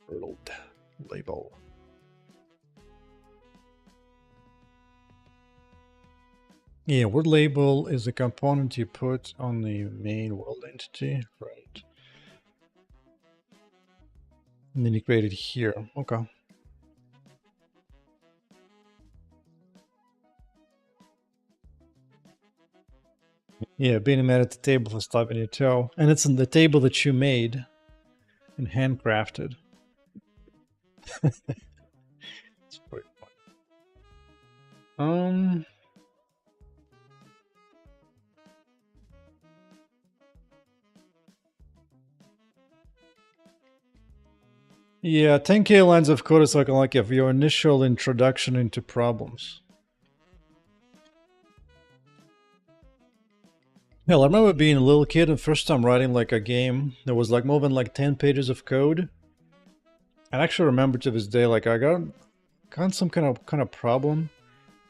Word label. Yeah, word label is a component you put on the main world entity, right? And then you create it here. Okay. Yeah, being mad at the table for stubbing your toe. And it's in the table that you made and handcrafted. It's pretty fun. Yeah, 10k lines of code is like your initial introduction into problems. Hell, I remember being a little kid and first time writing like a game that was like more than like 10 pages of code. I actually remember to this day, like I got some kind of problem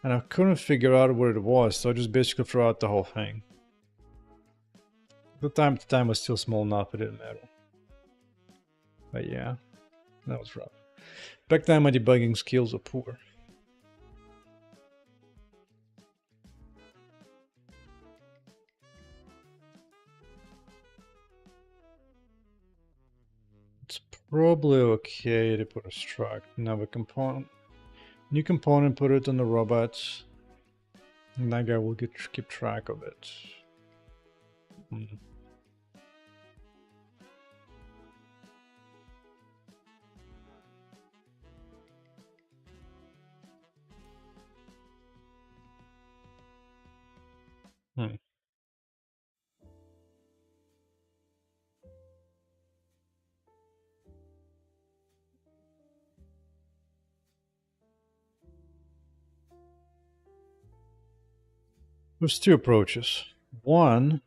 and I couldn't figure out what it was, so I just basically threw out the whole thing. The time was still small enough, it didn't matter. But yeah, that was rough. Back then my debugging skills were poor. Probably okay to put a struct. Another component. New component, put it on the robots. And that guy will keep track of it. Hmm. Hmm. There's two approaches. One,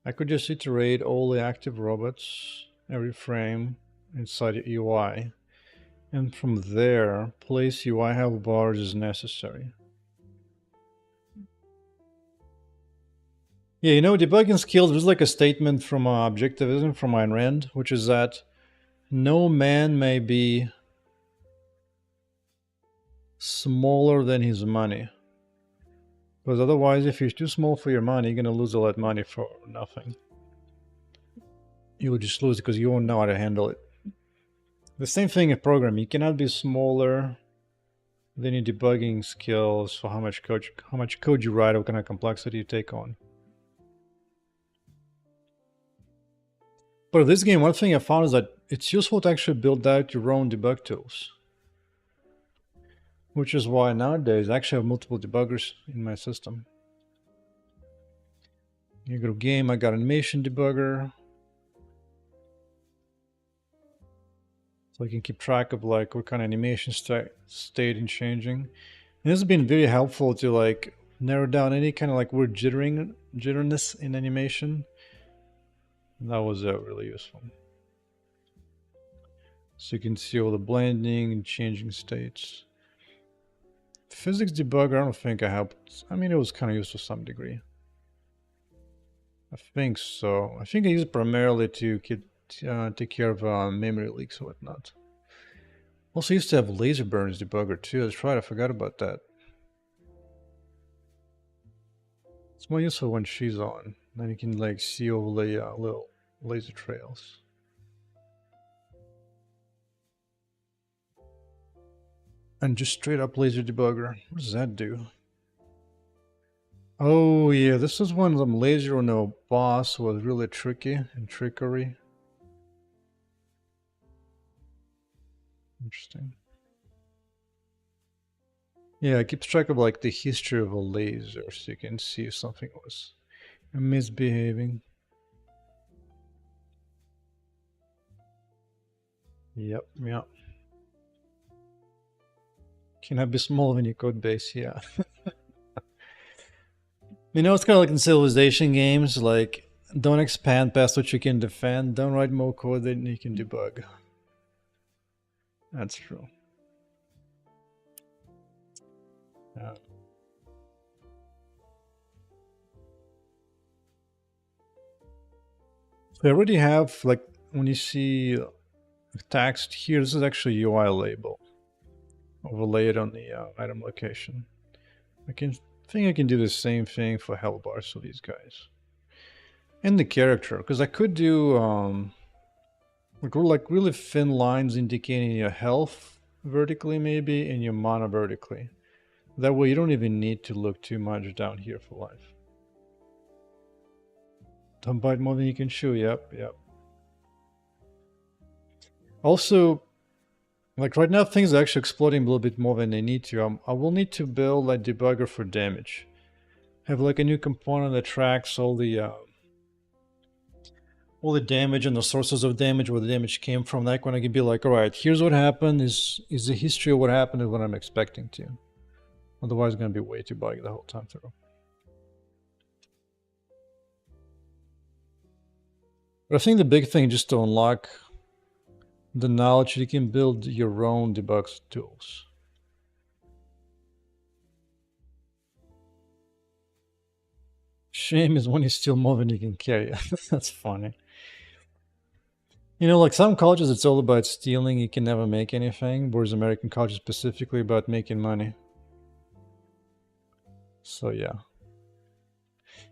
I could just iterate all the active robots every frame inside the UI, and from there, place UI health bars as necessary. Yeah, you know, debugging skills is like a statement from Objectivism from Ayn Rand, which is that no man may be smaller than his money. Because otherwise, if you're too small for your money, you're going to lose all that money for nothing. You will just lose it because you won't know how to handle it. The same thing in programming. You cannot be smaller than your debugging skills for how much code you write, what kind of complexity you take on. But in this game, one thing I found is that it's useful to actually build out your own debug tools. Which is why nowadays I actually have multiple debuggers in my system. You go to game, I got animation debugger. So I can keep track of like what kind of animation state and changing. And this has been very helpful to like narrow down any kind of like weird jitteriness in animation. And that was really useful. So you can see all the blending and changing states. Physics debugger, I don't think I helped. I mean, it was kind of used to some degree. I think so. I think I use it primarily to take care of memory leaks or whatnot. Also used to have laser burns debugger too. That's right, I forgot about that. It's more useful when she's on. Then you can like see all the little laser trails. And just straight up laser debugger. What does that do? Oh yeah, this is one of them laser on a boss was really tricky and trickery. Interesting. Yeah, it keeps track of like the history of a laser so you can see if something was misbehaving. Yep, yep. Cannot be smaller than your code base, yeah. You know, it's kind of like in civilization games, like, don't expand past what you can defend, don't write more code than you can debug. That's true. Yeah. So I already have, like, when you see text here, this is actually UI label. Overlay it on the item location. I think I can do the same thing for health bars for these guys. And the character, because I could do like really thin lines indicating your health vertically maybe and your mana vertically. That way you don't even need to look too much down here for life. Don't bite more than you can chew, yep. Also, like right now things are actually exploding a little bit more than they need to. I will need to build a debugger for damage. Have like a new component that tracks all the damage and the sources of damage, where the damage came from. Like when I can be like, all right, here's what happened, is the history of what happened is what I'm expecting to. Otherwise it's gonna be way too buggy the whole time through. But I think the big thing just to unlock the knowledge, you can build your own debug tools. Shame is when you steal more than you can carry. That's funny. You know, like some cultures, it's all about stealing. You can never make anything, whereas American culture is specifically about making money. So yeah.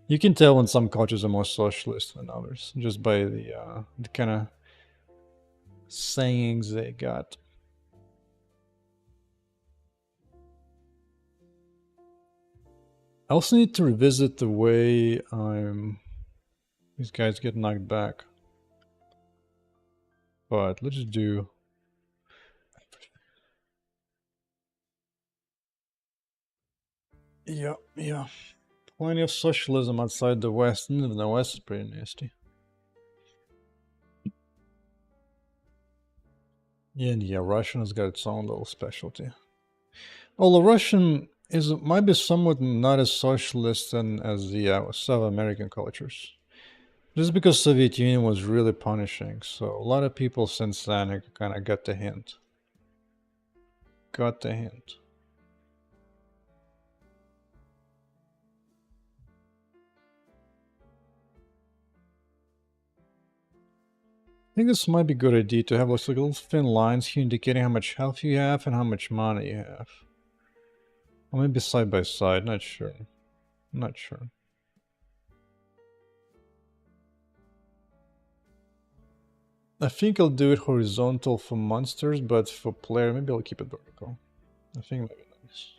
You can tell when some cultures are more socialist than others, just by the kind of sayings they got. I also need to revisit the way these guys get knocked back. But let's just do... Yeah. Plenty of socialism outside the West, and even the West is pretty nasty. Yeah, and yeah, Russian has got its own little specialty. Although Russian might be somewhat not as socialist as the South American cultures. Just because Soviet Union was really punishing, so a lot of people since then kind of got the hint. Got the hint. I think this might be a good idea to have like little thin lines here indicating how much health you have and how much mana you have. Or maybe side by side, not sure. Not sure. I think I'll do it horizontal for monsters, but for player, maybe I'll keep it vertical. I think that'd be nice.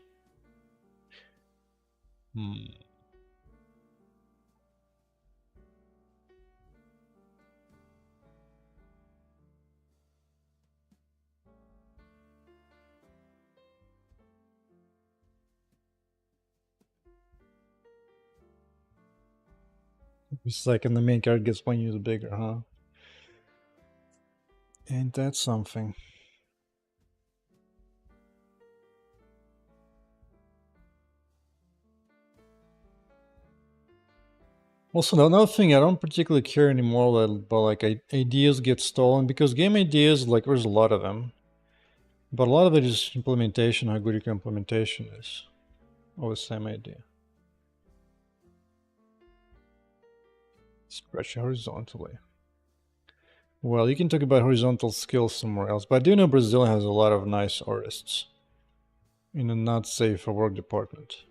It's like, and the main character gets 1 unit bigger, huh? Ain't that something? Also, another thing, I don't particularly care anymore about like ideas get stolen, because game ideas, like, there's a lot of them. But a lot of it is implementation, how good your implementation is. Always same idea. Stretch horizontally. Well, you can talk about horizontal skills somewhere else, but I do know Brazil has a lot of nice artists in a not safe for work department.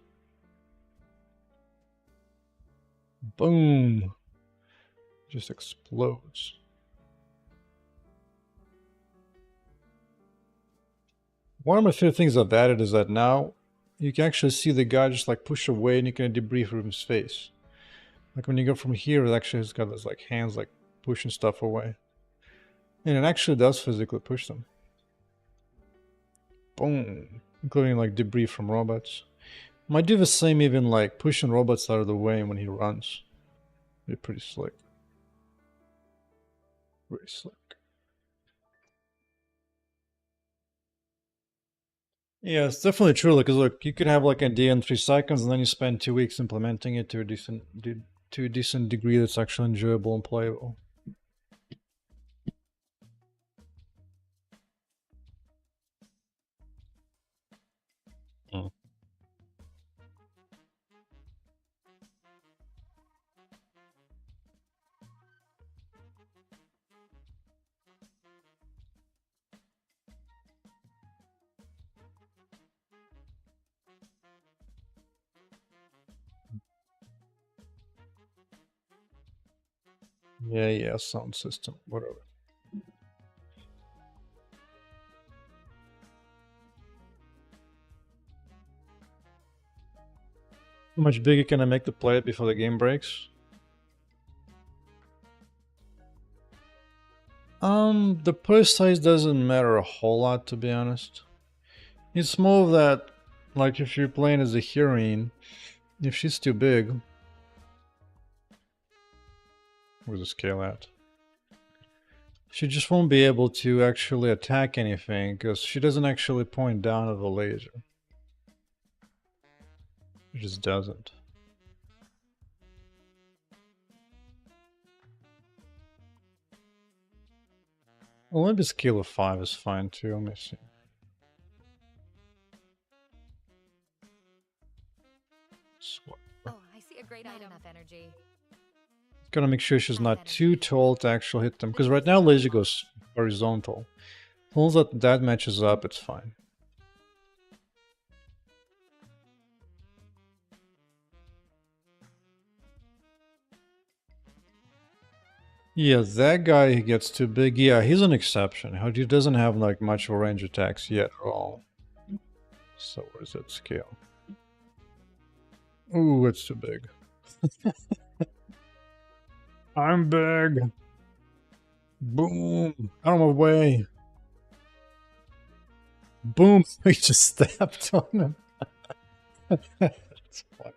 Boom! Just explodes. One of my favorite things I've added is that now you can actually see the guy just like push away and you can debris from his face. Like when you go from here, it actually has got those like hands like pushing stuff away. And it actually does physically push them. Boom. Including like debris from robots. Might do the same even like pushing robots out of the way when he runs. Be pretty slick. Pretty slick. Yeah, it's definitely true. Because look, you could have like an idea in 3 seconds, and then you spend 2 weeks implementing it to a decent degree that's actually enjoyable and playable. Mm. Yeah, sound system, whatever. How much bigger can I make the play before the game breaks? The play size doesn't matter a whole lot, to be honest. It's more of that, like if you're playing as a heroine, if she's too big, where's the scale at? She just won't be able to actually attack anything, because she doesn't actually point down at the laser. She just doesn't. Well, maybe scale of 5 is fine too, let me see. Oh, I see a great item. Enough energy. Gotta make sure she's not too tall to actually hit them, because right now laser goes horizontal. As long as that matches up, it's fine. Yeah, that guy gets too big. Yeah, he's an exception. He doesn't have like much of range attacks yet at all. So where's that scale? Ooh, it's too big. I'm big. Boom. Out of my way. Boom. He just stepped on him. That's funny.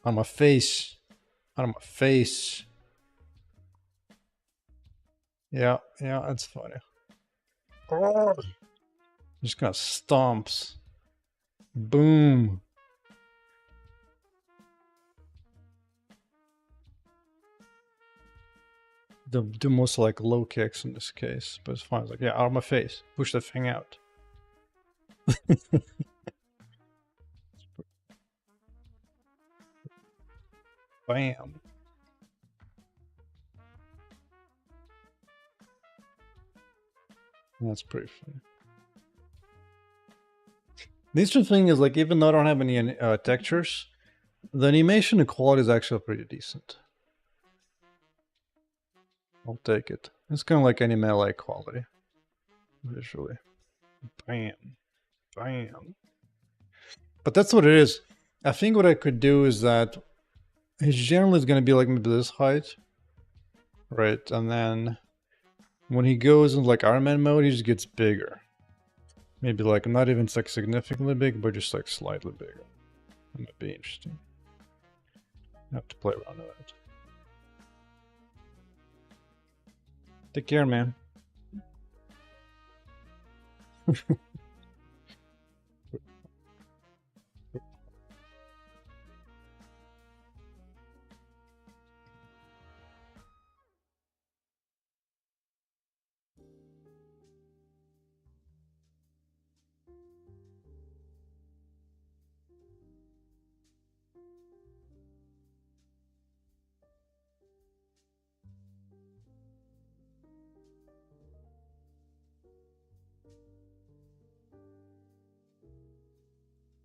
On my face. Out of my face. Yeah, that's funny. Oh. Just kind of stomps. Boom. The most like low kicks in this case, but it's fine. It's like, yeah, out of my face. Push the thing out. Bam. That's pretty funny. The interesting thing is, like, even though I don't have any textures, the animation quality is actually pretty decent. I'll take it. It's kind of like anime-like quality, visually. Bam. Bam. But that's what it is. I think what I could do is that his general is going to be like maybe this height. Right, and then when he goes in like Iron Man mode, he just gets bigger. Maybe like not even like significantly big, but just like slightly bigger. That might be interesting. I have to play around with it. Take care, man.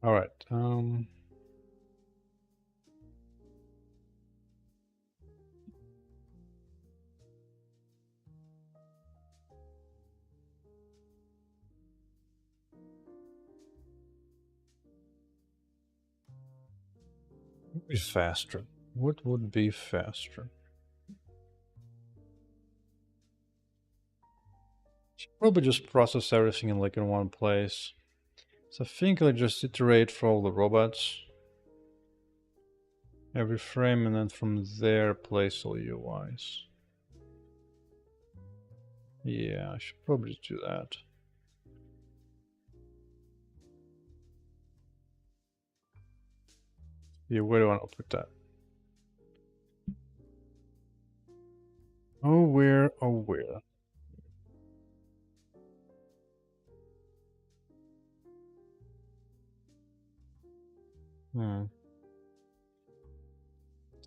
All right. What would be faster? What would be faster? Should probably just process everything in like in one place. So I think I just iterate for all the robots. Every frame, and then from there place all UIs. Yeah, I should probably just do that. Yeah, where do I want to put that? Oh, where? Oh, where?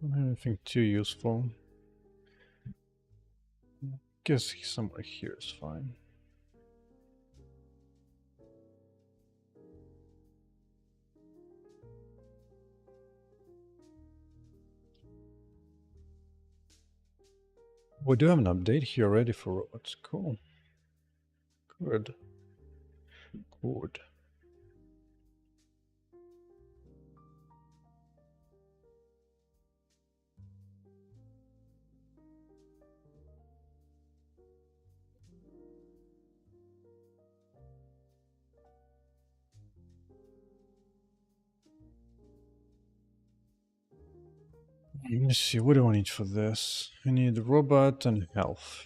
Don't have anything too useful. Guess somewhere here is fine. We do have an update here already for robots. Cool. Good. Good. Let me see, what do I need for this? I need robot and health.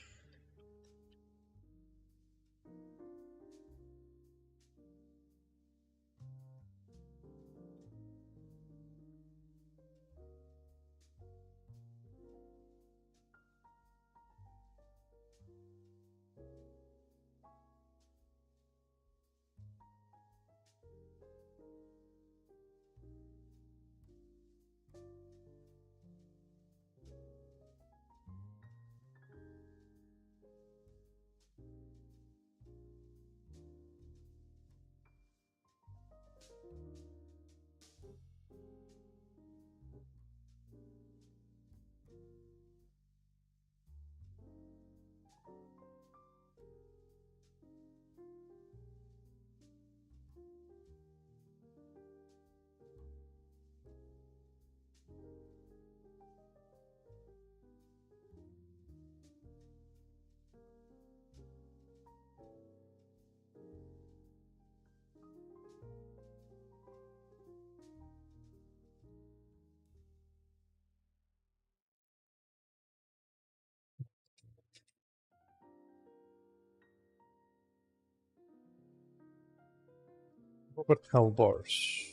Robot health bars.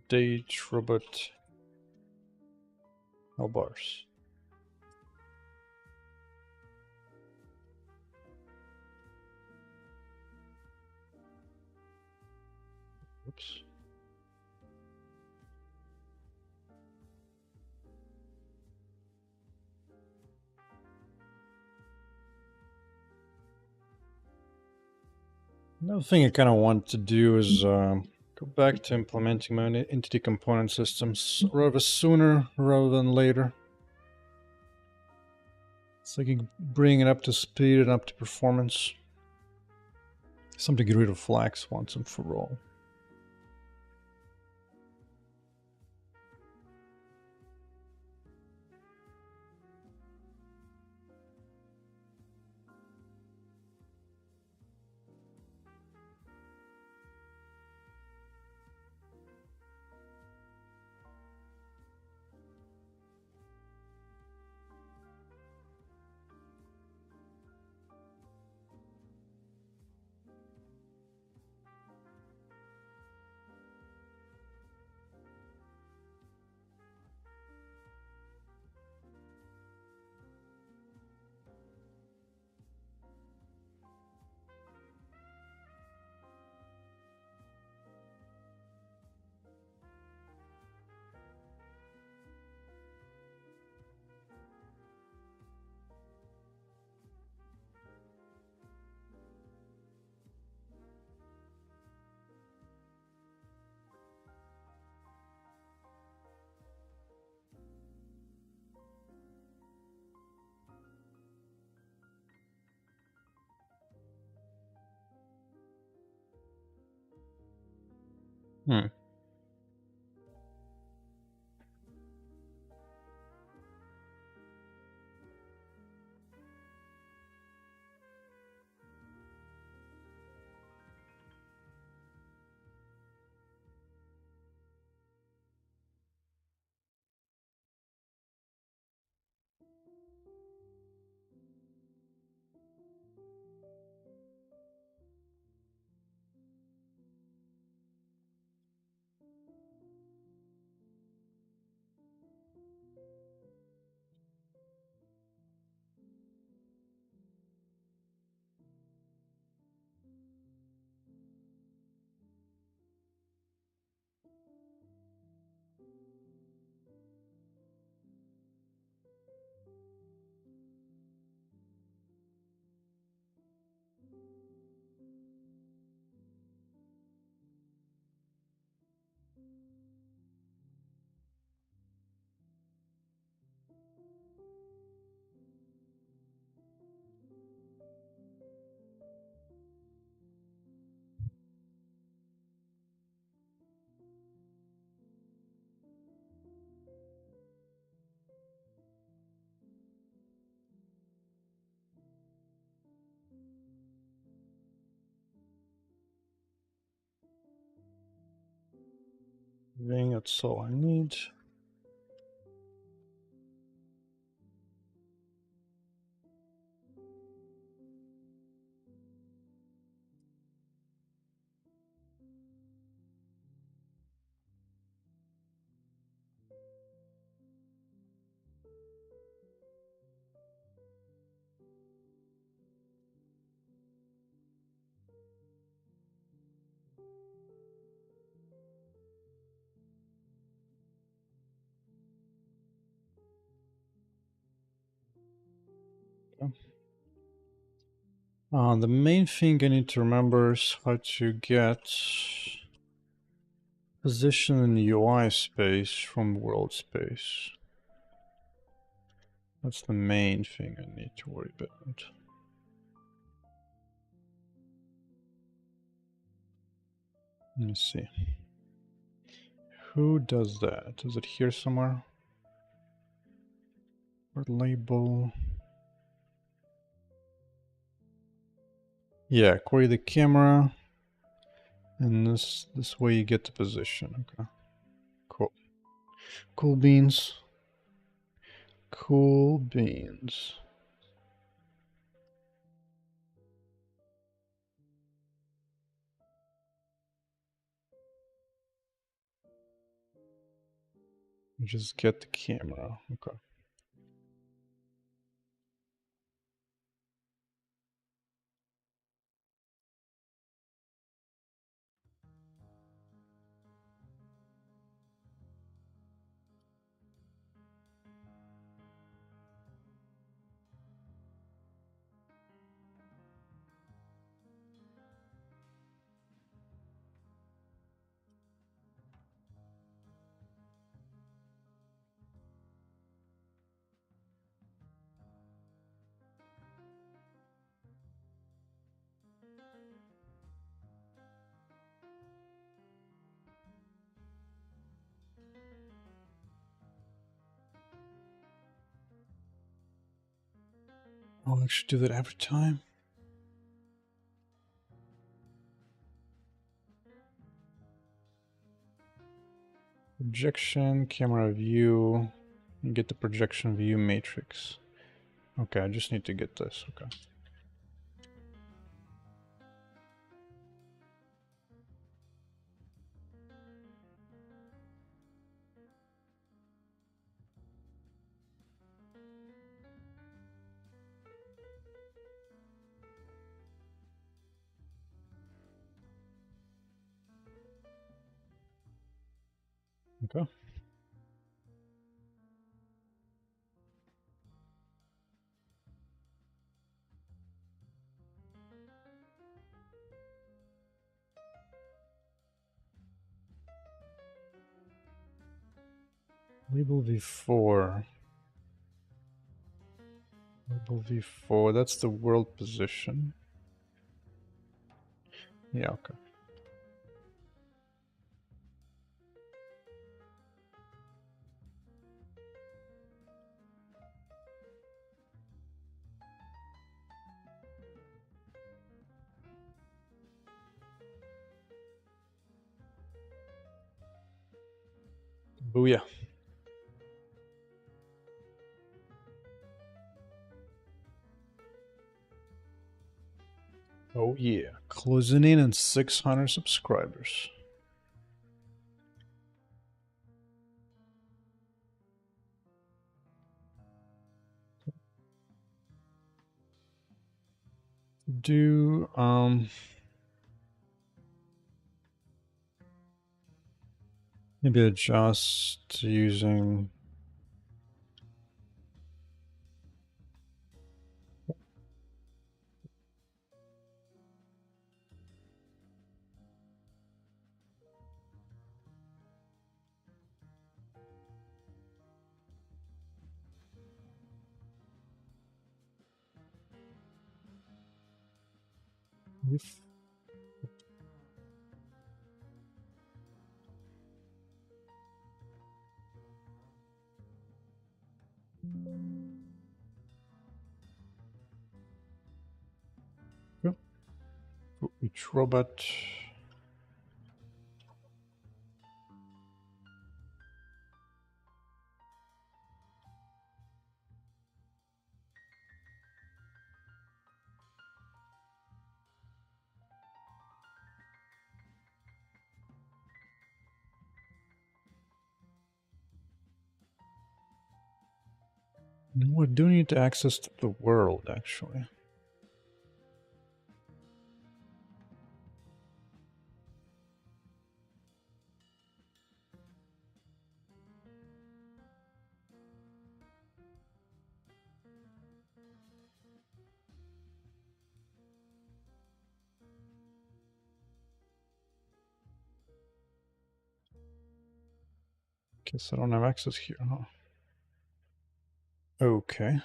Date robot health bars. Oops. Another thing I kind of want to do is go back to implementing my entity component systems rather sooner rather than later. So I can bring it up to speed and up to performance. Something to get rid of flags once and for all. Hmm. I think that's all I need. The main thing I need to remember is how to get position in the UI space from world space. That's the main thing I need to worry about. Let me see. Who does that? Is it here somewhere? Or label? Yeah, query the camera. And this way you get the position. Okay. Cool. Cool beans. Cool beans. Just get the camera. Okay. I'll actually do that every time. Projection, camera view, and get the projection view matrix. Okay, I just need to get this. Okay. Okay. Label V4. Label V4, that's the world position. Yeah, okay. Booyah. Oh yeah, closing in on 600 subscribers. Do maybe adjust using if for each robot. No, I do need to access to the world actually. Guess I don't have access here, huh? Okay.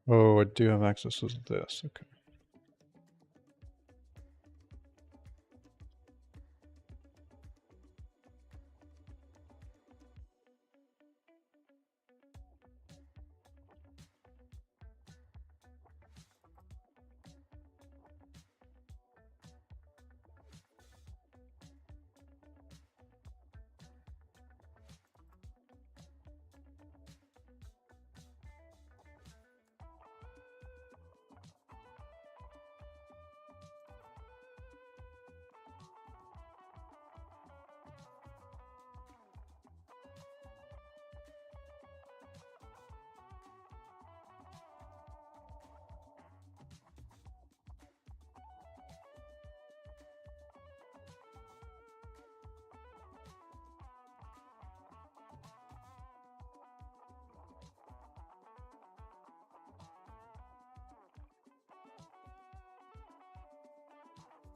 Oh, I do have access to this. Okay.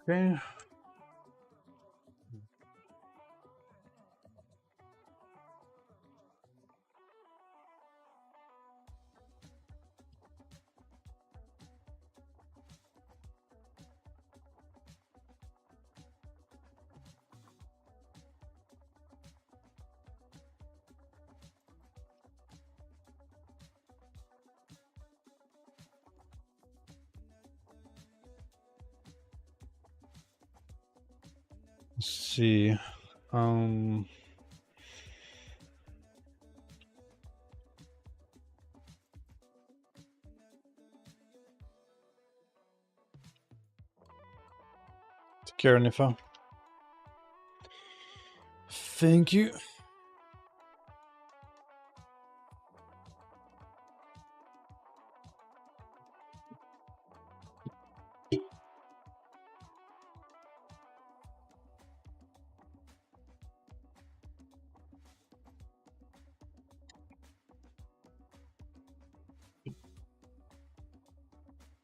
Okay. Let's see. Take care, Nifa. Thank you.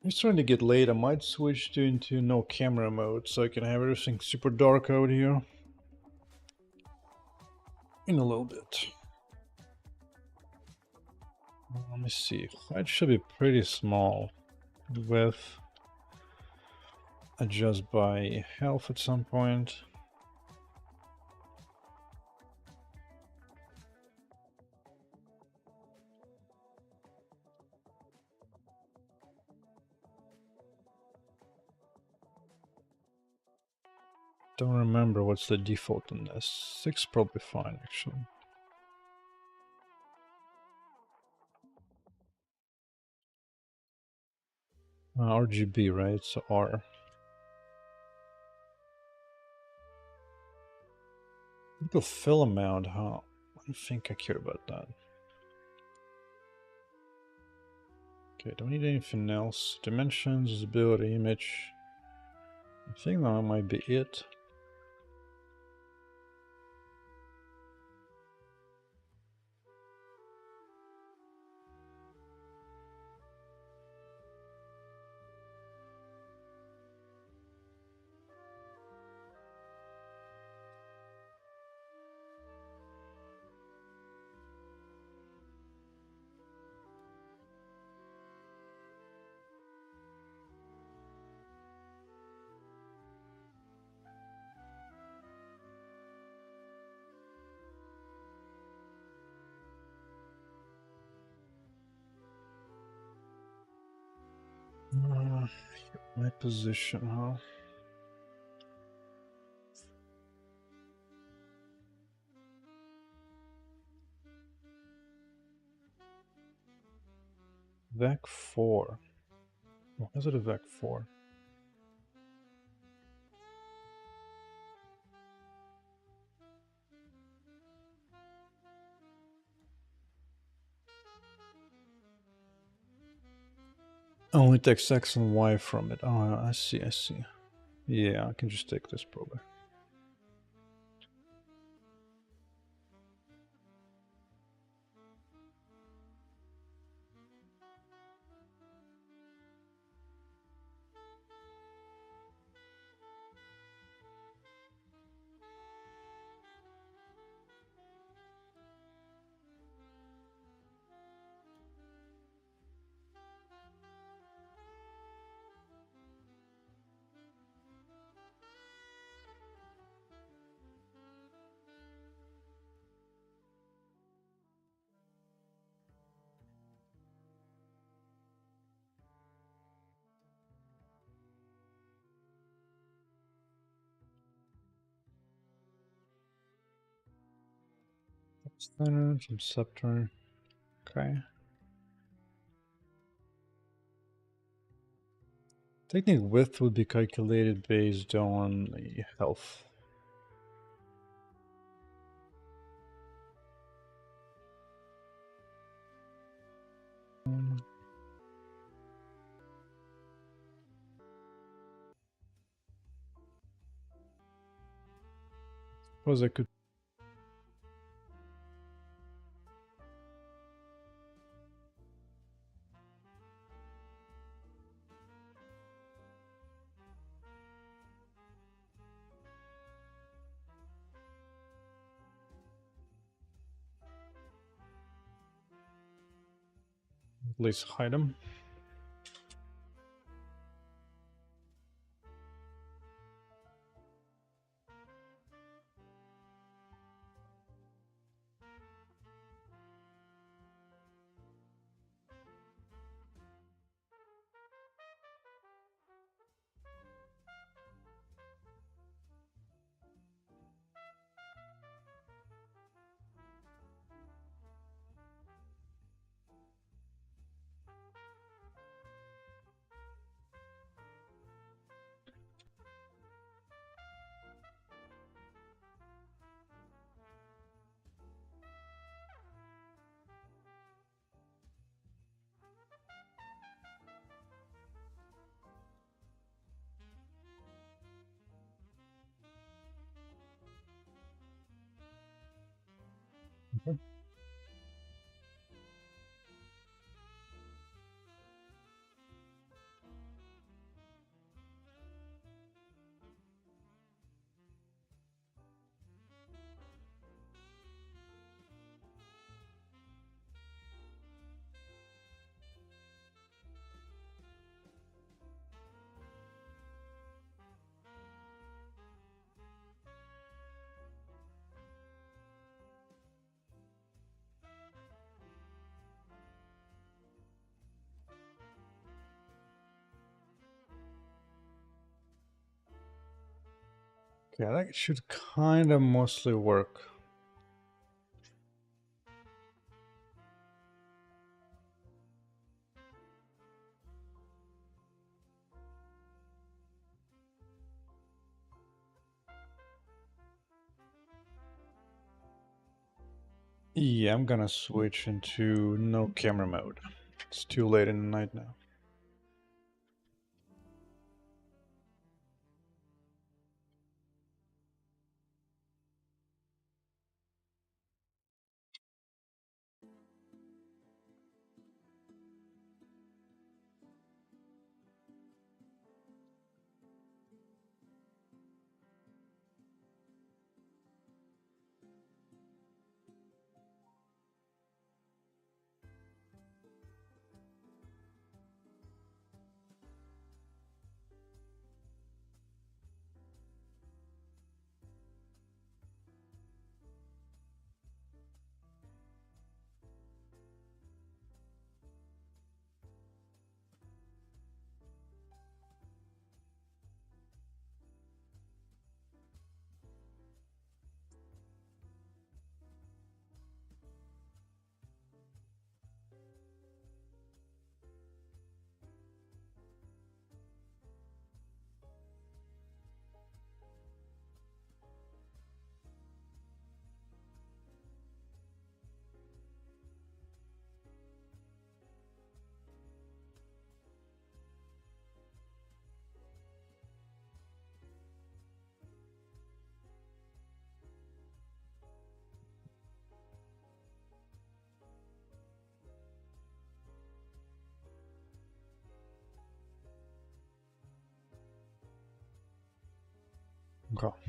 It's starting to get late. I might switch into no camera mode so I can have everything super dark out here in a little bit. Let me see. Height should be pretty small. Width adjust by health at some point. Don't remember what's the default on this. 6 probably fine actually. RGB, right? So R. The fill amount, huh? I don't think I care about that. Okay, don't need anything else. Dimensions, visibility, image. I think that might be it. My position, huh? Vec 4. Why is it a Vec 4? Only takes X and Y from it. Oh, I see, I see. Yeah, I can just take this probably. Center, some scepter. Okay. Technique width would be calculated based on the health. Suppose I could. At least hide them. Okay. Yeah, that should kind of mostly work. Yeah, I'm gonna switch into no camera mode. It's too late in the night now. Okay.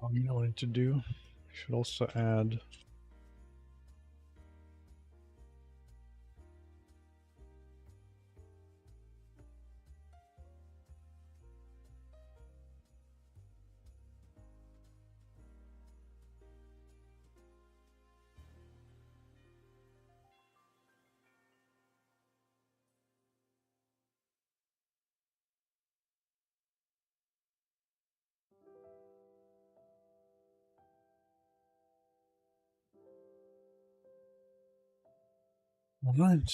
Well, you know what I need to do? I should also add Alright,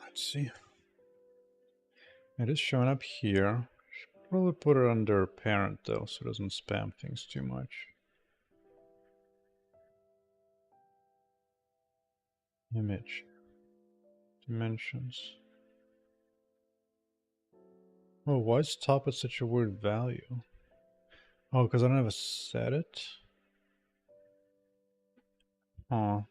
let's see. It is showing up here. Should probably put it under parent though, so it doesn't spam things too much. Image. Dimensions. Oh, why is top at such a weird value? Oh, because I don't have a set it? Oh.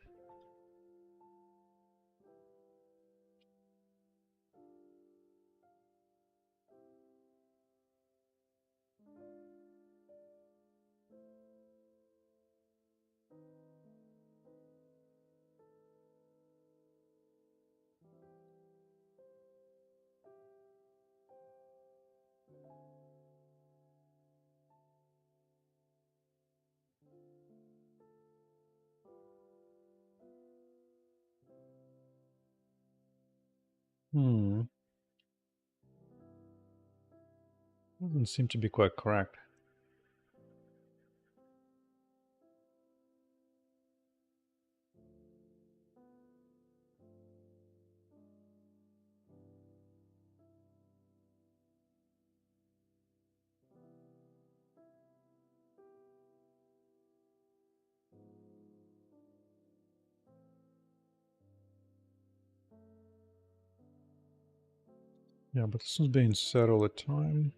Doesn't seem to be quite correct. Yeah, but this one's being set all the time.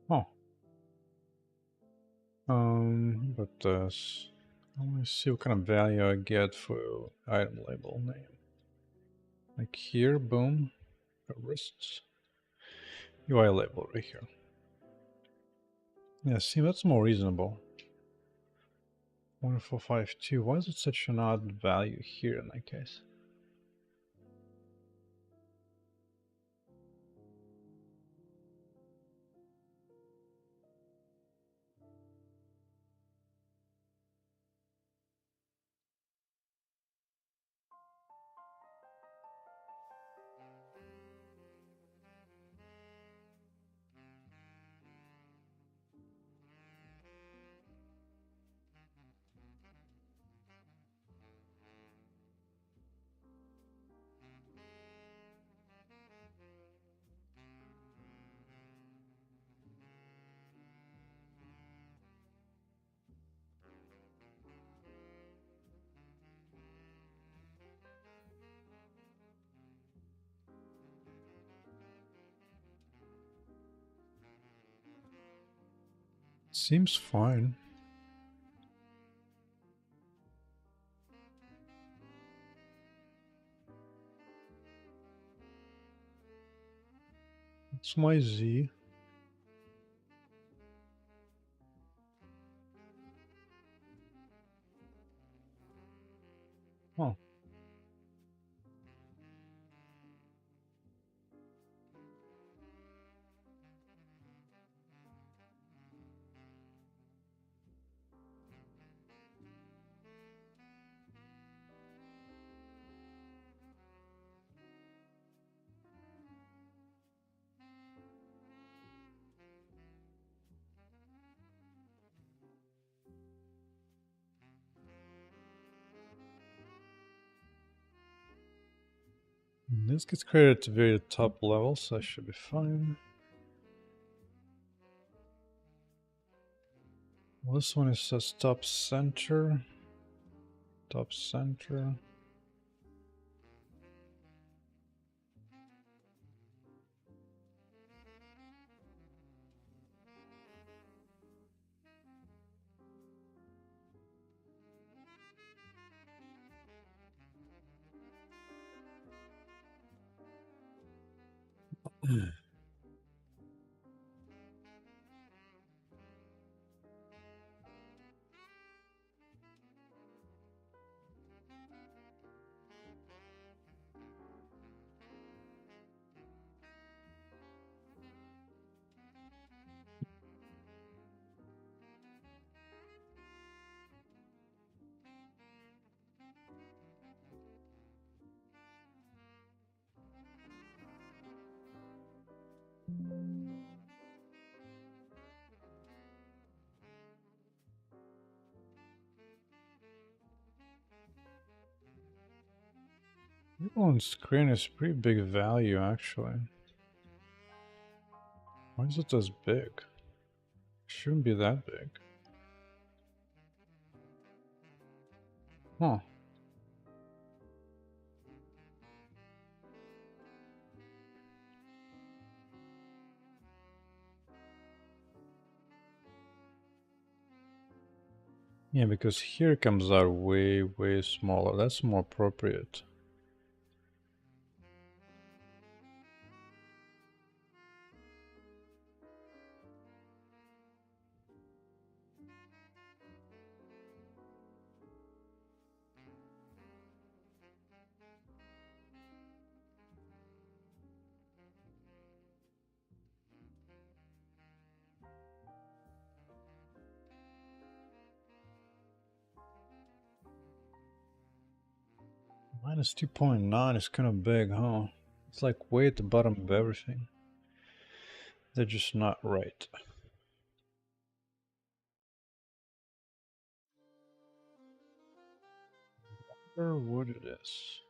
Oh. But this. I want to see what kind of value I get for item label name. Like here, boom. Wrists. UI label right here. Yeah, see, that's more reasonable. 1452. Why is it such an odd value here in that case? Seems fine. It's my Z. Oh. This gets created at the very top level, so I should be fine. Well, this one is says top center. Top center. People on screen is pretty big value, actually. Why is it this big? It shouldn't be that big. Huh. Yeah, because here it comes out way, way smaller. That's more appropriate. Minus 2.9 is kind of big, huh? It's like way at the bottom of everything. They're just not right. I wonder what it is.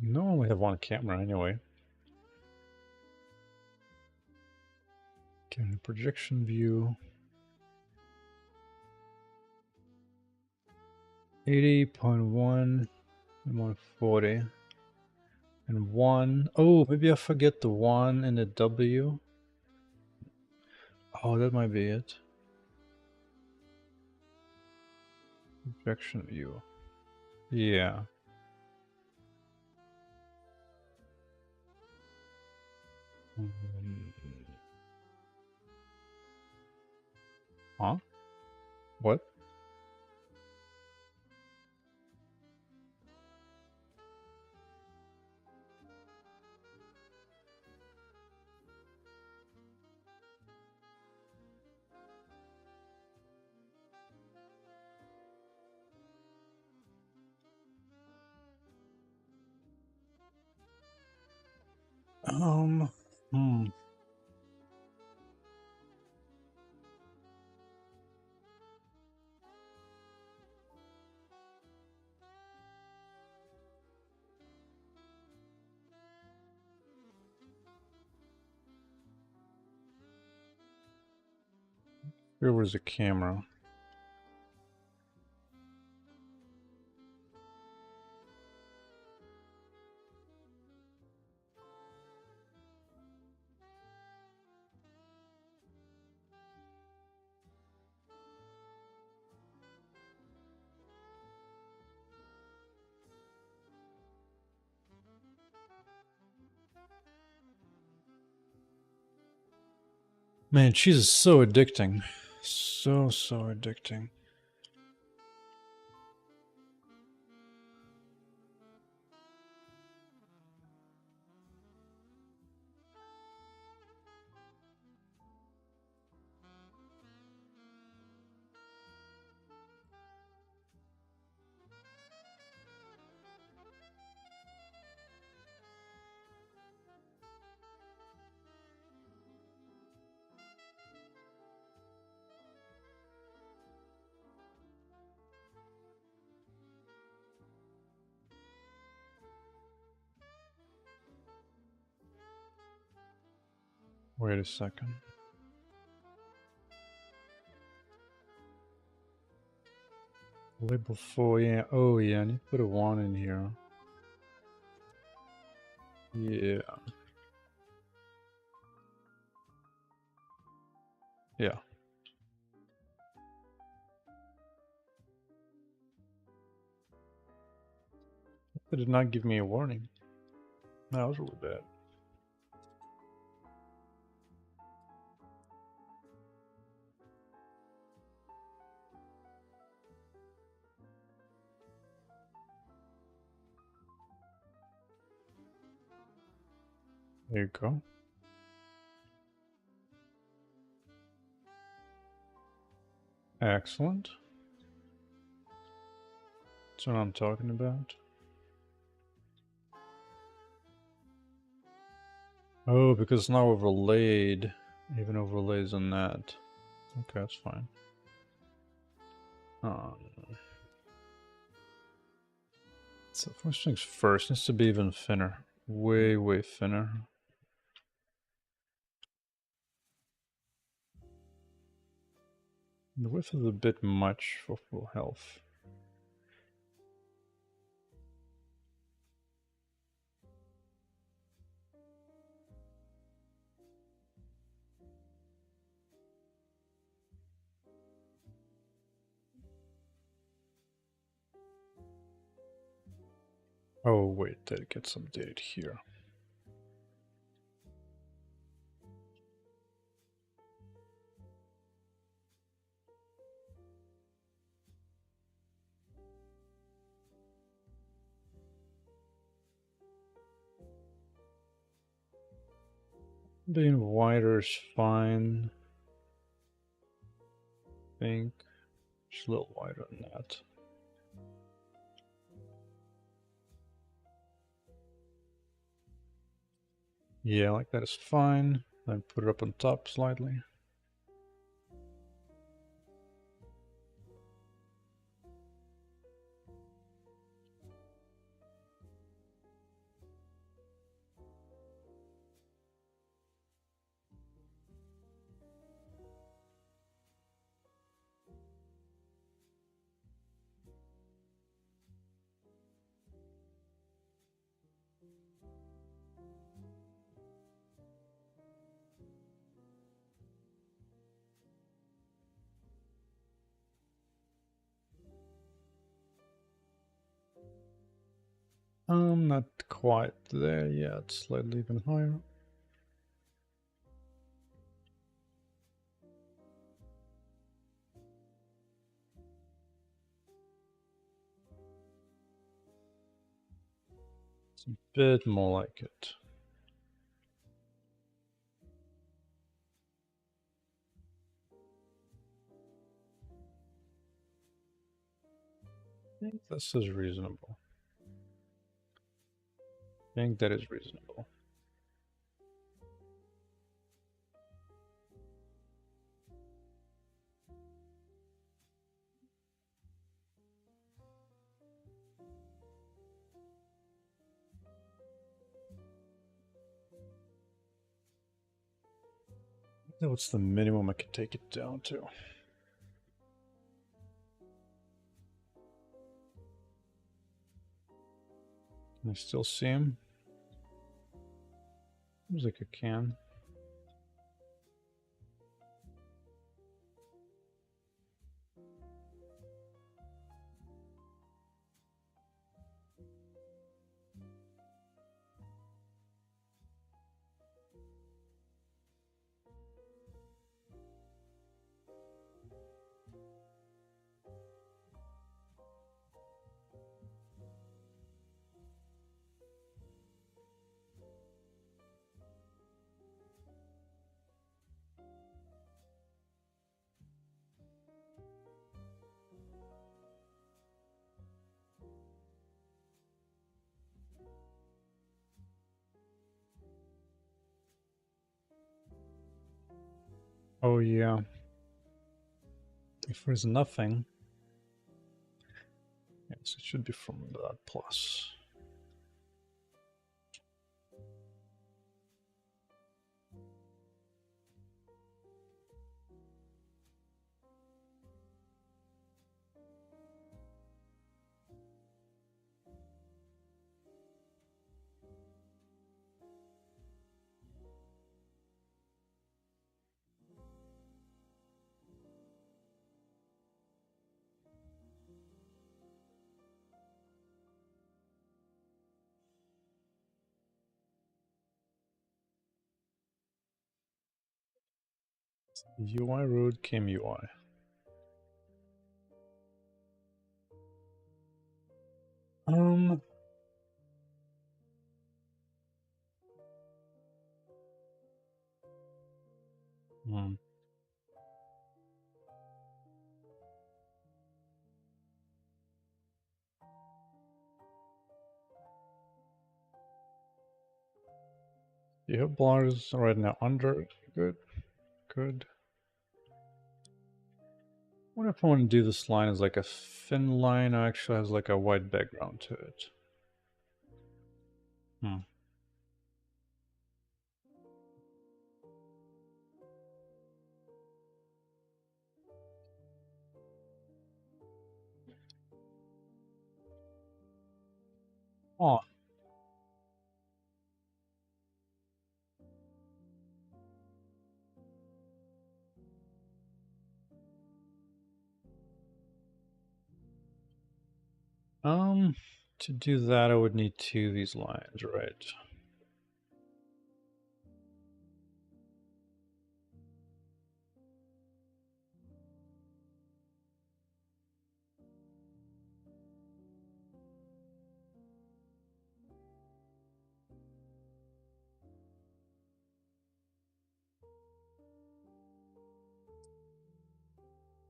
No, I only have one camera anyway. Okay, projection view. 80.1 and 140. And 1. Oh, maybe I forget the 1 and the W. Oh, that might be it. Projection view. Yeah. Huh? What? Hmm. Where was the camera? Man, she's so addicting. So addicting. Wait a second. Label 4, yeah. Oh, yeah, I need to put a 1 in here. Yeah. Yeah. It did not give me a warning. That was really bad. There you go. Excellent. That's what I'm talking about. Oh, because now overlaid. Even overlays on that. Okay, that's fine. So first things first, needs to be even thinner. Way, way thinner. The width is a bit much for full health. Oh wait, that gets updated here. Being wider is fine. I think just a little wider than that. Yeah, like that is fine. Then put it up on top slightly. Not quite there yet, slightly even higher. It's a bit more like it. I think this is reasonable. I think that is reasonable. What's the minimum I could take it down to? Can I still see him? Seems like I can. Oh yeah. If there's nothing, yes, it should be from that plus. UI road came UI. Um, hmm. You have bars right now under. Good. Good. What if I want to do this line as like a thin line or actually has like a white background to it? Hmm. Oh. To do that I would need two of these lines, right?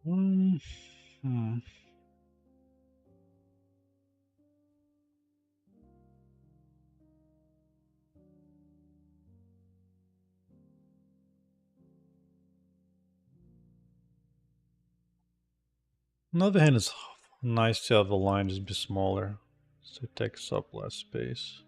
Hmm. On the other hand, it's nice to have the line just be smaller, so it takes up less space.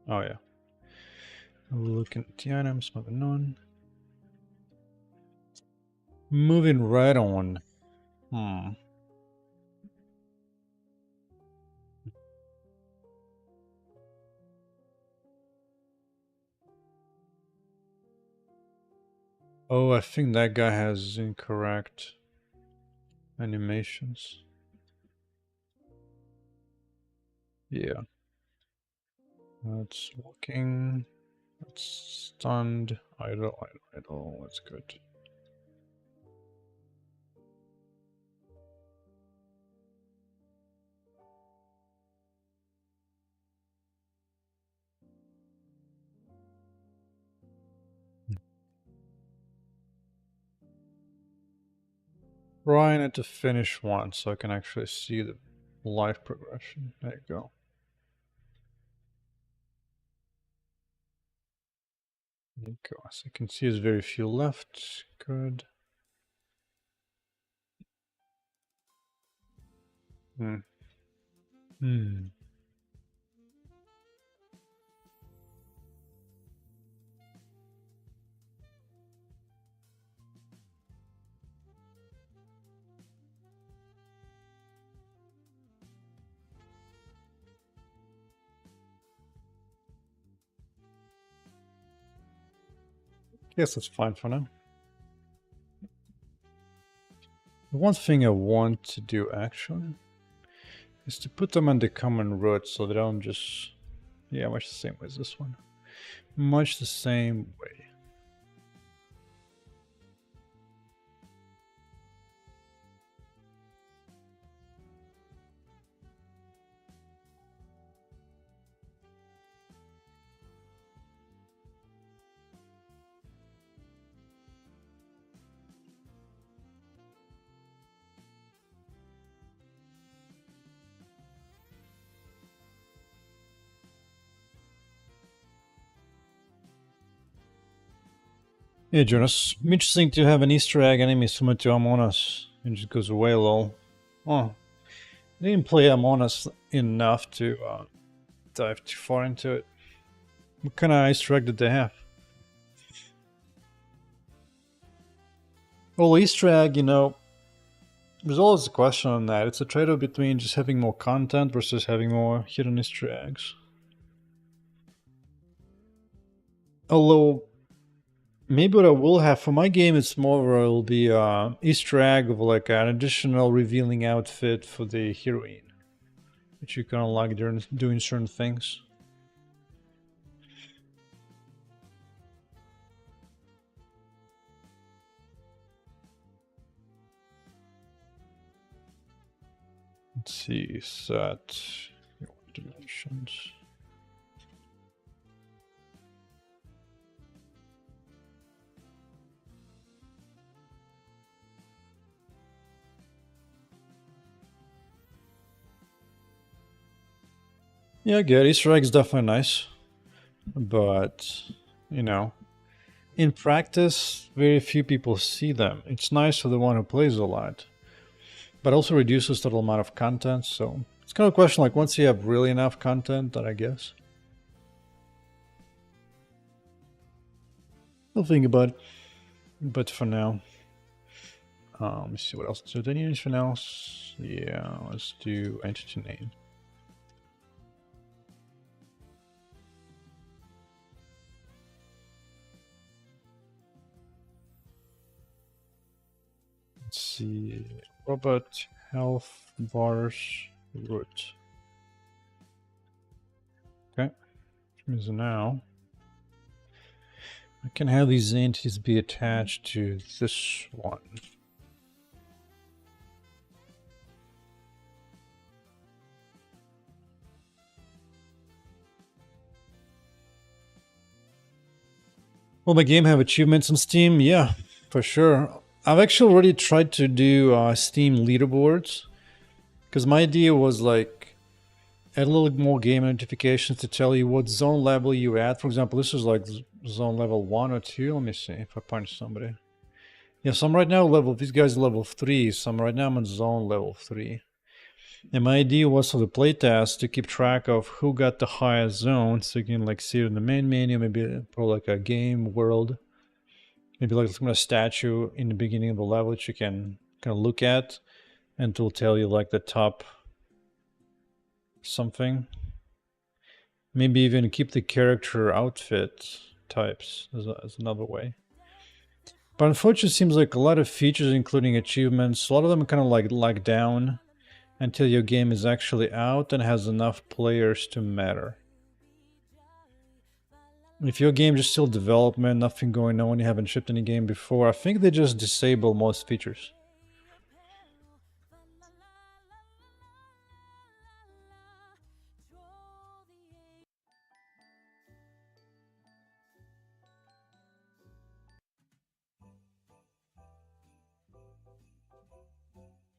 Oh yeah. Looking at the items, moving on. Moving right on. Oh, I think that guy has incorrect animations. Yeah. That's walking. That's stunned. Idle, idle, idle. That's good. Trying it to finish one so I can actually see the life progression. There you go. There you go. As you can see, there's very few left. Good. Hmm. Yes, that's fine for now. The one thing I want to do actually is to put them on the common root so they don't just... Yeah, much the same way as this one. Much the same way. Yeah, Jonas. Interesting to have an Easter egg enemy similar to Among Us. And just goes away, lol. Oh. I didn't play Among Us enough to dive too far into it. What kind of Easter egg did they have? Well, Easter egg, you know, there's always a question on that. It's a trade-off between just having more content versus having more hidden Easter eggs. Although, maybe what I will have for my game, it's more of it'll be Easter egg of like an additional revealing outfit for the heroine, which you can unlock during doing certain things. Let's see, set dimensions. Yeah, I get Easter eggs definitely nice, but you know, in practice, very few people see them. It's nice for the one who plays a lot, but also reduces total amount of content. So it's kind of a question like once you have really enough content, then I guess I'll think about it. But for now, let me see what else. So do I need anything else? Yeah, let's do entity name. Let's see, robot health bars root. Okay, which means now I can have these entities be attached to this one. Will my game have achievements on Steam? Yeah, for sure. I've actually already tried to do Steam leaderboards because my idea was like add a little more game notifications to tell you what zone level you're at. For example, this is like zone level 1 or 2. Let me see if I punch somebody. Yeah, so I'm right now level, these guys are level 3, so I'm right now I'm in zone level 3. And my idea was for the playtest to keep track of who got the highest zone, so you can like see it in the main menu, maybe put like a game world, maybe like some kind of statue in the beginning of the level that you can kind of look at, and it will tell you like the top something. Maybe even keep the character outfit types as another way. But unfortunately, it seems like a lot of features, including achievements, a lot of them kind of like lag down until your game is actually out and has enough players to matter. If your game is still development, nothing going on, you haven't shipped any game before, I think they just disable most features.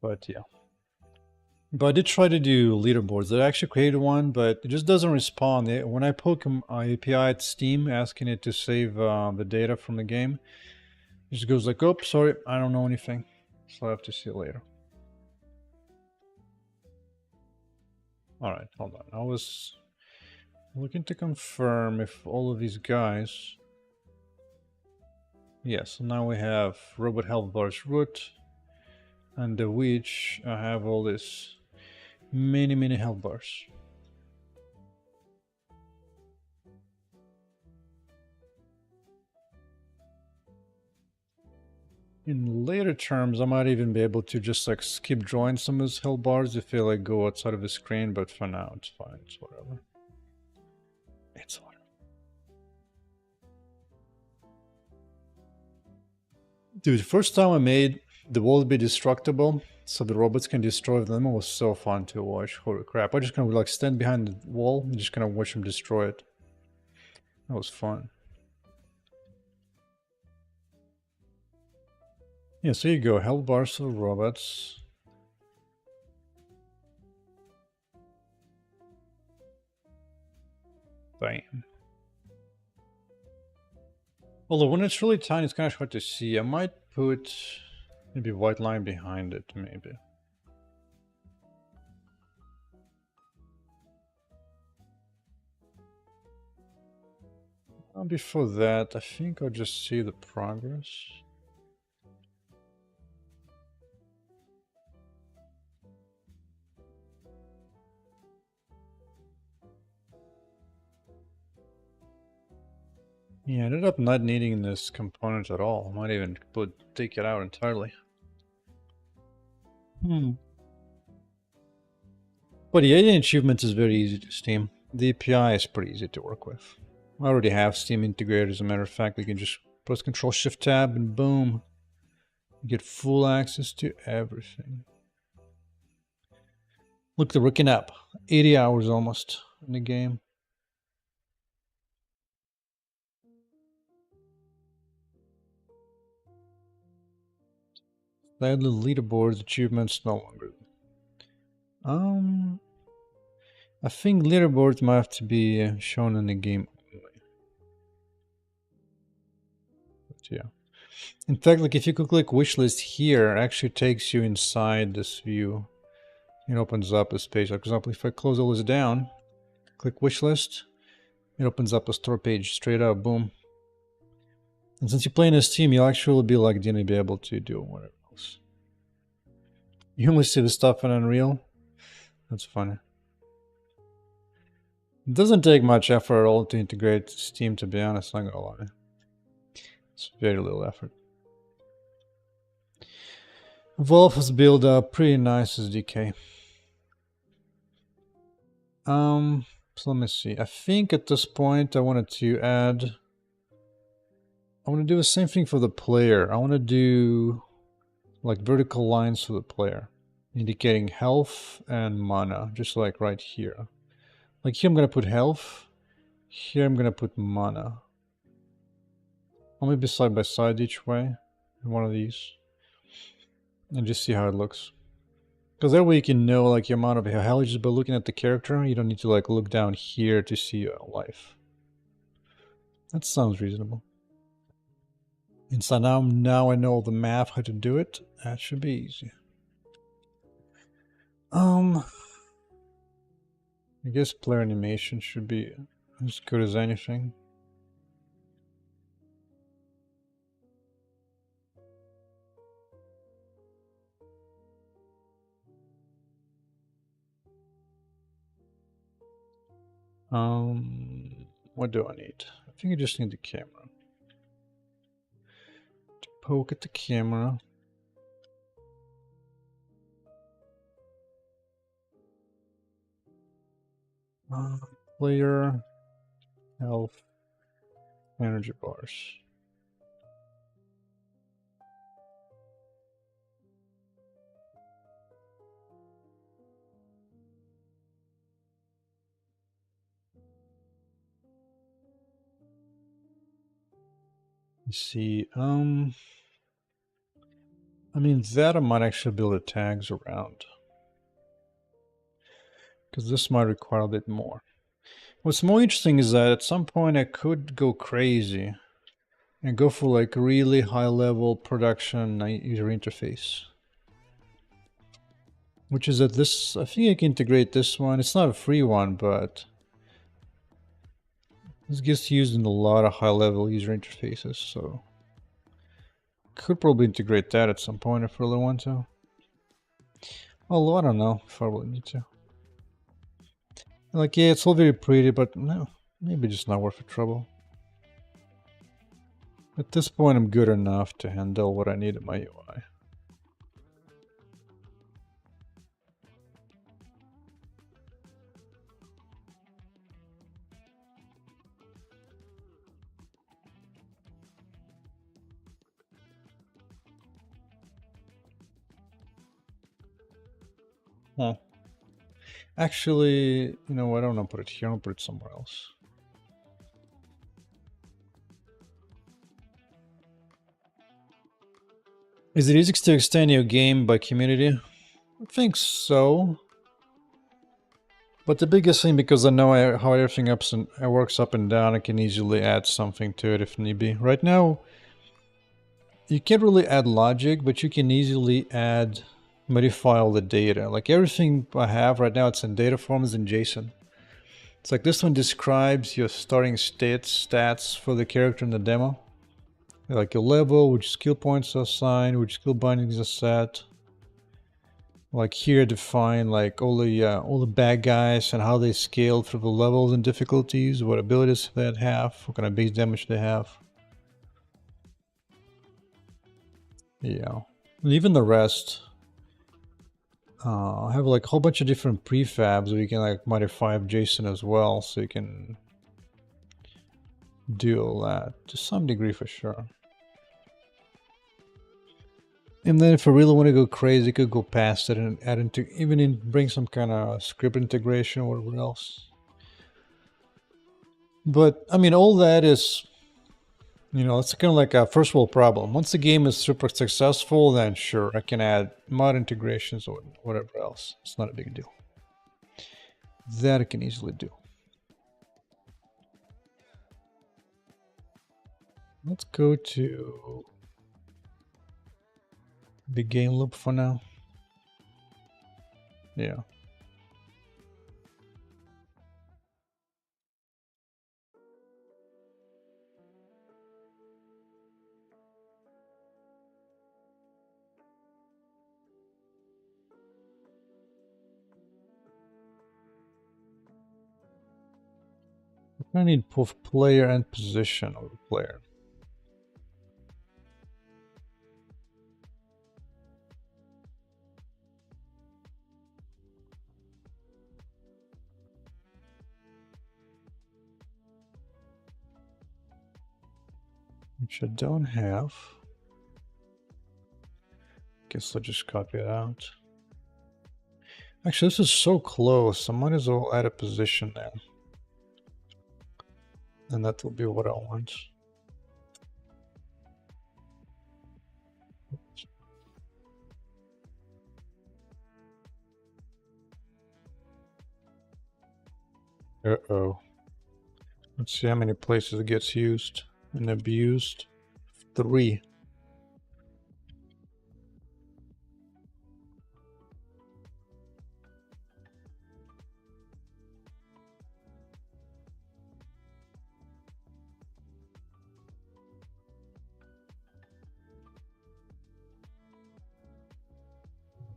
But yeah. But I did try to do leaderboards. I actually created one, but it just doesn't respond. When I poke API at Steam asking it to save the data from the game, it just goes like, oh, sorry, I don't know anything. So I have to see it later. Alright, hold on. I was looking to confirm if all of these guys... Yes, so now we have Robot Health Bars root, and the witch, I have all this many health bars. In later terms, I might even be able to just like skip drawing some of those health bars if they like go outside of the screen, but for now it's fine, it's whatever. It's whatever. Dude, the first time I made the world be destructible so the robots can destroy them, it was so fun to watch. Holy crap, I just kind of like stand behind the wall and just kind of watch them destroy it. That was fun. Yeah, so you go, health bars for robots. Bam. Although when it's really tiny, it's kind of hard to see. I might put maybe a white line behind it, maybe. Before that, I think I'll just see the progress. Yeah, I ended up not needing this component at all. I might even take it out entirely. But yeah, the achievements is very easy to Steam. The API is pretty easy to work with. I already have Steam integrated, as a matter of fact. We can just press Control Shift Tab and boom. You get full access to everything. Look, they're looking up. 80 hours almost in the game. Sadly, leaderboards, achievements no longer. I think leaderboard might have to be shown in the game. But yeah. In fact, like if you could click wishlist here, it actually takes you inside this view. It opens up a page. Like, for example, if I close all this down, click wishlist, it opens up a store page straight up, boom. And since you're playing as team, you'll actually be logged in and be able to do whatever else. You only see the stuff in Unreal. That's funny. It doesn't take much effort at all to integrate Steam, to be honest, not gonna lie. It's very little effort. Valve has built a pretty nice SDK. So let me see. I think at this point I wanted to add... I want to do the same thing for the player. I want to do like vertical lines for the player, indicating health and mana, just like right here. Like here I'm going to put health, here I'm going to put mana. Or maybe side by side each way, in one of these. And just see how it looks. Because that way you can know like your amount of health just by looking at the character. You don't need to like look down here to see your life. That sounds reasonable. And so now I know the math how to do it. That should be easy. I guess player animation should be as good as anything. What do I need? I think I just need the camera. To poke at the camera. Player, health, energy bars. You see, I mean that I might actually build the tags around. Because this might require a bit more. What's more interesting is that at some point I could go crazy and go for like really high level production user interface. Which is that this, I think I can integrate this one. It's not a free one, but this gets used in a lot of high level user interfaces, so could probably integrate that at some point if I really want to. Although I don't know if I really need to. Like, yeah, it's all very pretty, but no, maybe just not worth the trouble. At this point, I'm good enough to handle what I need in my UI. Huh. Actually, you know what, I don't want to put it here, I'll put it somewhere else. Is it easy to extend your game by community? I think so. But the biggest thing, because I know how everything works up and down, I can easily add something to it if need be. Right now, you can't really add logic, but you can easily modify all the data. Like everything I have right now, it's in data forms in JSON. It's like this one describes your starting stats for the character in the demo. Like your level, which skill points are assigned, which skill bindings are set. Like here define like all the bad guys and how they scale through the levels and difficulties, what abilities they have, what kind of base damage they have. Yeah, and even the rest. I have like a whole bunch of different prefabs where you can like modify JSON as well, so you can do all that to some degree for sure. And then if I really want to go crazy, I could go past it and add into bring some kind of script integration or whatever else. But I mean, all that is, you know, it's kind of like a first world problem. Once the game is super successful, then sure, I can add mod integrations or whatever else. It's not a big deal. That I can easily do. Let's go to the game loop for now. Yeah. I need both player and position of the player. Which I don't have. Guess I'll just copy it out. Actually, this is so close. I might as well add a position there. And that will be what I want. Uh-oh. Let's see how many places it gets used and abused. 3.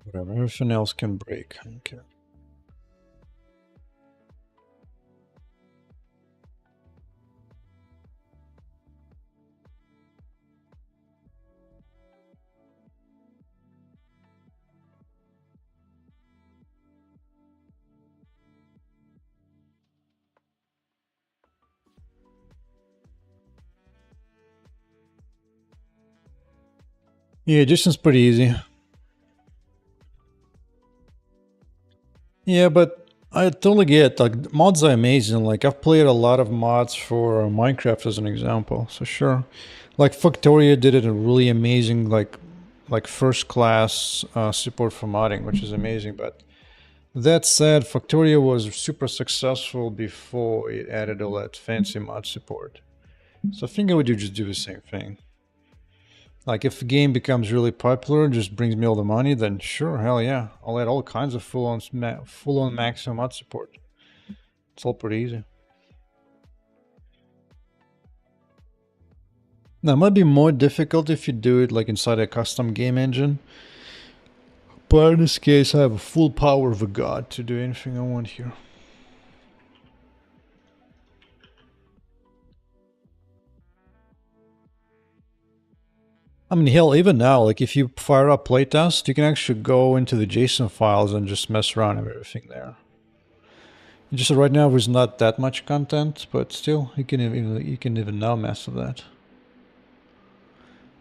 Whatever, everything else can break. Okay. Yeah, addition's pretty easy. Yeah, but I totally get, like, mods are amazing. Like, I've played a lot of mods for Minecraft as an example, so sure. Like, Factoria did it a really amazing, like first class support for modding, which is amazing. But that said, Factoria was super successful before it added all that fancy mod support. So I think I would just do the same thing. Like, if a game becomes really popular and just brings me all the money, then sure, hell yeah, I'll add all kinds of full-on maximum mod support. It's all pretty easy. Now, it might be more difficult if you do it like inside a custom game engine, but in this case, I have a full power of a god to do anything I want here. I mean, hell, even now, like if you fire up playtest, you can actually go into the JSON files and just mess around with everything there. Just right now, there's not that much content, but still, you can even now mess with that.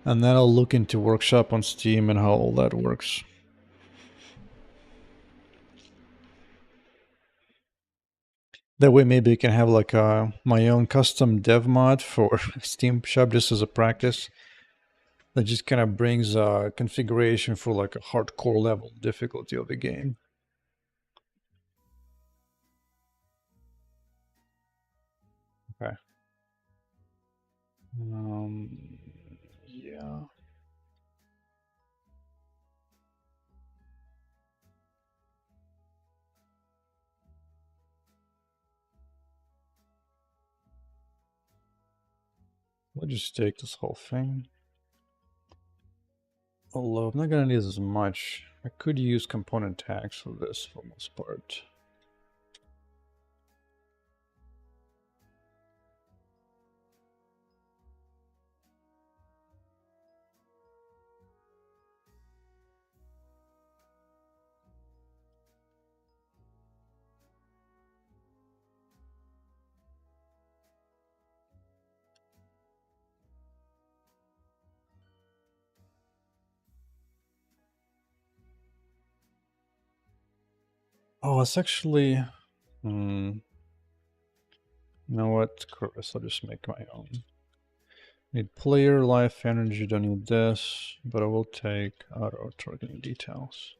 And then I'll look into Workshop on Steam and how all that works. That way, maybe I can have like my own custom dev mod for Steam Shop just as a practice. That just kind of brings configuration for like a hardcore level difficulty of the game. Okay. Yeah. We'll just take this whole thing. Although I'm not gonna need as much. I could use component tags for this for the most part. Oh, it's actually... You know what? Chris, I'll just make my own. Need player, life, energy, don't need this, but I will take auto targeting details.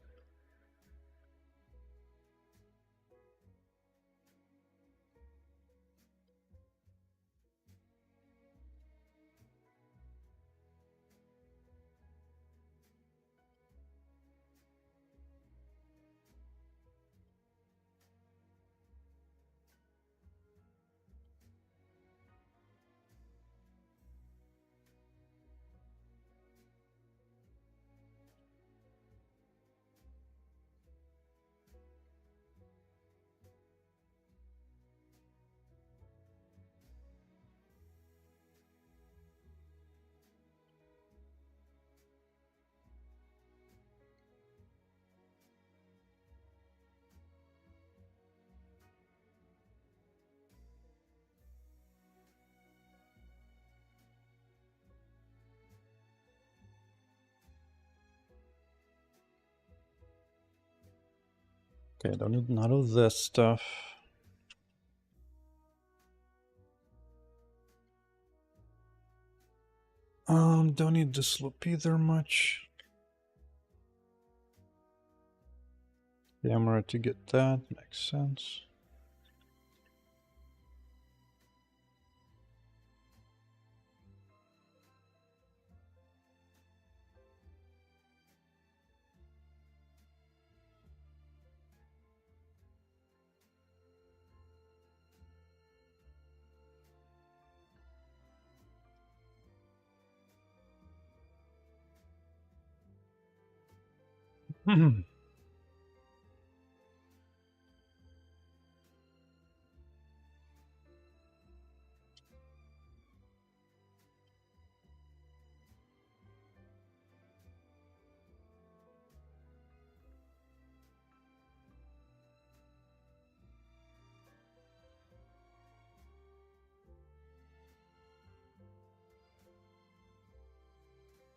Okay, don't need none of this stuff. Don't need this loop either much. Camera to get that, makes sense.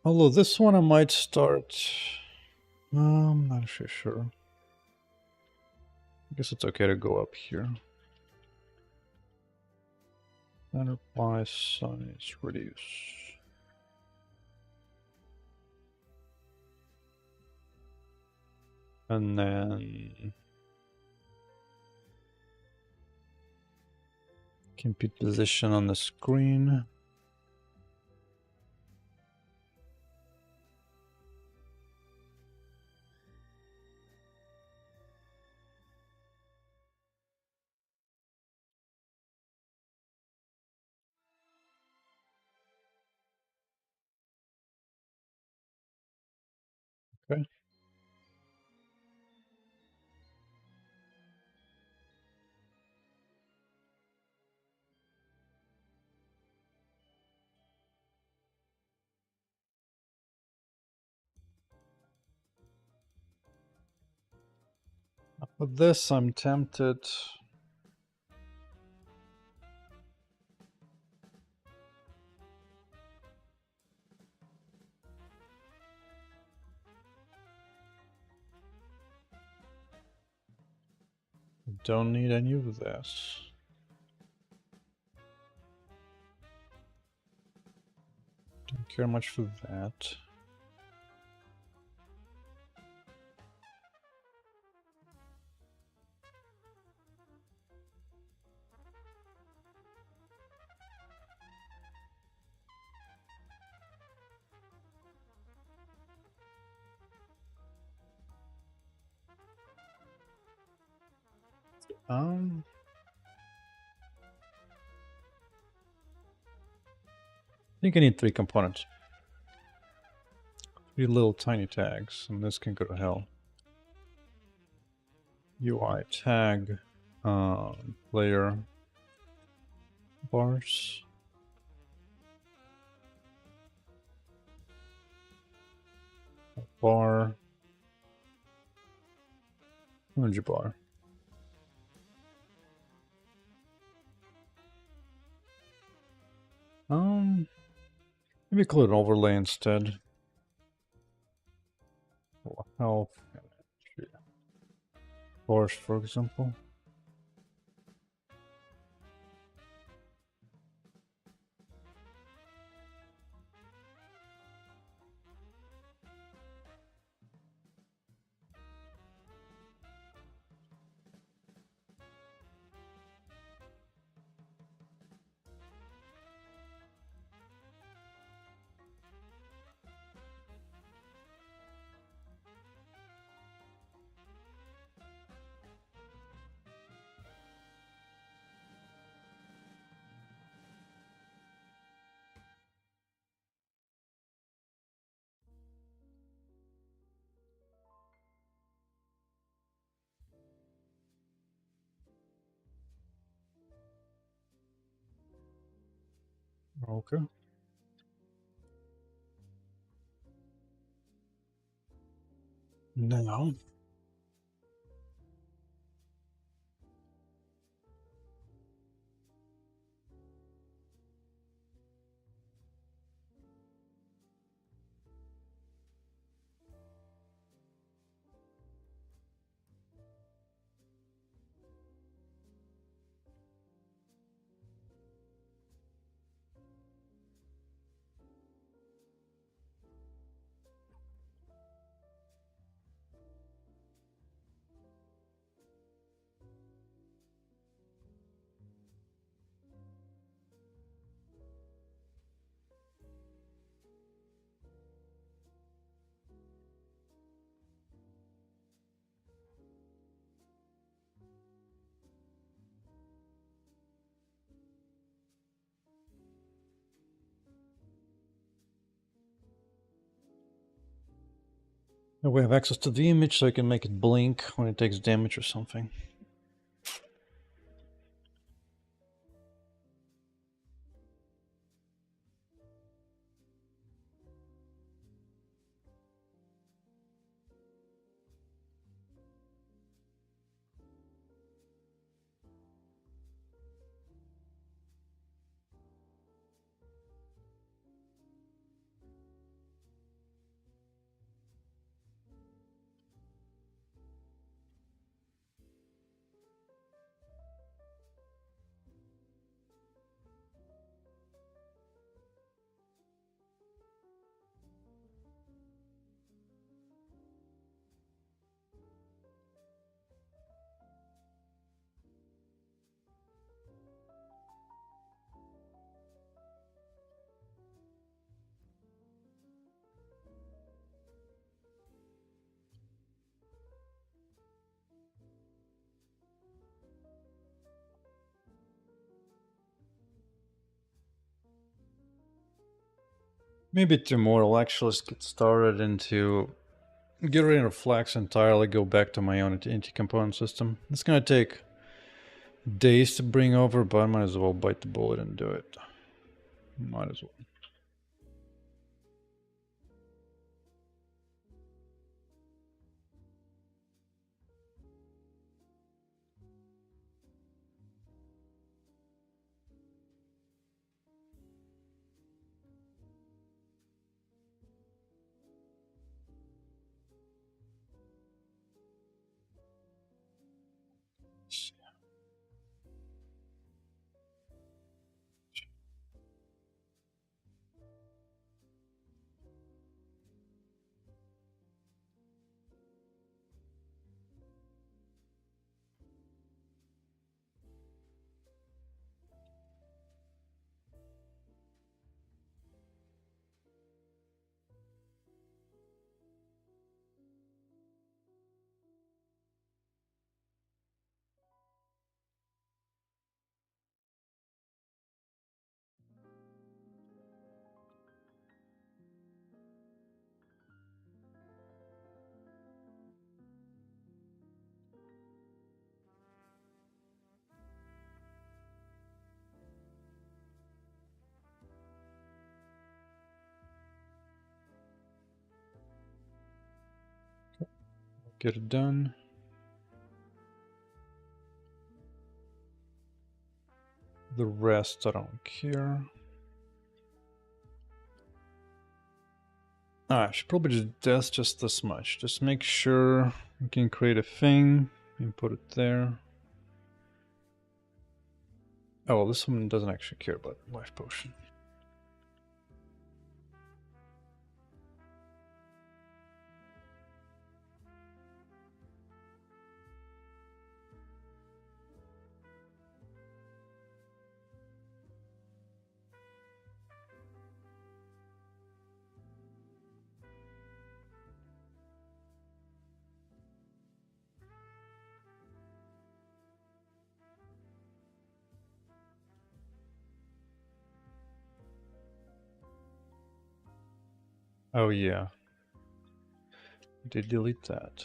Although this one I might start. I'm not actually sure. I guess it's okay to go up here. Enterprise size reduce. And then compute position on the screen. Okay. With this, I'm tempted. Don't need any of this. Don't care much for that. I think I need 3 components. 3 little tiny tags, and this can go to hell. UI tag, layer bars. Bar. Energy bar. Maybe call it an overlay instead. Health. Bars, for example. Okay. Now. And we have access to the image, so I can make it blink when it takes damage or something. Maybe tomorrow I'll actually get started into get rid of flags entirely, go back to my own anti-component system. It's gonna take days to bring over, but I might as well bite the bullet and do it. Might as well. Get it done. The rest I don't care. I should probably just test just this much. Just make sure we can create a thing and put it there. Oh, well, this one doesn't actually care about life potion. Oh yeah, did delete that.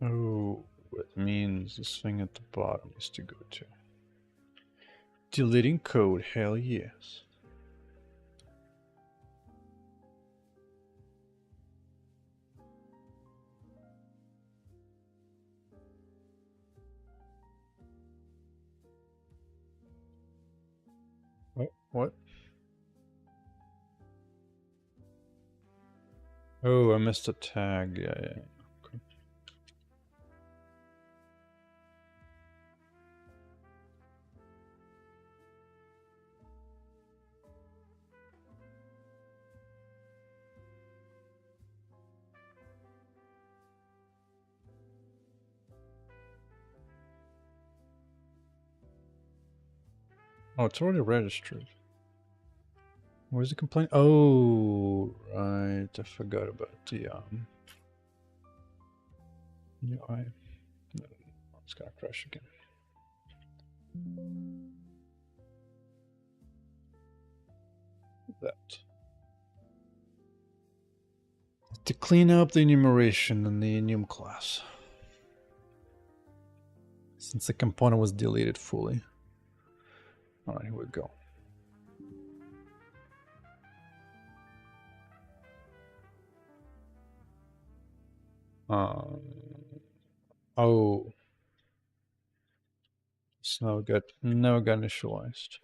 Oh, it means this thing at the bottom needs to go to. Deleting code, hell yes. What? Oh, I missed a tag. Yeah. Okay. Oh, it's already registered. Where's the complaint? Oh, right. I forgot about the UI. No, it's gonna crash again. That. To clean up the enumeration in the enum class, since the component was deleted fully. All right, here we go. Oh, it's now got initialized.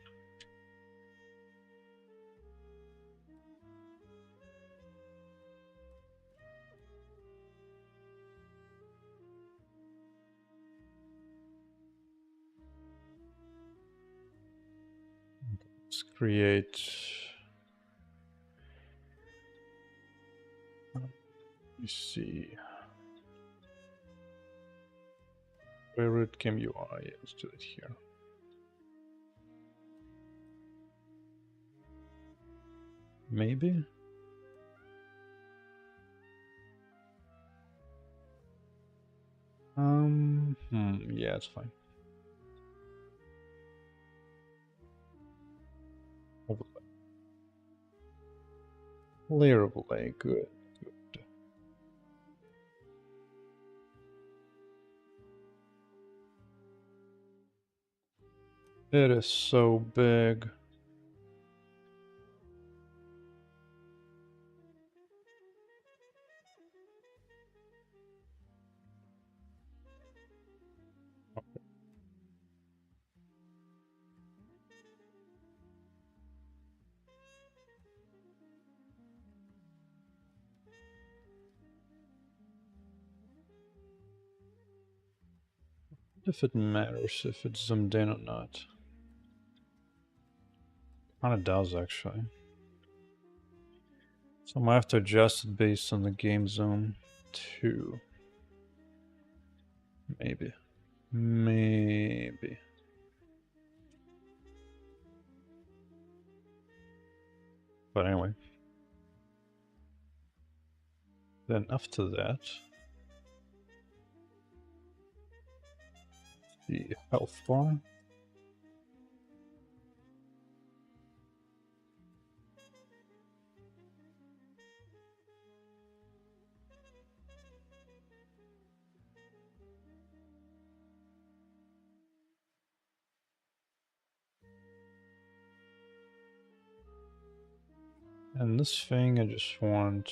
Let's create. Let me see. Favorite game UI. Yeah, let's do it here. Maybe. Yeah, it's fine. Overlay. Layer overlay, good. It is so big. If it matters if it's zoomed in or not. Kinda does actually. So I might have to adjust it based on the game zoom too. Maybe. Maybe. But anyway. Then after that, the health bar. And this thing I just want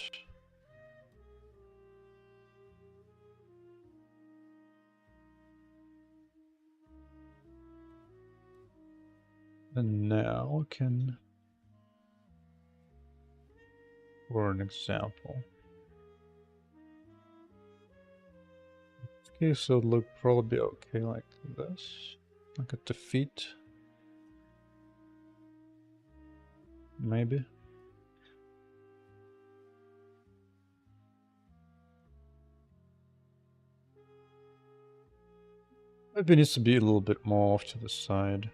and now I can, for an example. Okay, so it look probably okay like this. Like a defeat. Maybe. Maybe it needs to be a little bit more off to the side.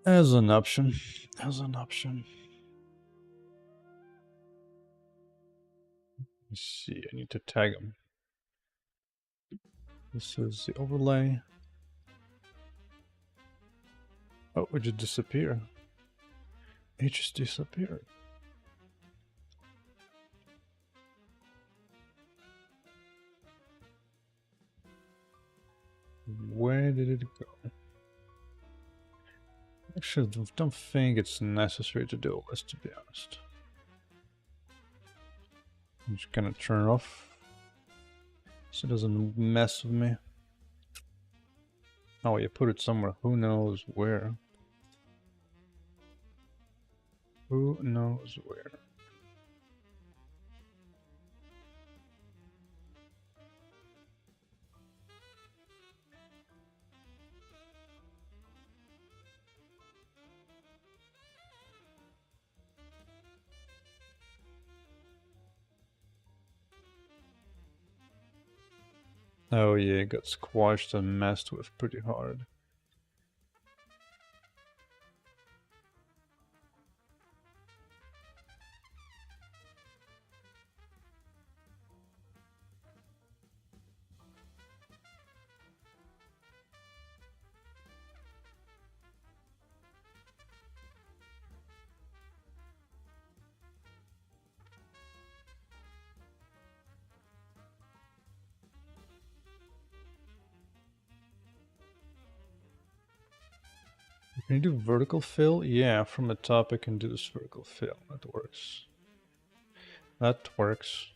As an option. As an option. Let's see, I need to tag them. This is the overlay. Oh, it just disappeared. It just disappeared. Where did it go? Actually, I don't think it's necessary to do all this, to be honest. I'm just gonna turn it off so it doesn't mess with me. Oh, you put it somewhere. Who knows where? Who knows where? Oh yeah, it got squashed and messed with pretty hard. Can you do vertical fill? Yeah, from the top I can do this vertical fill. That works. That works.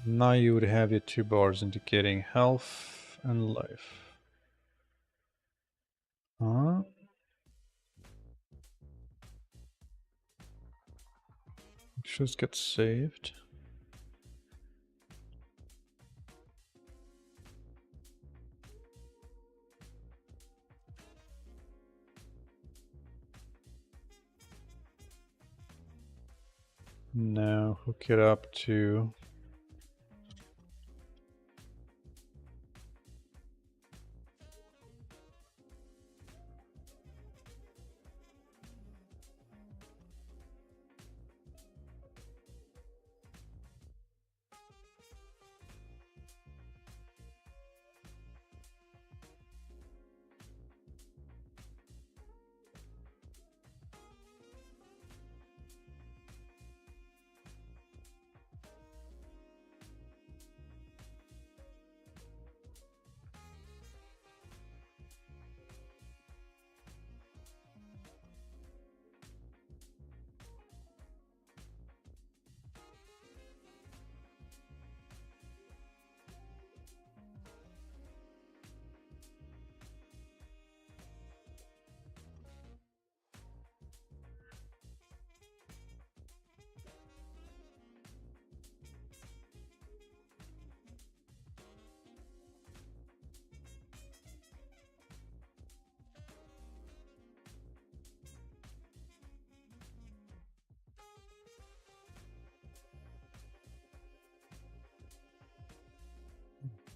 Now you would have your 2 bars indicating health and life. Huh? Just get saved. Now hook it up to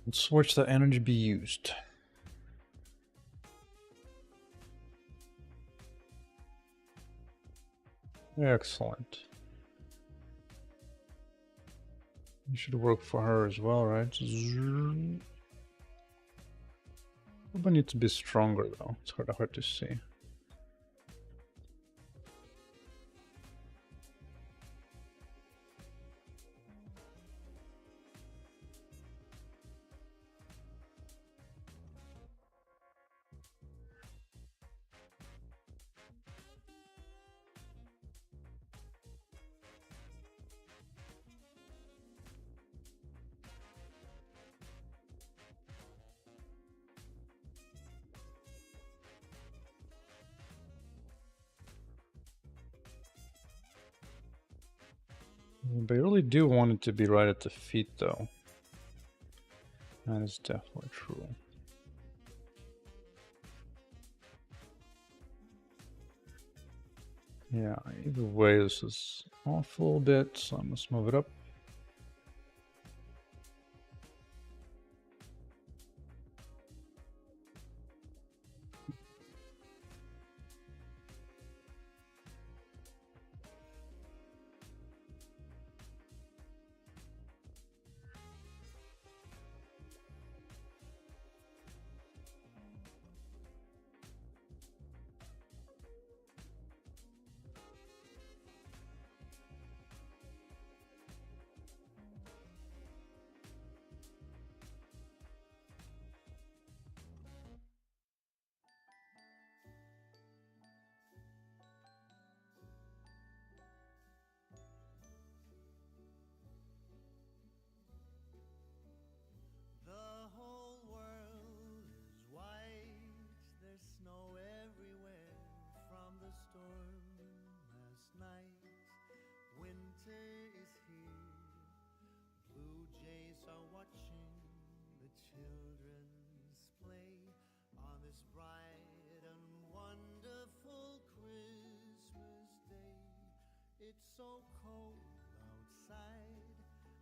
let's watch the energy be used. Excellent. You should work for her as well, right? Probably need to be stronger though. It's hard to see. But I really do want it to be right at the feet though. That is definitely true. Yeah, either way this is off a little bit, so I must move it up. so cold outside.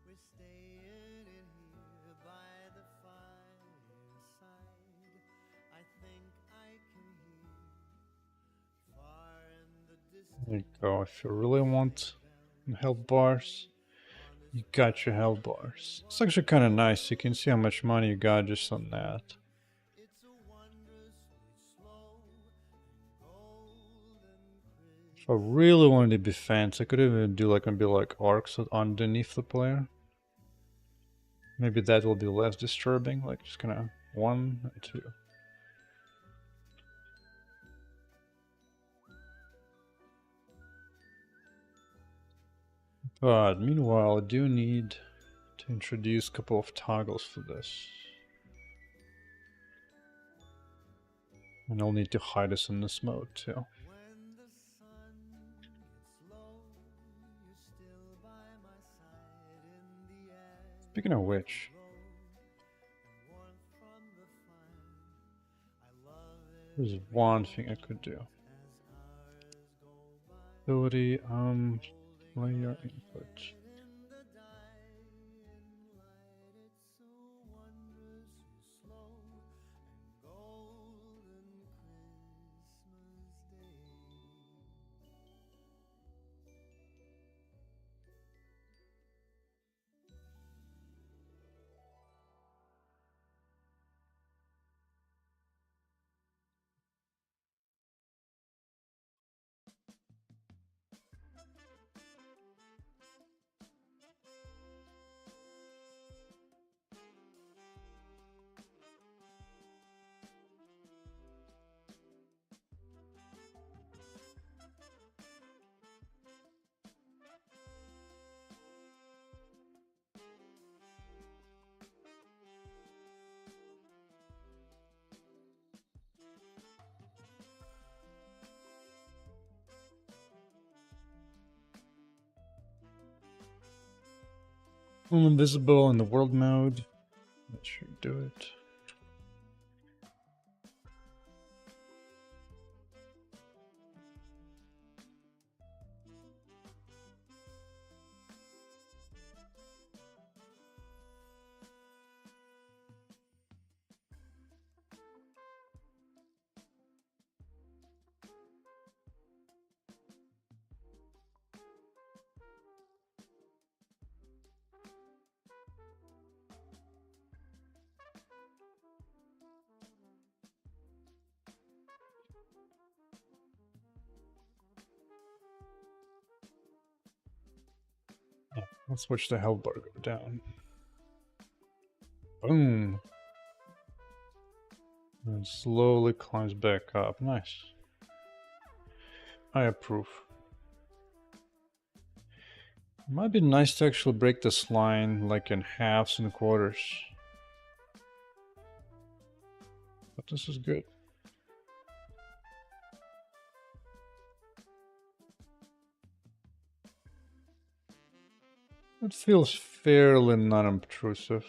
We're staying in here by the fireside. I think I can hear far in the distance. There you go. If you really want health bars, you got your health bars. It's actually kind of nice. You can see how much money you got just on that. It's a wondrously slow and golden If I really wanted to be fancy, I could even do like maybe like arcs underneath the player. Maybe that will be less disturbing, like just kind of 1 and 2. But meanwhile, I do need to introduce a couple of toggles for this. And I'll need to hide this in this mode too. When the sun gets low, you're still by my side in the air. Speaking of which, And warmth from the fire. I love it there's one thing I could do. as hours go by. Ability, player input. In the dying light, it's so wondrously slow and golden Christmas Day. I'm invisible in the world mode. That should do it. Yeah, let's watch the health bar go down. Boom. And slowly climbs back up. Nice. I approve. It might be nice to actually break this line like in halves and quarters. But this is good. It feels fairly non-obtrusive.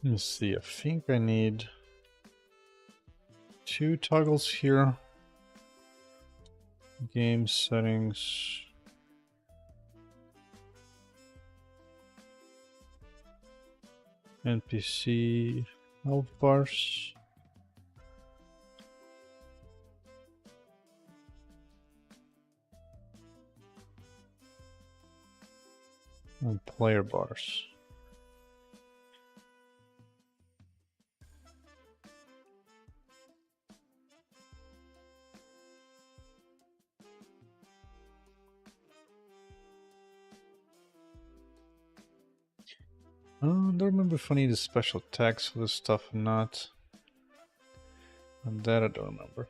Let me see, I think I need 2 toggles here. Game settings. NPC health bars. And player bars. I don't remember if I need a special tags for this stuff or not. And that I don't remember.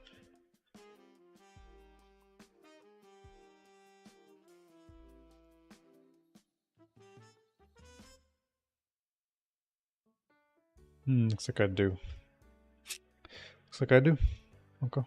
Looks like I do. Looks like I do. Okay.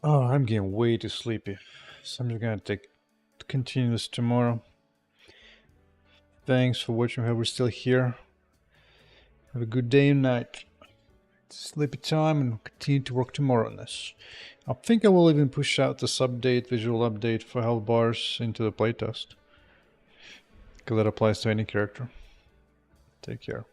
Oh, I'm getting way too sleepy. So I'm just gonna continue this tomorrow. Thanks for watching, whoever's still here. Have a good day and night. It's sleepy time and continue to work tomorrow on this. I think I will even push out this update, visual update for health bars into the playtest. Because that applies to any character. Take care.